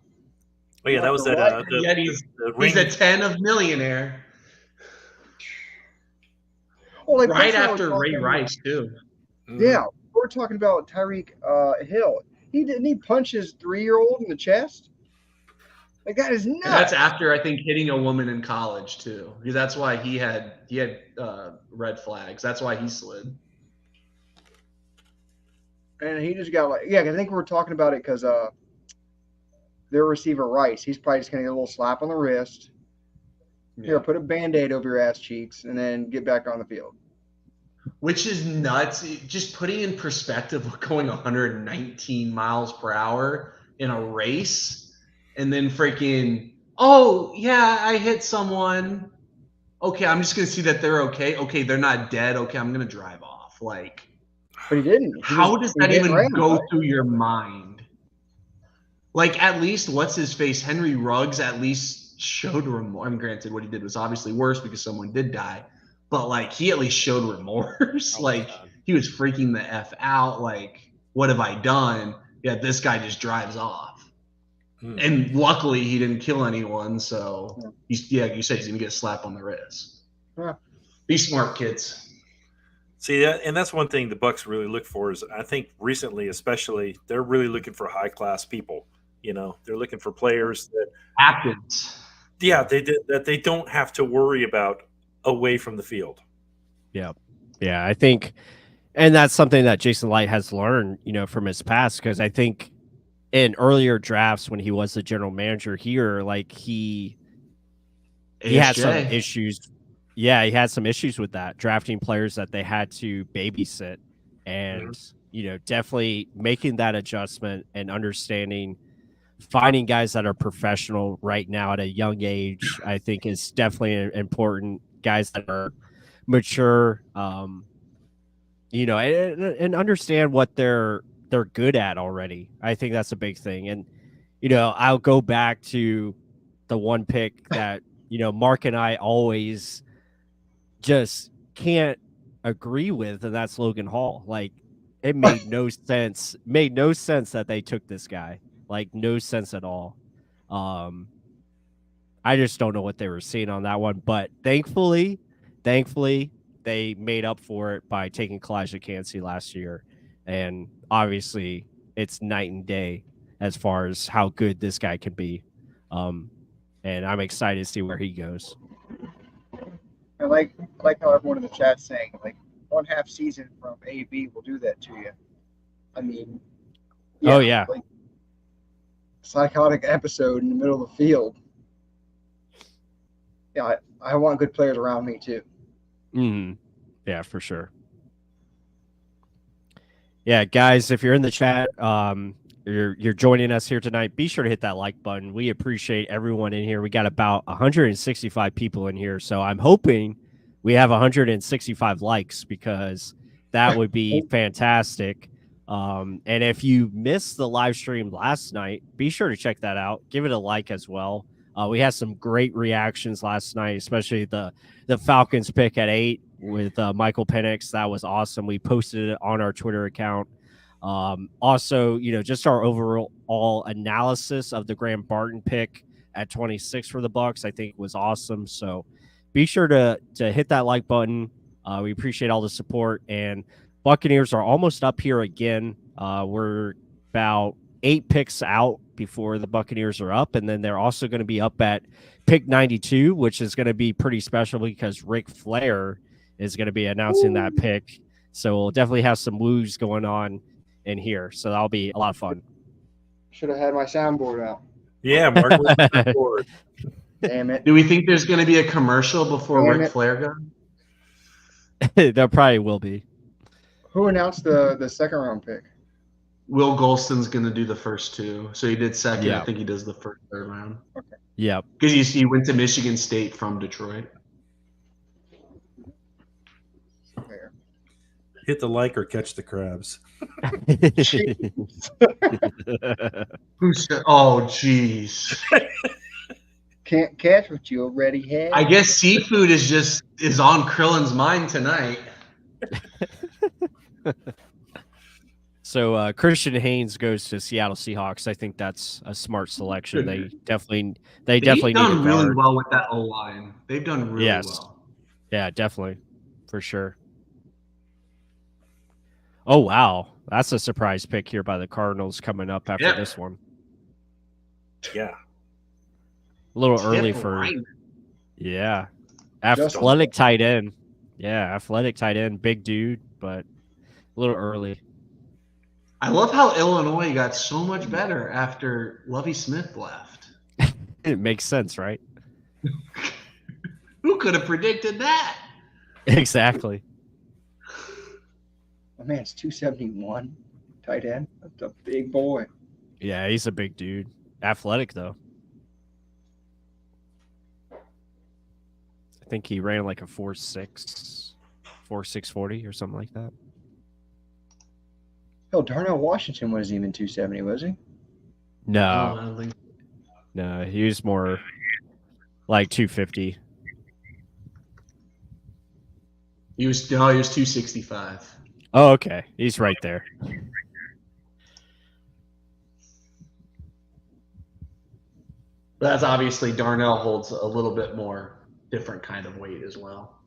Speaker 2: Oh yeah, that was that.
Speaker 3: He's a 10 of millionaire.
Speaker 4: Well, like
Speaker 3: right after Ray Rice too.
Speaker 4: Yeah, we're talking about Tyreek Hill. He punch his 3-year-old in the chest. Like that is nuts.
Speaker 3: And that's after I think hitting a woman in college too, because that's why he had red flags. That's why he slid.
Speaker 4: And he just got I think we're talking about it because their receiver Rice, he's probably just gonna get a little slap on the wrist. Here, put a Band-Aid over your ass cheeks and then get back on the field.
Speaker 3: Which is nuts. Just putting in perspective of going 119 miles per hour in a race and then freaking, oh yeah, I hit someone. Okay, I'm just gonna see that they're okay. Okay, they're not dead. Okay, I'm gonna drive off. Like,
Speaker 4: but he didn't.
Speaker 3: How does that even go through your mind? Like, at least, what's his face? Henry Ruggs at least showed remorse. I mean, granted, what he did was obviously worse because someone did die. But, like, he at least showed remorse. He was freaking the F out. Like, what have I done? Yeah, this guy just drives off. And luckily, he didn't kill anyone. So, you said he's going to get a slap on the wrist.
Speaker 4: Yeah.
Speaker 3: Be smart, kids.
Speaker 2: See, and that's one thing the Bucs really look for is, I think recently especially, they're really looking for high-class people. You know, they're looking for players that
Speaker 3: captains.
Speaker 2: Yeah, that they don't have to worry about away from the field.
Speaker 1: Yeah, I think, and that's something that Jason Light has learned, from his past. Because I think in earlier drafts when he was the general manager here, like he had some issues. Yeah, he had some issues with that, drafting players that they had to babysit, and definitely making that adjustment and understanding. Finding guys that are professional right now at a young age, I think, is definitely important. Guys that are mature, and understand what they're good at already. I think that's a big thing. And I'll go back to the one pick that Mark and I always just can't agree with, and that's Logan Hall. Like, it made no sense. Made no sense that they took this guy. Like, no sense at all. I just don't know what they were seeing on that one. But thankfully, they made up for it by taking Kalijah Kancey last year. And obviously, it's night and day as far as how good this guy can be. And I'm excited to see where he goes.
Speaker 4: I like how everyone in the chat's saying, like, 1/2 season from AB will do that to you. I mean,
Speaker 1: yeah.
Speaker 4: Like, psychotic episode in the middle of the field. Yeah, I want good players around me too.
Speaker 1: Mm-hmm. Yeah, for sure. Yeah, guys, if you're in the chat, you're joining us here tonight, be sure to hit that like button. We appreciate everyone in here. We got about 165 people in here, so I'm hoping we have 165 likes because that would be fantastic. And if you missed the live stream last night, be sure to check that out. Give it a like as well. We had some great reactions last night, especially the Falcons pick at 8 with Michael Penix. That was awesome. We posted it on our Twitter account. Also, just our overall analysis of the Graham Barton pick at 26 for the Bucs, I think was awesome. So be sure to hit that like button. We appreciate all the support, and Buccaneers are almost up here again. We're about 8 picks out before the Buccaneers are up, and then they're also going to be up at pick 92, which is going to be pretty special because Ric Flair is going to be announcing that pick. So we'll definitely have some woos going on in here. So that'll be a lot of fun.
Speaker 4: Should have had my soundboard out.
Speaker 2: Yeah, Mark was on the board.
Speaker 4: Damn it.
Speaker 3: Do we think there's going to be a commercial before
Speaker 4: Damn
Speaker 3: Ric
Speaker 4: it.
Speaker 3: Flair goes?
Speaker 1: There probably will be.
Speaker 4: Who announced the second round pick?
Speaker 3: Will Golston's going to do the first 2. So he did second.
Speaker 1: Yeah.
Speaker 3: I think he does the first, third round.
Speaker 4: Okay.
Speaker 1: Yep.
Speaker 3: Because he went to Michigan State from Detroit.
Speaker 4: Fair.
Speaker 2: Hit the like or catch the crabs.
Speaker 3: Who said? Oh, jeez.
Speaker 4: Can't catch what you already had.
Speaker 3: I guess seafood is on Krillin's mind tonight.
Speaker 1: So Christian Haynes goes to Seattle Seahawks. I think that's a smart selection. They definitely need a
Speaker 3: done really
Speaker 1: guard.
Speaker 3: well with that O line. They've done really well.
Speaker 1: Yeah, definitely, for sure. Oh wow, that's a surprise pick here by the Cardinals coming up after this one.
Speaker 2: Yeah,
Speaker 1: a little early for athletic tight end. Yeah, athletic tight end, big dude, but a little early.
Speaker 3: I love how Illinois got so much better after Lovie Smith left.
Speaker 1: It makes sense, right?
Speaker 3: Who could have predicted that?
Speaker 1: Exactly.
Speaker 4: Oh, man, it's 271 tight end. That's a big boy.
Speaker 1: Yeah, he's a big dude. Athletic, though. I think he ran like a 4.6, 4.640 or something like that.
Speaker 4: Hell, Darnell Washington wasn't even 270, was he?
Speaker 1: No.
Speaker 3: I don't think
Speaker 1: No, he was more like 250.
Speaker 3: he was 265.
Speaker 1: Oh, okay. He's right there.
Speaker 3: But that's obviously Darnell holds a little bit more different kind of weight as well.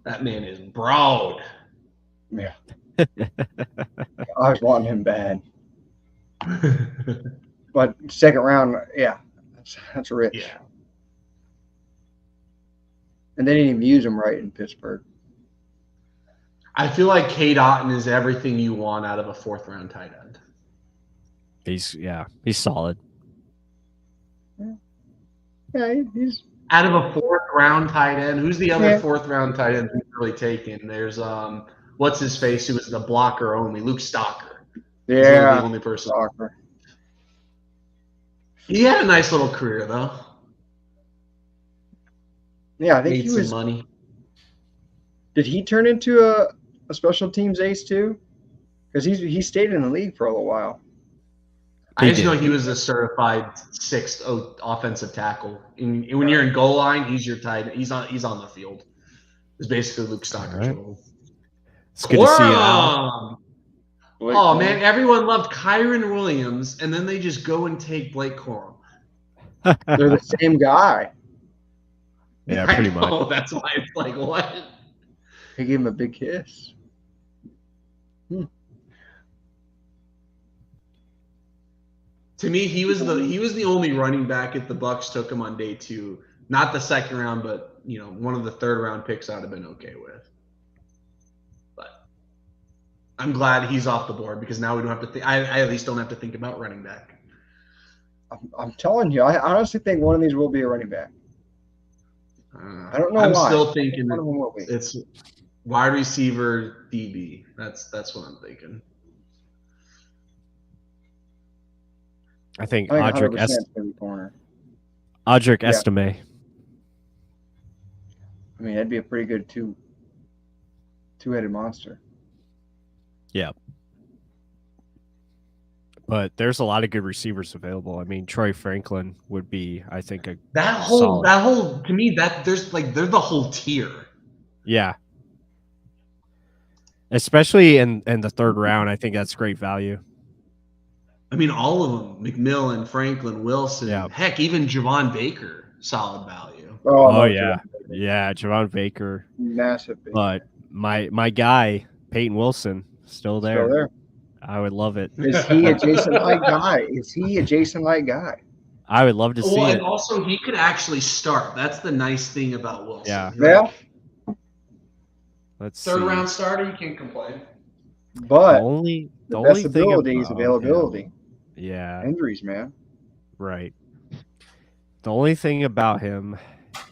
Speaker 3: That man is broad.
Speaker 4: Yeah. I was wanting him bad. But second round, yeah, that's rich.
Speaker 3: Yeah.
Speaker 4: And they didn't even use him right in Pittsburgh.
Speaker 3: I feel like Cade Otton is everything you want out of a 4th round tight end.
Speaker 1: He's solid.
Speaker 4: Yeah, he's
Speaker 3: Out of a 4th round tight end, who's the other
Speaker 4: Yeah.
Speaker 3: 4th round tight end who's really taken? There's what's his face who was the blocker only, Luke Stalker. He's really the only person.
Speaker 4: Stalker.
Speaker 3: He had a nice little career though.
Speaker 4: Yeah, I think
Speaker 3: Made
Speaker 4: he
Speaker 3: some
Speaker 4: was.
Speaker 3: money.
Speaker 4: Did he turn into a special teams ace too? Because he stayed in the league for a little while.
Speaker 3: I just
Speaker 1: did.
Speaker 3: know he was a certified 6th offensive tackle. And when you're in goal line, he's your tight. He's on the field. It's basically Luke Stalker's
Speaker 1: Right.
Speaker 3: role.
Speaker 1: It's good to see you, Al.
Speaker 3: Oh man, everyone loved Kyron Williams, and then they just go and take Blake Corum.
Speaker 4: They're the same guy.
Speaker 1: Yeah, pretty much.
Speaker 3: Oh, that's why it's like what?
Speaker 4: He gave him a big kiss.
Speaker 3: To me, he was the only running back if the Bucs took him on day 2. Not the 2nd round, but one of the 3rd round picks I'd have been okay with. But I'm glad he's off the board because now we don't have to think. I at least don't have to think about running back.
Speaker 4: I'm telling you, I honestly think one of these will be a running back. I don't know
Speaker 3: I'm
Speaker 4: why.
Speaker 3: still thinking
Speaker 4: One of them will be.
Speaker 3: it's wide receiver DB. That's what I'm thinking.
Speaker 1: I think
Speaker 4: I think
Speaker 1: Audric
Speaker 4: 100% it's gonna be corner.
Speaker 1: Estime.
Speaker 4: I mean, that'd be a pretty good two-headed monster.
Speaker 1: Yeah. But there's a lot of good receivers available. I mean, Troy Franklin would be, I think, a
Speaker 3: That
Speaker 1: solid.
Speaker 3: whole to me that they're the whole tier.
Speaker 1: Yeah. Especially in the third round, I think that's great value.
Speaker 3: I mean, all of them: McMillan, Franklin, Wilson,
Speaker 1: Yeah.
Speaker 3: heck, even Javon Baker, solid value.
Speaker 4: Oh, no,
Speaker 1: Yeah. Yeah, Javon Baker.
Speaker 4: massive. Big
Speaker 1: But my guy, Peyton Wilson, still there.
Speaker 4: Still there.
Speaker 1: I would love it.
Speaker 4: Is he a Jason Light guy? Is he a Jason Light guy?
Speaker 1: I would love to see
Speaker 3: Well,
Speaker 1: it.
Speaker 3: and also he could actually start. That's the nice thing about Wilson.
Speaker 1: Yeah.
Speaker 4: Yeah.
Speaker 1: Let's
Speaker 3: Third
Speaker 1: see.
Speaker 3: round starter, you can't complain.
Speaker 4: But
Speaker 1: the only
Speaker 4: best
Speaker 1: thing
Speaker 4: ability is
Speaker 1: about
Speaker 4: availability.
Speaker 1: him- yeah,
Speaker 4: Injuries, man.
Speaker 1: right. The only thing about him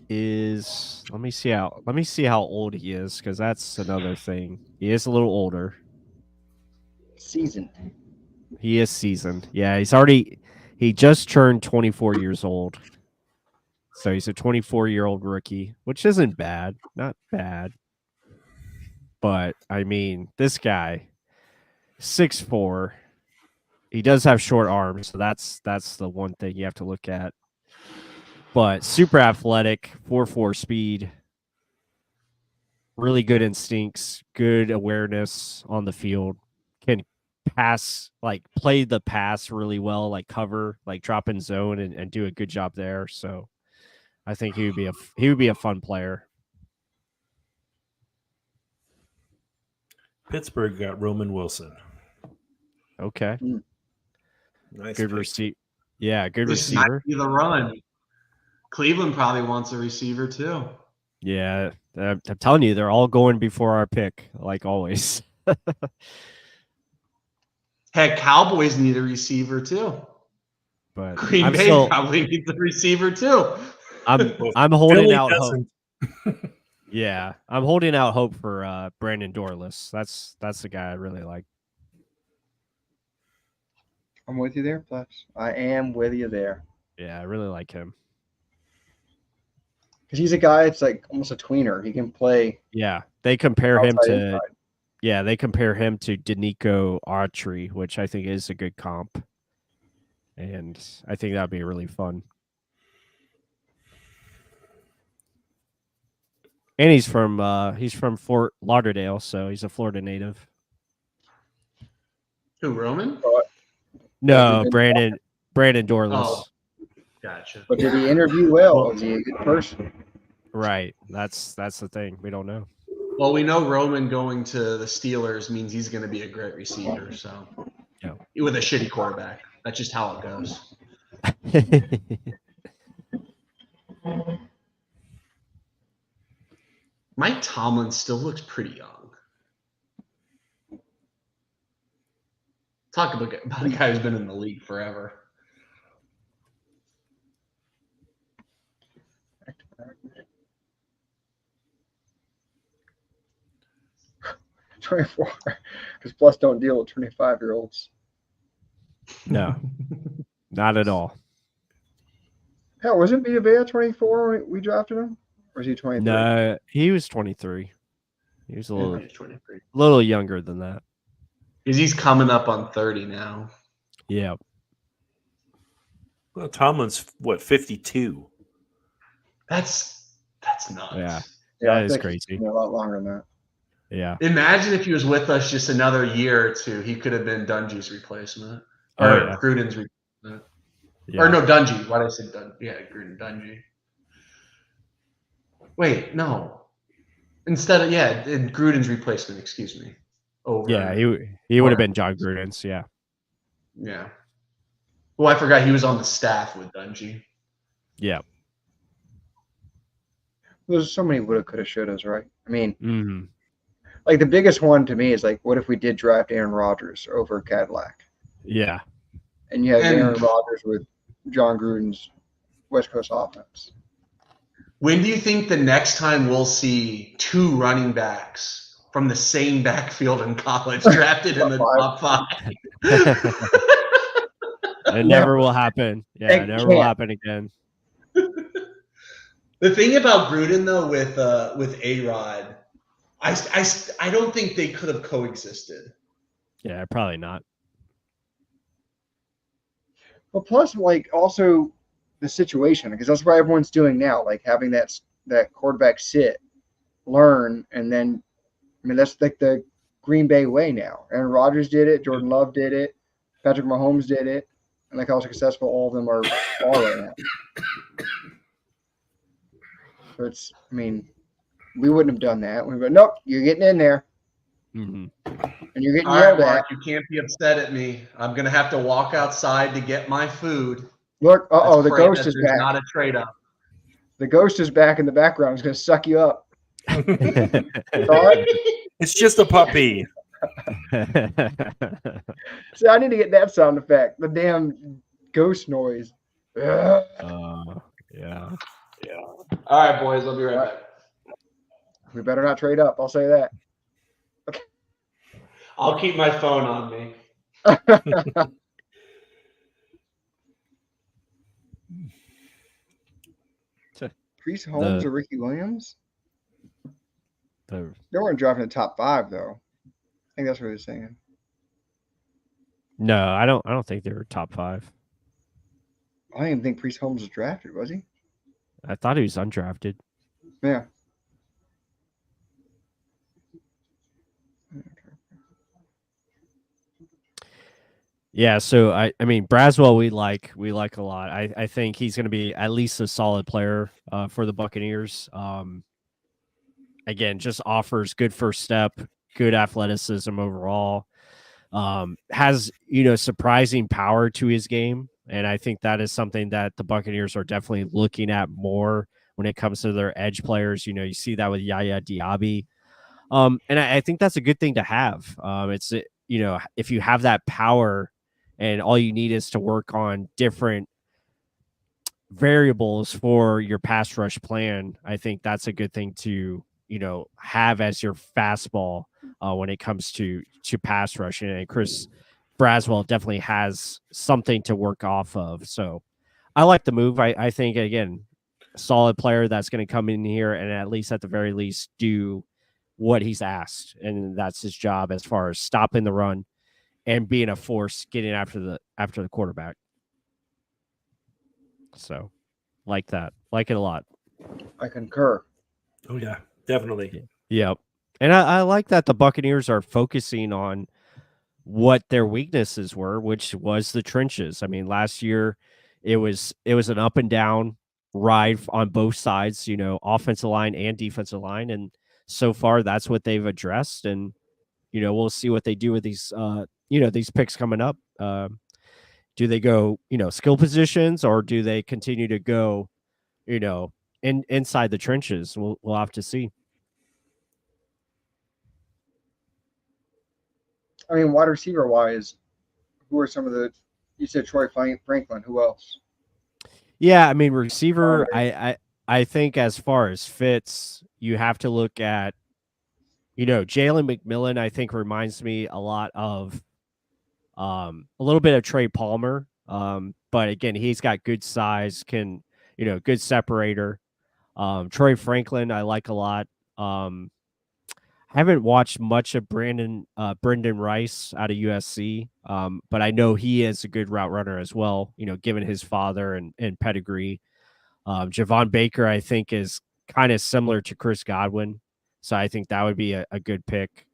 Speaker 1: is let me see how old he is, because that's another thing. He is a little older.
Speaker 4: Seasoned.
Speaker 1: He is seasoned. Yeah, he just turned 24 years old. So he's a 24-year-old rookie, which isn't bad. Not bad. But I mean, this guy, 6'4". He does have short arms, so that's the one thing you have to look at. But super athletic, 4.4 speed, really good instincts, good awareness on the field, can pass, like play the pass really well, like cover, like drop in zone and do a good job there. So I think he would be a fun player.
Speaker 2: Pittsburgh got Roman Wilson.
Speaker 1: Okay.
Speaker 2: Nice
Speaker 1: Good
Speaker 2: pick.
Speaker 1: receiver. Yeah, good
Speaker 3: This
Speaker 1: receiver.
Speaker 3: might be the run. Cleveland probably wants a receiver too.
Speaker 1: Yeah, I'm telling you, they're all going before our pick, like always.
Speaker 3: Heck, Cowboys need a receiver too.
Speaker 1: But
Speaker 3: Green
Speaker 1: I'm
Speaker 3: Bay
Speaker 1: still,
Speaker 3: probably needs a receiver too.
Speaker 1: I'm holding
Speaker 2: Philly
Speaker 1: out hope.
Speaker 2: doesn't.
Speaker 1: Yeah, I'm holding out hope for Brandon Dorless. That's the guy I really like.
Speaker 4: I'm with you there, Plus. I am with you there.
Speaker 1: Yeah, I really like him.
Speaker 4: Because he's a guy that's like almost a tweener. He can play
Speaker 1: Yeah, they compare him
Speaker 4: outside,
Speaker 1: to
Speaker 4: inside.
Speaker 1: they compare him to Danico Autry, which I think is a good comp, and I think that'd be really fun. And he's from Fort Lauderdale, so he's a Florida native.
Speaker 3: Who, Roman?
Speaker 1: No, Brandon Dorless.
Speaker 3: Oh, gotcha.
Speaker 4: But did he interview well? Was he a good person?
Speaker 1: Right. That's the thing. We don't know.
Speaker 3: Well, we know Roman going to the Steelers means he's going to be a great receiver. So,
Speaker 1: Yeah.
Speaker 3: With a shitty quarterback, that's just how it goes. Mike Tomlin still looks pretty young. Talk about a guy who's been in the league forever.
Speaker 4: $24. Because Plus don't deal with 25-year-olds.
Speaker 1: No, not at all.
Speaker 4: Hell, wasn't Villa 24 when we drafted him? Or is he 23?
Speaker 1: No, he was 23. He was a little
Speaker 3: He's 23.
Speaker 1: little younger than that.
Speaker 3: Because he's coming up on 30 now.
Speaker 1: Yeah.
Speaker 2: Well, Tomlin's what, 52?
Speaker 3: That's nuts.
Speaker 1: Yeah.
Speaker 4: Yeah,
Speaker 1: That
Speaker 4: I
Speaker 1: is
Speaker 4: think
Speaker 1: crazy.
Speaker 4: he's been a lot longer than that.
Speaker 1: Yeah.
Speaker 3: Imagine if he was with us just another year or two, he could have been Dungy's replacement.
Speaker 1: Oh,
Speaker 3: Or
Speaker 1: yeah.
Speaker 3: Gruden's replacement.
Speaker 1: Yeah.
Speaker 3: Or no, Dungy. Why did I say Dungy? Yeah, Gruden, Dungy. Wait, no. Instead of, in Gruden's replacement, excuse me. Over.
Speaker 1: Yeah, he would have been John Gruden's, yeah.
Speaker 3: Yeah. Well, I forgot he was on the staff with Dungy.
Speaker 1: Yeah.
Speaker 4: There's so many woulda, coulda, shouldas, right? I mean,
Speaker 1: Mhm.
Speaker 4: like the biggest one to me is like, what if we did draft Aaron Rodgers over Cadillac?
Speaker 1: Yeah.
Speaker 4: And you have
Speaker 3: And-
Speaker 4: Aaron Rodgers with John Gruden's West Coast offense.
Speaker 3: When do you think the next time we'll see two running backs from the same backfield in college drafted in the top 5?
Speaker 1: It never will happen. Yeah,
Speaker 4: It
Speaker 1: it never will
Speaker 4: can't.
Speaker 1: happen again.
Speaker 3: The thing about Gruden though with A-Rod, I don't think they could have coexisted.
Speaker 1: Yeah, probably not.
Speaker 4: Well, plus like also the situation, because that's what everyone's doing now, like having that quarterback sit, learn, and then I mean that's like the Green Bay way now. Aaron Rodgers did it, Jordan Love did it, Patrick Mahomes did it, and like how successful all of them are right now. So it's, I mean, we wouldn't have done that. We would, nope, you're getting in there.
Speaker 1: Mm-hmm.
Speaker 4: And you're getting
Speaker 3: All
Speaker 4: yelled
Speaker 3: right, Mark,
Speaker 4: at.
Speaker 3: you can't be upset at me. I'm gonna have to walk outside to get my food.
Speaker 4: Look, the
Speaker 3: Let's pray
Speaker 4: ghost
Speaker 3: that
Speaker 4: is
Speaker 3: there's
Speaker 4: back.
Speaker 3: not a trade up.
Speaker 4: The ghost is back in the background. He's going to suck you up.
Speaker 2: It's just a puppy.
Speaker 4: See, I need to get that sound effect. The damn ghost noise.
Speaker 1: yeah.
Speaker 3: All right, boys, I'll be right back.
Speaker 4: We better not trade up. I'll say that.
Speaker 3: I'll keep my phone on me.
Speaker 4: Priest Holmes or Ricky Williams? They weren't driving the top 5 though. I think that's what he was saying.
Speaker 1: No, I don't think they were top 5.
Speaker 4: I didn't even think Priest Holmes was drafted, was he?
Speaker 1: I thought he was undrafted.
Speaker 4: Yeah.
Speaker 1: Yeah, so I mean Braswell we like a lot. I think he's going to be at least a solid player for the Buccaneers. Again, just offers good first step, good athleticism overall. Has surprising power to his game, and I think that is something that the Buccaneers are definitely looking at more when it comes to their edge players. You see that with Yaya Diaby, and I think that's a good thing to have. It's if you have that power. And all you need is to work on different variables for your pass rush plan. I think that's a good thing to, have as your fastball when it comes to pass rushing. And Chris Braswell definitely has something to work off of. So I like the move. I think, again, a solid player that's going to come in here and at the very least do what he's asked. And that's his job as far as stopping the run and being a force getting after the quarterback. So like that. Like it a lot.
Speaker 4: I concur.
Speaker 2: Oh yeah, definitely.
Speaker 1: Yep. And I like that the Buccaneers are focusing on what their weaknesses were, which was the trenches. I mean, last year it was an up and down ride on both sides, offensive line and defensive line. And so far that's what they've addressed. And, we'll see what they do with these these picks coming up. Do they go, skill positions, or do they continue to go, inside the trenches? We'll have to see.
Speaker 4: I mean, wide receiver wise, who are some of the? You said Troy Franklin. Who else?
Speaker 1: Yeah, I mean, receiver. I think as far as fits, you have to look at, Jalen McMillan. I think reminds me a lot of a little bit of Trey Palmer. But again, he's got good size, good separator. Troy Franklin, I like a lot. Haven't watched much of Brendan Rice out of USC, but I know he is a good route runner as well, given his father and pedigree. Javon Baker, I think, is kind of similar to Chris Godwin, so I think that would be a good pick.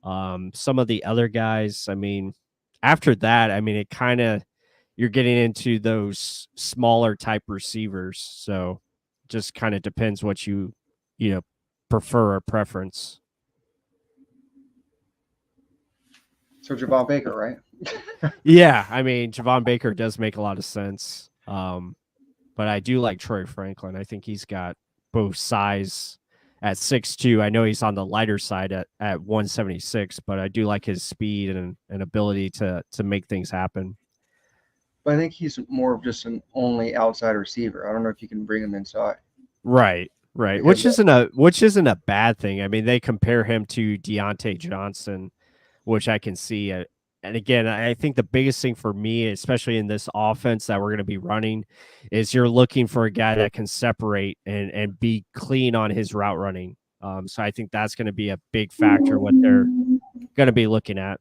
Speaker 1: Some of the other guys, I mean, after that, I mean, it kind of, you're getting into those smaller type receivers. So just kind of depends what you prefer or preference.
Speaker 4: So Javon Baker, right?
Speaker 1: Yeah. I mean, Javon Baker does make a lot of sense. But I do like Troy Franklin. I think he's got both size at 6'2". I know he's on the lighter side at 176, but I do like his speed and ability to make things happen.
Speaker 4: But I think he's more of just an only outside receiver. I don't know if you can bring him inside.
Speaker 1: Right. Which isn't a bad thing. I mean, they compare him to Deontay Johnson, which I can see. And again, I think the biggest thing for me, especially in this offense that we're going to be running, is you're looking for a guy that can separate and be clean on his route running. So I think that's going to be a big factor what they're going to be looking at.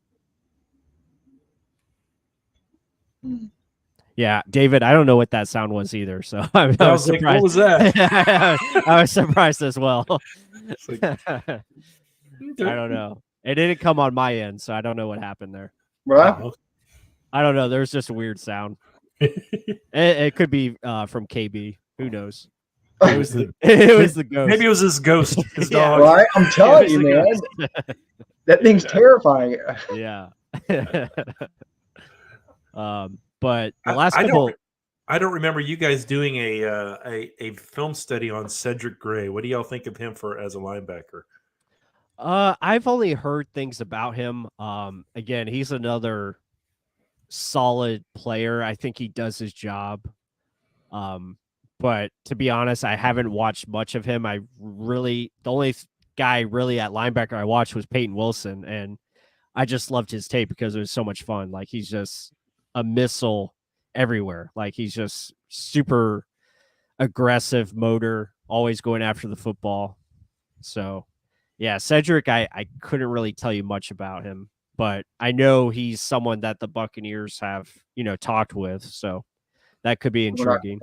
Speaker 1: Yeah, David, I don't know what that sound was either, so I was
Speaker 2: like,
Speaker 1: surprised.
Speaker 2: what was that?
Speaker 1: I was surprised as well.
Speaker 2: Like,
Speaker 1: I don't know. It didn't come on my end, so I don't know what happened there.
Speaker 4: Well,
Speaker 2: oh,
Speaker 1: I don't know. There's just a weird sound. It could be from KB. Who knows?
Speaker 2: it was the
Speaker 1: It was the ghost.
Speaker 2: maybe it was his ghost, his
Speaker 1: Yeah.
Speaker 2: dog.
Speaker 4: well, I'm telling
Speaker 1: It
Speaker 4: you,
Speaker 1: was
Speaker 4: man,
Speaker 1: the
Speaker 4: that thing's terrifying.
Speaker 1: Yeah. But the last couple.
Speaker 2: I don't remember you guys doing a film study on Cedric Gray. What do y'all think of him as a linebacker?
Speaker 1: I've only heard things about him. Again, he's another solid player. I think he does his job. But to be honest, I haven't watched much of him. The only guy really at linebacker I watched was Peyton Wilson, and I just loved his tape because it was so much fun. Like, he's just a missile everywhere. Like, he's just super aggressive motor, always going after the football. So yeah, Cedric, I couldn't really tell you much about him, but I know he's someone that the Buccaneers have, talked with. So that could be intriguing.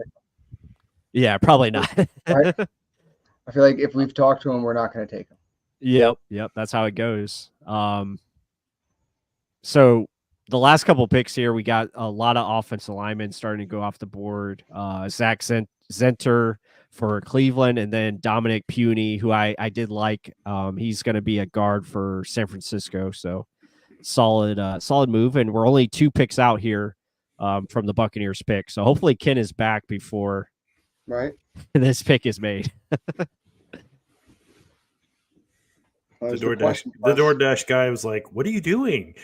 Speaker 1: Yeah, probably not.
Speaker 4: Right? I feel like if we've talked to him, we're not going to take him.
Speaker 1: Yep. That's how it goes. So the last couple picks here, we got a lot of offensive linemen starting to go off the board. Zach Zenter for Cleveland, and then Dominic Puny, who I did like. He's going to be a guard for San Francisco. So solid move. And we're only 2 picks out here from the Buccaneers pick. So hopefully Ken is back before this pick is made.
Speaker 2: The DoorDash guy was like, "What are you doing?"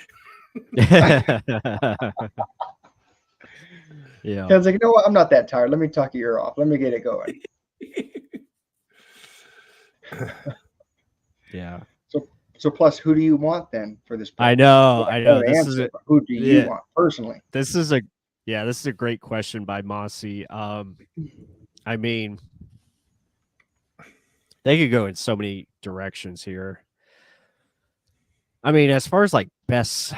Speaker 1: Yeah.
Speaker 4: I was like, you know what? I'm not that tired. Let me talk your ear off. Let me get it going.
Speaker 1: Yeah.
Speaker 4: So plus, who do you want then for this pick?
Speaker 1: I know.
Speaker 4: Who do you want personally?
Speaker 1: This is a great question by Mossy. I mean, they could go in so many directions here. I mean, as far as like best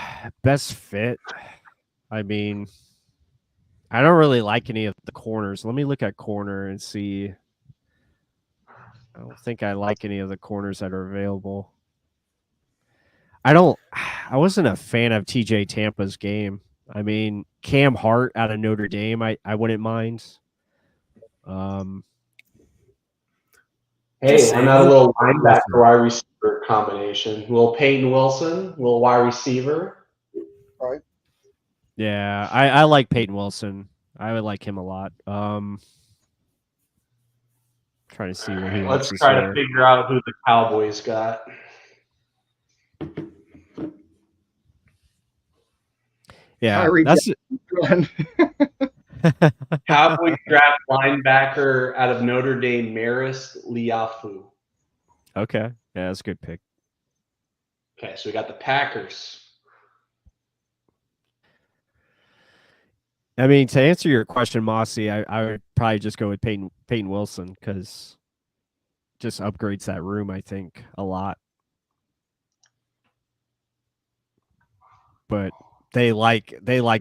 Speaker 1: fit, I mean, I don't really like any of the corners. Let me look at corner and see. I don't think I like any of the corners that are available. I wasn't a fan of TJ Tampa's game. I mean, Cam Hart out of Notre Dame, I wouldn't mind.
Speaker 3: Hey, why not a little linebacker wide receiver combination? A little Peyton Wilson, a little wide receiver.
Speaker 4: Right.
Speaker 1: Yeah, I like Peyton Wilson. I would like him a lot. Trying to see what he wants.
Speaker 3: Let's try to figure out who the Cowboys got.
Speaker 1: Yeah, that's
Speaker 3: Cowboys draft linebacker out of Notre Dame, Maris Liafu.
Speaker 1: Okay. Yeah, that's a good pick.
Speaker 3: Okay, so we got the Packers.
Speaker 1: I mean, to answer your question, Mossy, I would probably just go with Peyton Wilson because just upgrades that room, I think, a lot. But they like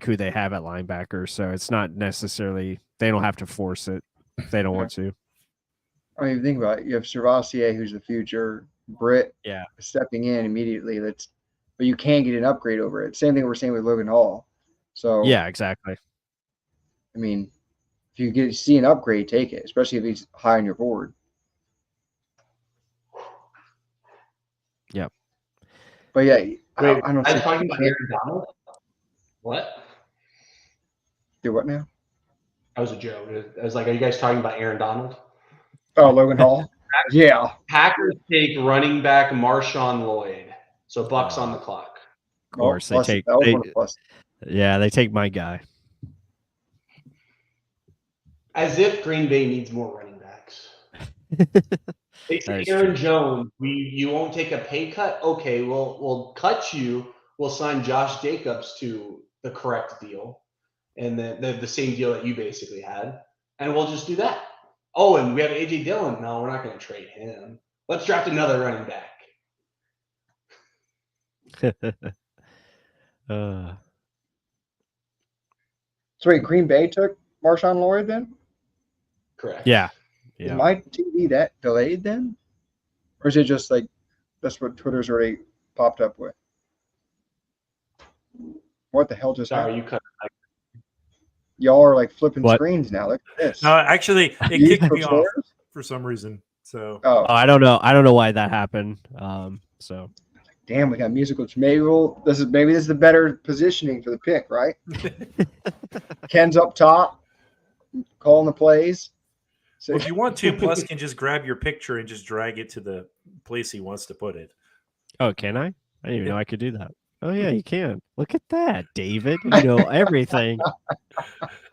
Speaker 1: who they have at linebacker, so it's not necessarily they don't have to force it if they don't want to.
Speaker 4: I mean, think about it. You have Servassier, who's the future. Britt, stepping in immediately. But you can get an upgrade over it. Same thing we're saying with Logan Hall. So
Speaker 1: yeah, exactly.
Speaker 4: I mean, if you see an upgrade, take it, especially if he's high on your board.
Speaker 1: Yep.
Speaker 4: But yeah,
Speaker 3: Wait,
Speaker 4: I don't
Speaker 3: I'm
Speaker 4: see
Speaker 3: talking about Aaron Donald. What?
Speaker 4: Do what now?
Speaker 3: That was a joke. I was like, are you guys talking about Aaron Donald?
Speaker 4: Oh, Logan Hall? Yeah.
Speaker 3: Packers take running back Marshawn Lloyd. So Bucs on the clock.
Speaker 1: Of course, they take my guy.
Speaker 3: As if Green Bay needs more running backs. They say Aaron Jones, you won't take a pay cut? Okay, we'll cut you. We'll sign Josh Jacobs to the correct deal. And the same deal that you basically had. And we'll just do that. Oh, and we have A.J. Dillon. No, we're not going to trade him. Let's draft another running back.
Speaker 4: So wait, Green Bay took Marshawn Lloyd then?
Speaker 3: Correct.
Speaker 1: Yeah.
Speaker 4: Is
Speaker 1: Yeah.
Speaker 4: my TV that delayed then? Or is it just like that's what Twitter's already popped up with? What the hell just
Speaker 3: Sorry,
Speaker 4: happened?
Speaker 3: you cut.
Speaker 4: Y'all are like flipping
Speaker 1: What?
Speaker 4: screens now. Look at this.
Speaker 2: No, actually, it
Speaker 4: You
Speaker 2: kicked me
Speaker 4: switched
Speaker 2: off
Speaker 4: chairs?
Speaker 2: for some reason. So
Speaker 4: Oh,
Speaker 1: I don't know. I don't know why that happened. So
Speaker 4: damn, we got musical. Maybe this is the better positioning for the pick, right? Ken's up top, calling the plays. So
Speaker 2: well, if you want to, Plus can just grab your picture and just drag it to the place he wants to put it.
Speaker 1: oh, can I? I didn't even know I could do that. Oh yeah, you can. Look at that, David. You know everything.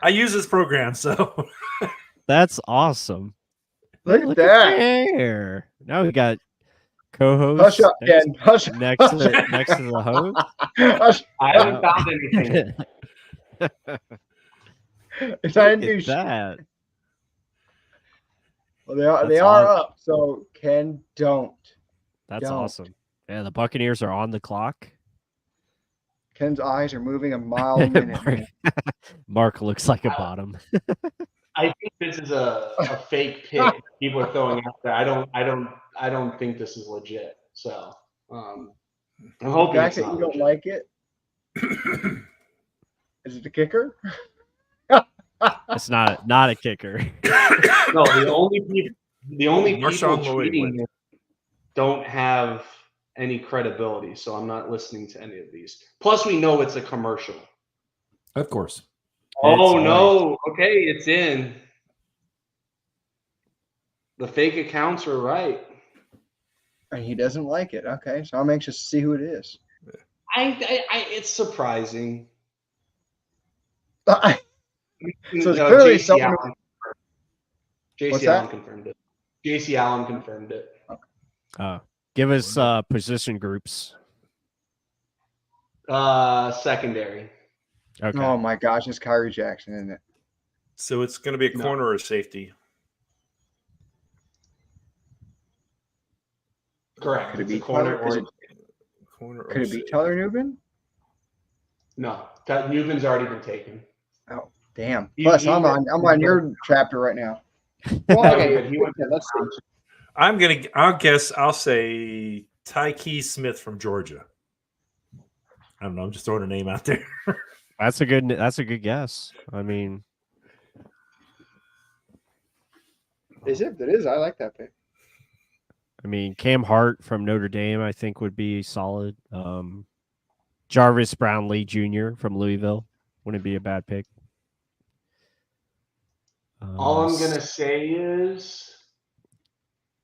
Speaker 2: I use this program, so
Speaker 1: That's awesome.
Speaker 4: look at
Speaker 1: Look
Speaker 4: that.
Speaker 1: there. Now we got co-host
Speaker 4: Hush up, Ken. Hush.
Speaker 1: next to the host.
Speaker 4: Hush.
Speaker 3: I haven't found anything.
Speaker 4: If I didn't
Speaker 1: Look
Speaker 4: do
Speaker 1: at
Speaker 4: shit.
Speaker 1: that.
Speaker 4: Well, they are
Speaker 1: That's
Speaker 4: are
Speaker 1: awesome.
Speaker 4: up. So Ken, don't.
Speaker 1: That's
Speaker 4: Don't.
Speaker 1: awesome. Yeah, the Buccaneers are on the clock.
Speaker 4: Ken's eyes are moving a mile a minute.
Speaker 1: Mark, Mark looks like a bottom.
Speaker 3: I think this is a fake pick people are throwing out there. I don't think this is legit. So I'm
Speaker 4: The
Speaker 3: hoping
Speaker 4: fact
Speaker 3: it's
Speaker 4: that
Speaker 3: not
Speaker 4: you don't
Speaker 3: legit.
Speaker 4: like it. Is it the kicker?
Speaker 1: It's not a kicker.
Speaker 3: No, the only
Speaker 2: Marshawn
Speaker 3: people
Speaker 2: Lloyd
Speaker 3: tweeting
Speaker 2: wins.
Speaker 3: it don't have any credibility, so I'm not listening to any of these. Plus, we know it's a commercial.
Speaker 2: of course.
Speaker 3: Oh
Speaker 1: It's
Speaker 3: no! Okay, it's in. The fake accounts are right.
Speaker 4: And he doesn't like it. Okay, so I'm anxious to see who it is.
Speaker 3: It's surprising.
Speaker 4: So it's clearly
Speaker 3: JC
Speaker 4: someone.
Speaker 3: Allen.
Speaker 4: What's
Speaker 3: JC
Speaker 4: that?
Speaker 3: Allen confirmed it. JC Allen confirmed it.
Speaker 1: Give us position groups.
Speaker 3: Secondary.
Speaker 1: Okay.
Speaker 4: Oh my gosh, it's Kyrie Jackson, isn't it?
Speaker 2: So it's going to be a
Speaker 3: No.
Speaker 2: corner or a safety.
Speaker 3: Correct.
Speaker 4: Could it
Speaker 3: It's
Speaker 4: be
Speaker 3: a corner
Speaker 4: Tyler?
Speaker 3: or
Speaker 2: Corner or
Speaker 4: Could it be
Speaker 2: safety.
Speaker 4: Tyler Newman?
Speaker 3: no? Newman's already been taken.
Speaker 4: Oh, damn.
Speaker 3: He-
Speaker 4: Plus,
Speaker 3: he
Speaker 4: I'm
Speaker 3: went-
Speaker 4: on your chapter right now. Well,
Speaker 3: Oh,
Speaker 4: okay,
Speaker 3: yeah, he went to
Speaker 4: let's see.
Speaker 2: I'll say Tyke Smith from Georgia. I don't know. I'm just throwing a name out there.
Speaker 1: That's a good guess. I mean,
Speaker 4: Is it? If it is, I like that pick.
Speaker 1: Cam Hart from Notre Dame, I think would be solid. Jarvis Brownlee Jr. from Louisville wouldn't be a bad pick.
Speaker 3: All I'm gonna say is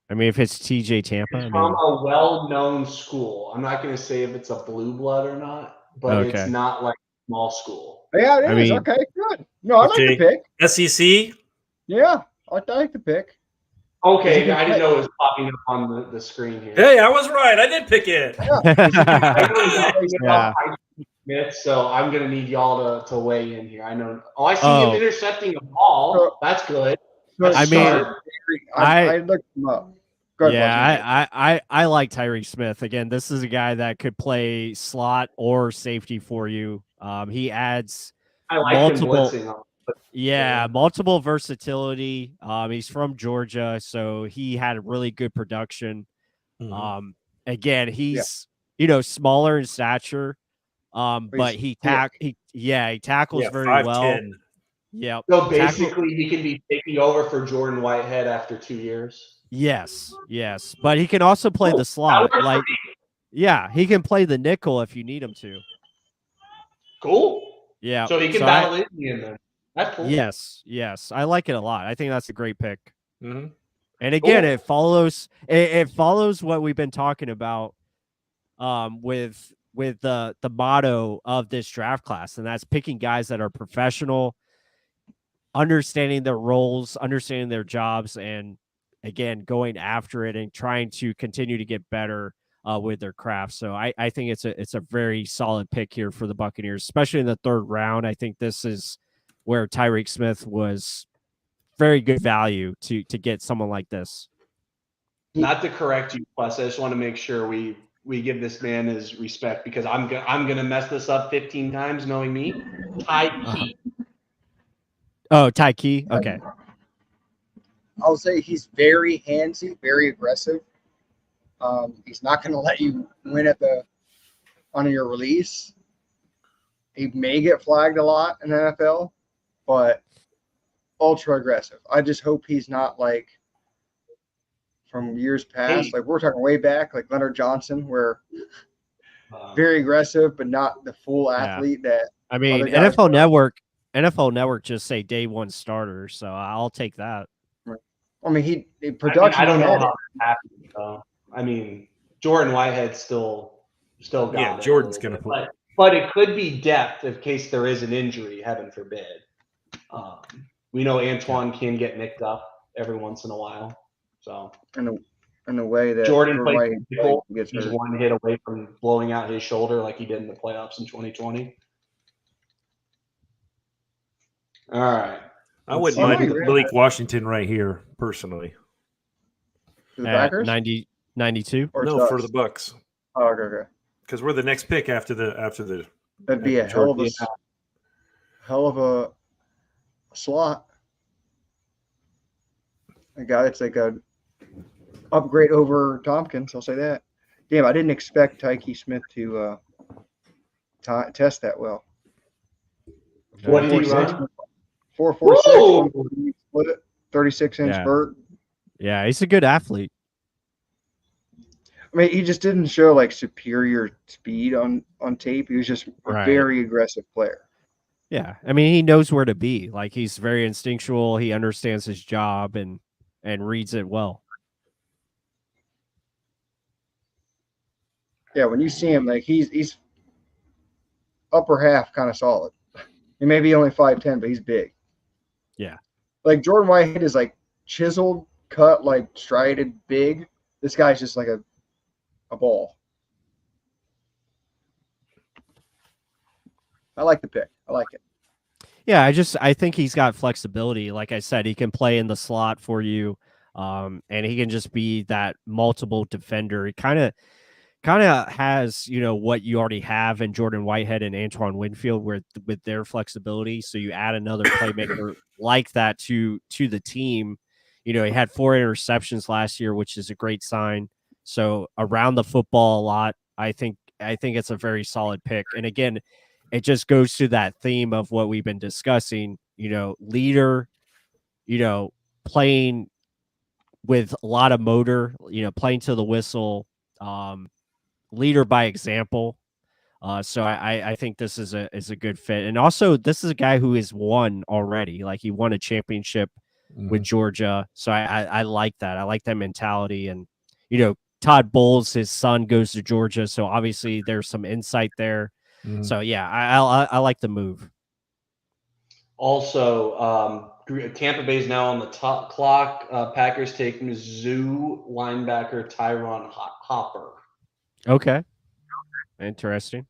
Speaker 1: if it's TJ Tampa,
Speaker 3: it's from a well-known school. I'm not gonna say if it's a blue blood or not, but
Speaker 1: Okay.
Speaker 3: it's not like a small school.
Speaker 4: Yeah, it is.
Speaker 1: I mean-
Speaker 4: Okay, good. No, I like
Speaker 2: Okay.
Speaker 4: the pick.
Speaker 2: SEC.
Speaker 4: Yeah, I like the pick.
Speaker 3: Okay, I didn't know it was popping up on the screen here.
Speaker 2: Hey, I was right. I did pick it.
Speaker 1: Yeah.
Speaker 3: Smith, so I'm gonna need y'all to weigh in here. I know. Oh, I see
Speaker 1: Oh.
Speaker 3: him intercepting a ball. That's good.
Speaker 4: So,
Speaker 1: I mean,
Speaker 4: I looked him up. Go ahead, Wes.
Speaker 1: I like Tyreek Smith. Again, this is a guy that could play slot or safety for you. He adds
Speaker 3: I like
Speaker 1: multiple-
Speaker 3: him blitzing.
Speaker 1: multiple versatility. He's from Georgia, so he had really good production. Again, he's smaller in stature, but he tackles very
Speaker 2: 5'10".
Speaker 1: well. Yep.
Speaker 3: So basically, he can be taking over for Jordan Whitehead after 2 years.
Speaker 1: Yes, but he can also play the slot.
Speaker 3: That works
Speaker 1: Like,
Speaker 3: for me.
Speaker 1: yeah, he can play the nickel if you need him to.
Speaker 3: Cool.
Speaker 1: Yeah.
Speaker 3: So he can battle Indian then. That's cool.
Speaker 1: Yes, I like it a lot. I think that's a great pick.
Speaker 2: Mhm.
Speaker 1: And again,
Speaker 3: Cool.
Speaker 1: it follows what we've been talking about with the motto of this draft class, and that's picking guys that are professional, understanding their roles, understanding their jobs, and again going after it and trying to continue to get better with their craft. So I think it's a very solid pick here for the Buccaneers, especially in the third round. I think this is where Tyreek Smith was very good value to get someone like this.
Speaker 3: Not to correct you, Plus. I just want to make sure we give this man his respect because I'm gonna mess this up 15 times, knowing me. Tyke.
Speaker 1: Oh, Tyke. Okay.
Speaker 4: I'll say he's very handsy, very aggressive. He's not going to let you win on your release. He may get flagged a lot in the NFL, but ultra aggressive. I just hope he's not like from years past.
Speaker 3: Hey.
Speaker 4: Like we're talking way back, like Leonard Johnson, where very aggressive, but not the full athlete that.
Speaker 1: I mean,
Speaker 4: other guys
Speaker 1: NFL Network just say day one starter, so I'll take that.
Speaker 4: I mean, production.
Speaker 3: I don't know how that happened, though. I mean, Jordan Whitehead still got it.
Speaker 2: Yeah, Jordan's going to play.
Speaker 3: But it could be depth in case there is an injury, heaven forbid. We know Antoine can get nicked up every once in a while. So
Speaker 4: in a way that
Speaker 3: Jordan plays
Speaker 4: gets
Speaker 3: he's
Speaker 4: hurt.
Speaker 3: one hit away from blowing out his shoulder like he did in the playoffs in 2020. All right.
Speaker 2: I wouldn't mind Malik Washington right here, personally.
Speaker 4: For the Packers?
Speaker 1: 92?
Speaker 2: No, for the Bucs.
Speaker 4: Oh, okay.
Speaker 2: Because we're the next pick after the.
Speaker 4: That'd be a hell of a slot. A guy that's like a upgrade over Tompkins. I'll say that. Damn, I didn't expect Tyke Smith to test that well.
Speaker 3: What did he run?
Speaker 4: 4.46. Split it. 36-inch vert.
Speaker 1: Yeah, he's a good athlete.
Speaker 4: I mean, he just didn't show like superior speed on tape. He was just a very aggressive player.
Speaker 1: Yeah, I mean, he knows where to be. Like he's very instinctual. He understands his job and reads it well.
Speaker 4: Yeah, when you see him, like he's upper half kind of solid. He may be only 5'10", but he's big.
Speaker 1: Yeah.
Speaker 4: Like Jordan Whitehead is like chiseled, cut, like strided, big. This guy's just like a ball. I like the pick. I like it.
Speaker 1: Yeah, I think he's got flexibility. Like I said, he can play in the slot for you, and he can just be that multiple defender. He kind of has, what you already have in Jordan Whitehead and Antoine Winfield with their flexibility. So you add another playmaker like that to the team. He had 4 interceptions last year, which is a great sign. So around the football a lot, I think it's a very solid pick. And again, it just goes to that theme of what we've been discussing, leader, playing with a lot of motor, playing to the whistle, leader by example. So I think this is a good fit. And also this is a guy who has won already. Like he won a championship with Georgia. So I like that. I like that mentality. And, Todd Bowles, his son, goes to Georgia. So obviously there's some insight there. So yeah, I like the move.
Speaker 3: Also, Tampa Bay is now on the top clock. Packers take Mizzou linebacker Tyron Hopper.
Speaker 1: Okay. Interesting.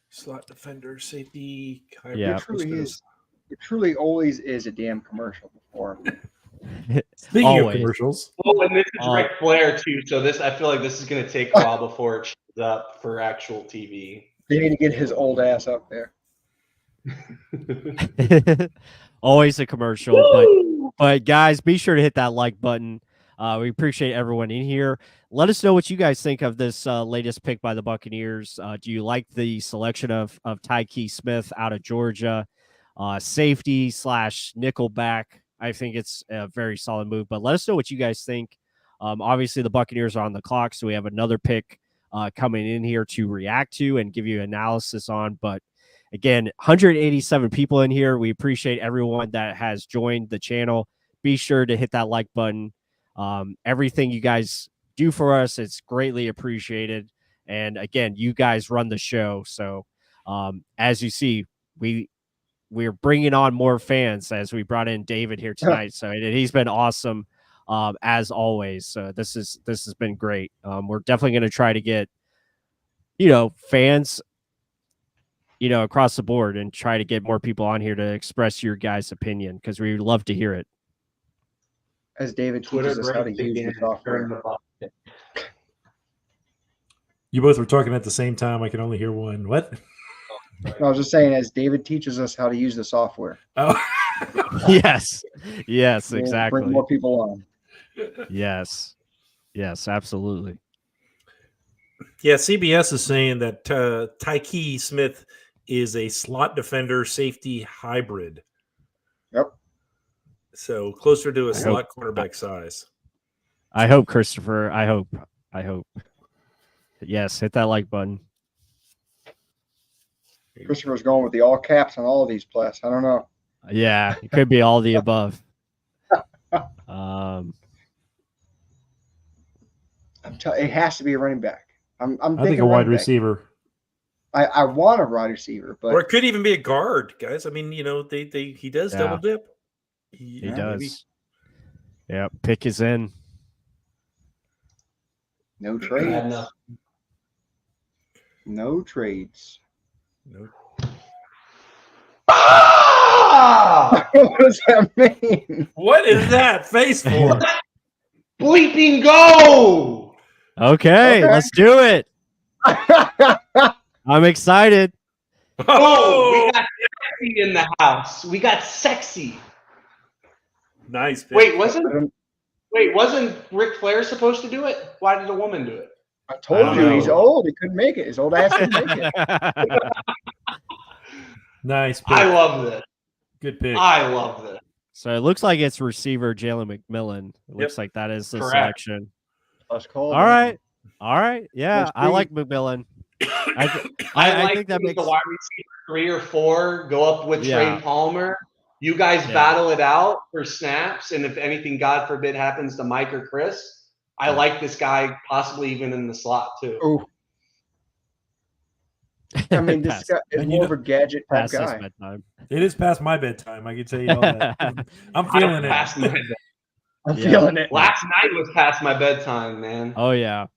Speaker 2: Slot defender, safety.
Speaker 1: Yeah.
Speaker 4: It truly always is a damn commercial before.
Speaker 2: Speaking of commercials.
Speaker 3: Oh, and this is Ric Flair too. So I feel like this is going to take a while before it shows up for actual TV.
Speaker 4: They need to get his old ass up there.
Speaker 1: Always a commercial, but guys, be sure to hit that like button. We appreciate everyone in here. Let us know what you guys think of this latest pick by the Buccaneers. Do you like the selection of Tyke Smith out of Georgia, safety / nickelback? I think it's a very solid move, but let us know what you guys think. Obviously, the Buccaneers are on the clock, so we have another pick coming in here to react to and give you analysis on. But again, 187 people in here. We appreciate everyone that has joined the channel. Be sure to hit that like button. Everything you guys do for us, it's greatly appreciated. And again, you guys run the show. So as you see, we're bringing on more fans as we brought in David here tonight. So he's been awesome as always. So this has been great. We're definitely going to try to get, fans, across the board and try to get more people on here to express your guys' opinion because we would love to hear it.
Speaker 4: As David teaches us how to use the software.
Speaker 2: You both were talking at the same time. I can only hear one. What?
Speaker 4: I was just saying, as David teaches us how to use the software.
Speaker 2: Oh.
Speaker 1: Yes,
Speaker 4: We'll
Speaker 1: exactly.
Speaker 4: bring more people on.
Speaker 1: Yes, absolutely.
Speaker 2: Yeah, CBS is saying that Tyke Smith is a slot defender safety hybrid.
Speaker 4: Yep.
Speaker 2: So closer to a
Speaker 1: I
Speaker 2: slot cornerback size.
Speaker 1: I hope, Christopher. I hope. Yes, hit that like button.
Speaker 4: Christopher's going with the all caps on all of these plays. I don't know.
Speaker 1: Yeah, it could be all the above.
Speaker 4: It has to be a running back. I'm
Speaker 5: I think
Speaker 4: thinking
Speaker 5: a wide
Speaker 4: running back.
Speaker 5: receiver.
Speaker 4: I want a wide receiver, but
Speaker 2: Or it could even be a guard, guys. I mean, he does double dip.
Speaker 1: He
Speaker 2: Yeah,
Speaker 1: does.
Speaker 2: maybe.
Speaker 1: Yeah, pick is in.
Speaker 4: no
Speaker 3: Bad
Speaker 4: trades.
Speaker 3: enough.
Speaker 4: No trades.
Speaker 2: No.
Speaker 3: Ah!
Speaker 4: What does that mean?
Speaker 2: What is that face for?
Speaker 3: Bleeping go!
Speaker 1: Okay,
Speaker 4: Okay.
Speaker 1: let's do it. I'm excited.
Speaker 3: Oh, we got sexy in the house. We got sexy.
Speaker 2: Nice pick.
Speaker 3: Wait, wasn't Ric Flair supposed to do it? Why did a woman do it?
Speaker 4: I
Speaker 1: I
Speaker 4: told
Speaker 1: don't
Speaker 4: you
Speaker 1: know.
Speaker 4: he's old. He couldn't make it. His old ass couldn't make it.
Speaker 5: Nice pick.
Speaker 3: I love this.
Speaker 5: Good pick.
Speaker 3: I love this.
Speaker 1: So it looks like it's receiver Jalen McMillan. It looks like that is the
Speaker 3: Correct.
Speaker 1: selection.
Speaker 4: Let's call it.
Speaker 1: All right. Yeah,
Speaker 4: Let's
Speaker 1: I
Speaker 4: bring-
Speaker 1: like McMillan. I
Speaker 3: I
Speaker 1: think that
Speaker 3: being
Speaker 1: makes
Speaker 3: the wide receiver 3 or 4, go up with
Speaker 1: Yeah.
Speaker 3: Trey Palmer. You guys
Speaker 1: Yeah.
Speaker 3: battle it out for snaps, and if anything, God forbid, happens to Mike or Chris, I like this guy possibly even in the slot too.
Speaker 4: Oh, I mean, this
Speaker 1: Pass.
Speaker 4: guy is
Speaker 5: And
Speaker 4: more of a gadget type
Speaker 1: Past his
Speaker 4: guy.
Speaker 1: bedtime.
Speaker 5: It is past my bedtime. I can tell you all that. I'm feeling
Speaker 3: Past
Speaker 5: it.
Speaker 3: my bed.
Speaker 4: I'm
Speaker 1: Yeah.
Speaker 4: feeling it.
Speaker 3: Last night was past my bedtime, man.
Speaker 1: Oh yeah.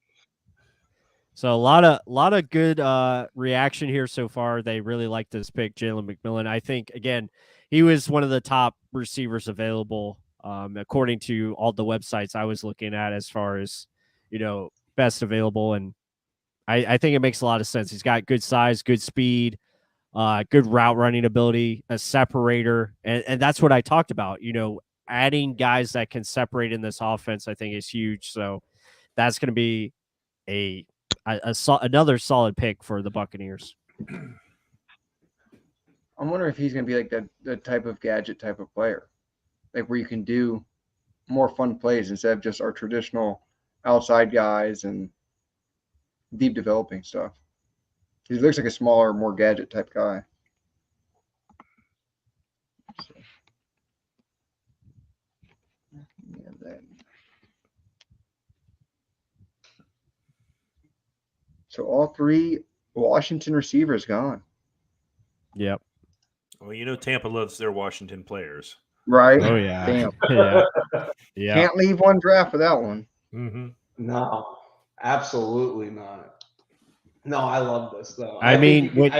Speaker 1: So a lot of good reaction here so far. They really like this pick, Jalen McMillan. I think again, he was one of the top receivers available, according to all the websites I was looking at as far as best available. And I think it makes a lot of sense. He's got good size, good speed, good route running ability, a separator, and that's what I talked about. Adding guys that can separate in this offense, I think is huge. So that's going to be another solid pick for the Buccaneers.
Speaker 4: I'm wondering if he's going to be like the type of gadget type of player, like where you can do more fun plays instead of just our traditional outside guys and deep developing stuff. He looks like a smaller, more gadget type guy. So all 3 Washington receivers gone.
Speaker 1: Yep.
Speaker 2: Well, Tampa loves their Washington players.
Speaker 4: Right?
Speaker 1: Oh yeah.
Speaker 4: Damn.
Speaker 1: Yeah.
Speaker 4: Can't leave one draft without one.
Speaker 2: Mm-hmm.
Speaker 3: No, absolutely not. No, I love this though.
Speaker 1: I mean,
Speaker 3: think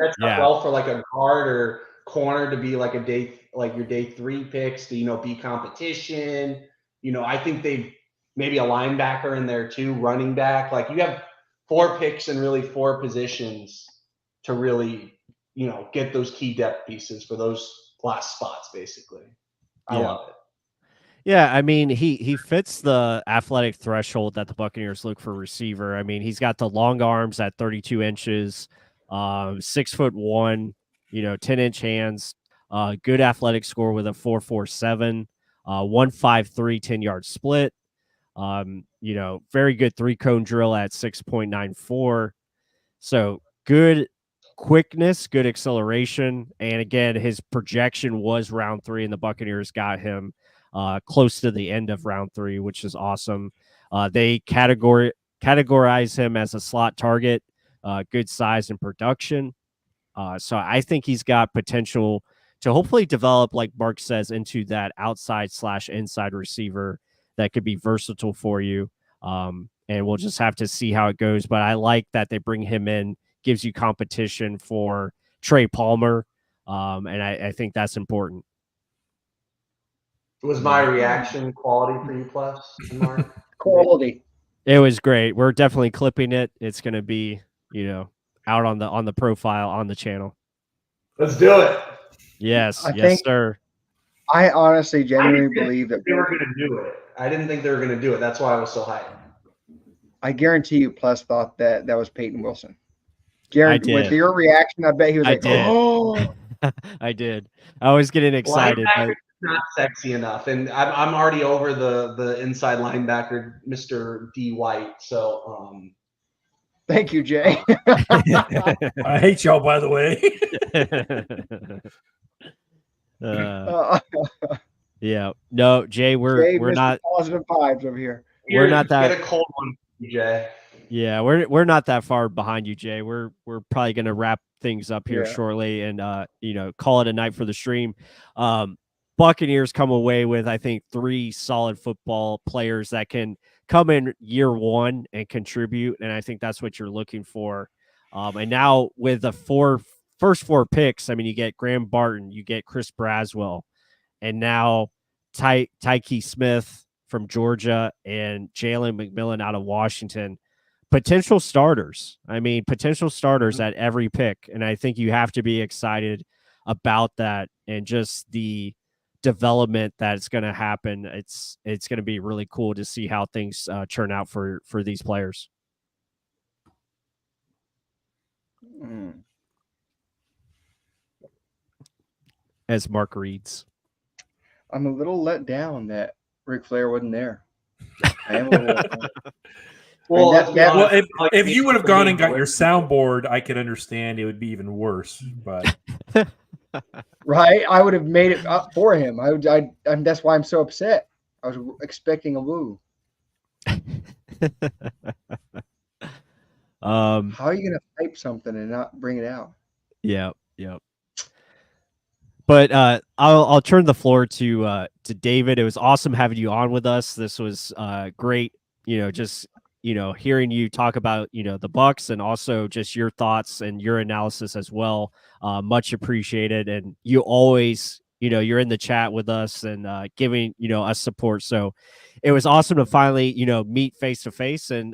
Speaker 3: that's
Speaker 1: yeah.
Speaker 3: well for like a guard or corner to be like your day 3 picks to be competition. I think they maybe a linebacker in there too, running back. Like you have 4 picks and really 4 positions to really get those key depth pieces for those last spots. Basically, I love it.
Speaker 1: Yeah, I mean, he fits the athletic threshold that the Buccaneers look for receiver. I mean, he's got the long arms at 32 inches, 6'1", 10-inch hands, good athletic score with a 4.47, 1.53 10-yard split. Very good 3-cone drill at 6.94. So good quickness, good acceleration, and again, his projection was round 3, and the Buccaneers got him close to the end of round 3, which is awesome. They categorize him as a slot target, good size and production. So I think he's got potential to hopefully develop, like Mark says, into that outside/inside receiver that could be versatile for you. And we'll just have to see how it goes. But I like that they bring him in, gives you competition for Trey Palmer. And I think that's important.
Speaker 3: Was my reaction quality for you, plus Mark?
Speaker 4: Quality.
Speaker 1: It was great. We're definitely clipping it. It's going to be, out on the profile on the channel.
Speaker 3: Let's do it.
Speaker 1: Yes,
Speaker 4: I
Speaker 1: yes,
Speaker 4: think-
Speaker 1: sir.
Speaker 4: I honestly, genuinely believe that
Speaker 3: they were going to do it. I didn't think they were going to do it. That's why I was so hyped.
Speaker 4: I guarantee you, Plus thought that was Peyton Wilson.
Speaker 1: did.
Speaker 4: With your reaction, I bet he was
Speaker 1: I
Speaker 4: like,
Speaker 1: did.
Speaker 4: "Oh,
Speaker 1: I did. I was getting excited.
Speaker 3: Linebacker not sexy enough, and I'm already over the inside linebacker, Mr. D White. So
Speaker 4: thank you, Jay."
Speaker 5: I hate y'all, by the way.
Speaker 1: Yeah. No, Jay,
Speaker 4: Jay,
Speaker 1: we're
Speaker 4: Mr.
Speaker 1: not
Speaker 4: positive vibes over here.
Speaker 1: We're not that-
Speaker 3: Get a cold one, Jay.
Speaker 1: Yeah, we're not that far behind you, Jay. We're probably gonna wrap things up here
Speaker 4: Yeah.
Speaker 1: shortly and call it a night for the stream. Buccaneers come away with, I think, 3 solid football players that can come in year one and contribute, and I think that's what you're looking for. And now with the first 4 picks, I mean, you get Graham Barton, you get Chris Braswell, and now Tyke Smith from Georgia and Jalen McMillan out of Washington. Potential starters. I mean, potential starters at every pick. And I think you have to be excited about that and just the development that's going to happen. It's going to be really cool to see how things turn out for these players.
Speaker 4: Mm.
Speaker 1: As Mark reads.
Speaker 4: I'm a little let down that Ric Flair wasn't there. I am a little let down.
Speaker 3: Well,
Speaker 4: let's be honest,
Speaker 5: If you would have gone and got your soundboard, I could understand it would be even worse. But
Speaker 4: right? I would have made it up for him. And that's why I'm so upset. I was expecting a woo. How are you gonna type something and not bring it out?
Speaker 1: Yeah. But I'll turn the floor to David. It was awesome having you on with us. This was great. Hearing you talk about the Bucs and also just your thoughts and your analysis as well. Much appreciated. And you always you're in the chat with us and giving us support. So it was awesome to finally meet face to face and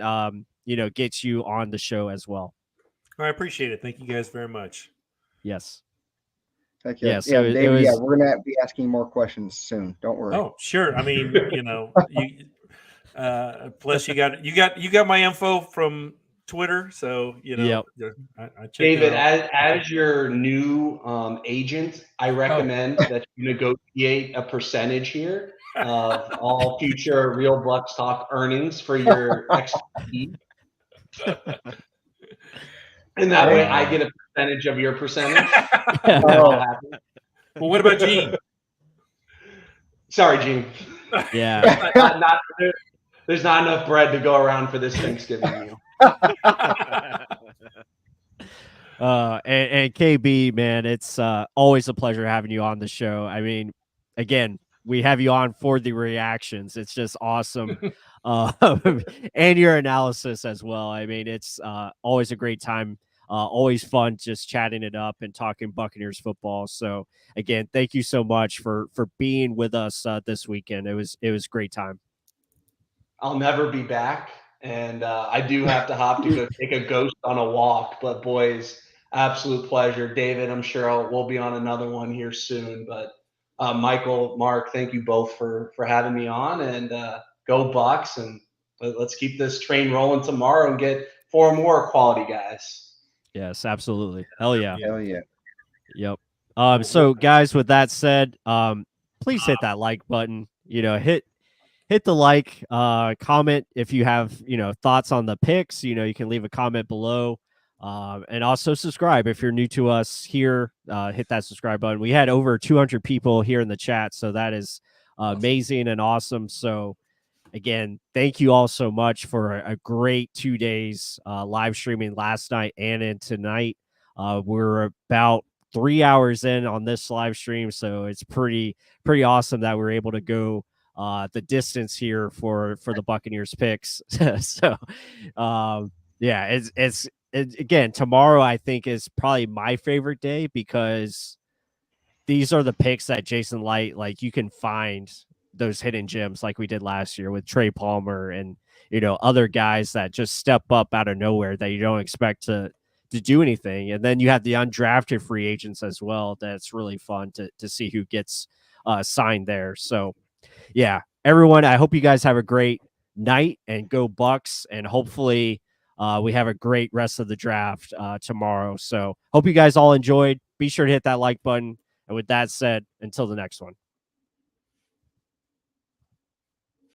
Speaker 1: get you on the show as well.
Speaker 2: I appreciate it. Thank you guys very much.
Speaker 1: Yes.
Speaker 4: Thank you.
Speaker 1: Yes,
Speaker 4: Yeah,
Speaker 1: it
Speaker 4: David,
Speaker 1: was-
Speaker 4: we're gonna be asking more questions soon. Don't worry.
Speaker 2: Oh, sure. I mean, plus you got my info from Twitter, so I check
Speaker 3: David,
Speaker 2: it out.
Speaker 3: as your new agent, I recommend that you negotiate a percentage here of all future Real Bucks Talk earnings for your expertise. And that way I get a percentage of your percentage.
Speaker 4: Oh.
Speaker 2: Well, what about Gene?
Speaker 3: Sorry, Gene.
Speaker 1: Yeah.
Speaker 3: There's not enough bread to go around for this Thanksgiving meal.
Speaker 1: And KB, man, it's always a pleasure having you on the show. I mean, again, we have you on for the reactions. It's just awesome. And your analysis as well. I mean, it's always a great time. Always fun just chatting it up and talking Buccaneers football. So again, thank you so much for being with us this weekend. It was a great time.
Speaker 3: I'll never be back, and I do have to hop to go take a ghost on a walk. But boys, absolute pleasure, David. I'm sure we'll be on another one here soon. But Michael, Mark, thank you both for having me on, and go Bucs, and let's keep this train rolling tomorrow and get 4 more quality guys.
Speaker 1: Yes, absolutely. Hell yeah.
Speaker 4: Hell yeah.
Speaker 1: Yep. So guys, with that said, please hit that like button, hit the like, comment if you have, thoughts on the picks, you can leave a comment below, and also subscribe if you're new to us here. Hit that subscribe button. We had over 200 people here in the chat, so that is amazing and awesome. So again, thank you all so much for a great 2 days live streaming last night and in tonight. We're about 3 hours in on this live stream, so it's pretty awesome that we're able to go the distance here for the Buccaneers picks. So it's again, tomorrow I think is probably my favorite day because these are the picks that Jason Light, like, you can find those hidden gems like we did last year with Trey Palmer and other guys that just step up out of nowhere that you don't expect to to do anything. And then you have the undrafted free agents as well. That's really fun to see who gets signed there. So yeah, everyone, I hope you guys have a great night and go Bucs. And hopefully we have a great rest of the draft tomorrow. So hope you guys all enjoyed. Be sure to hit that like button. And with that said, until the next one.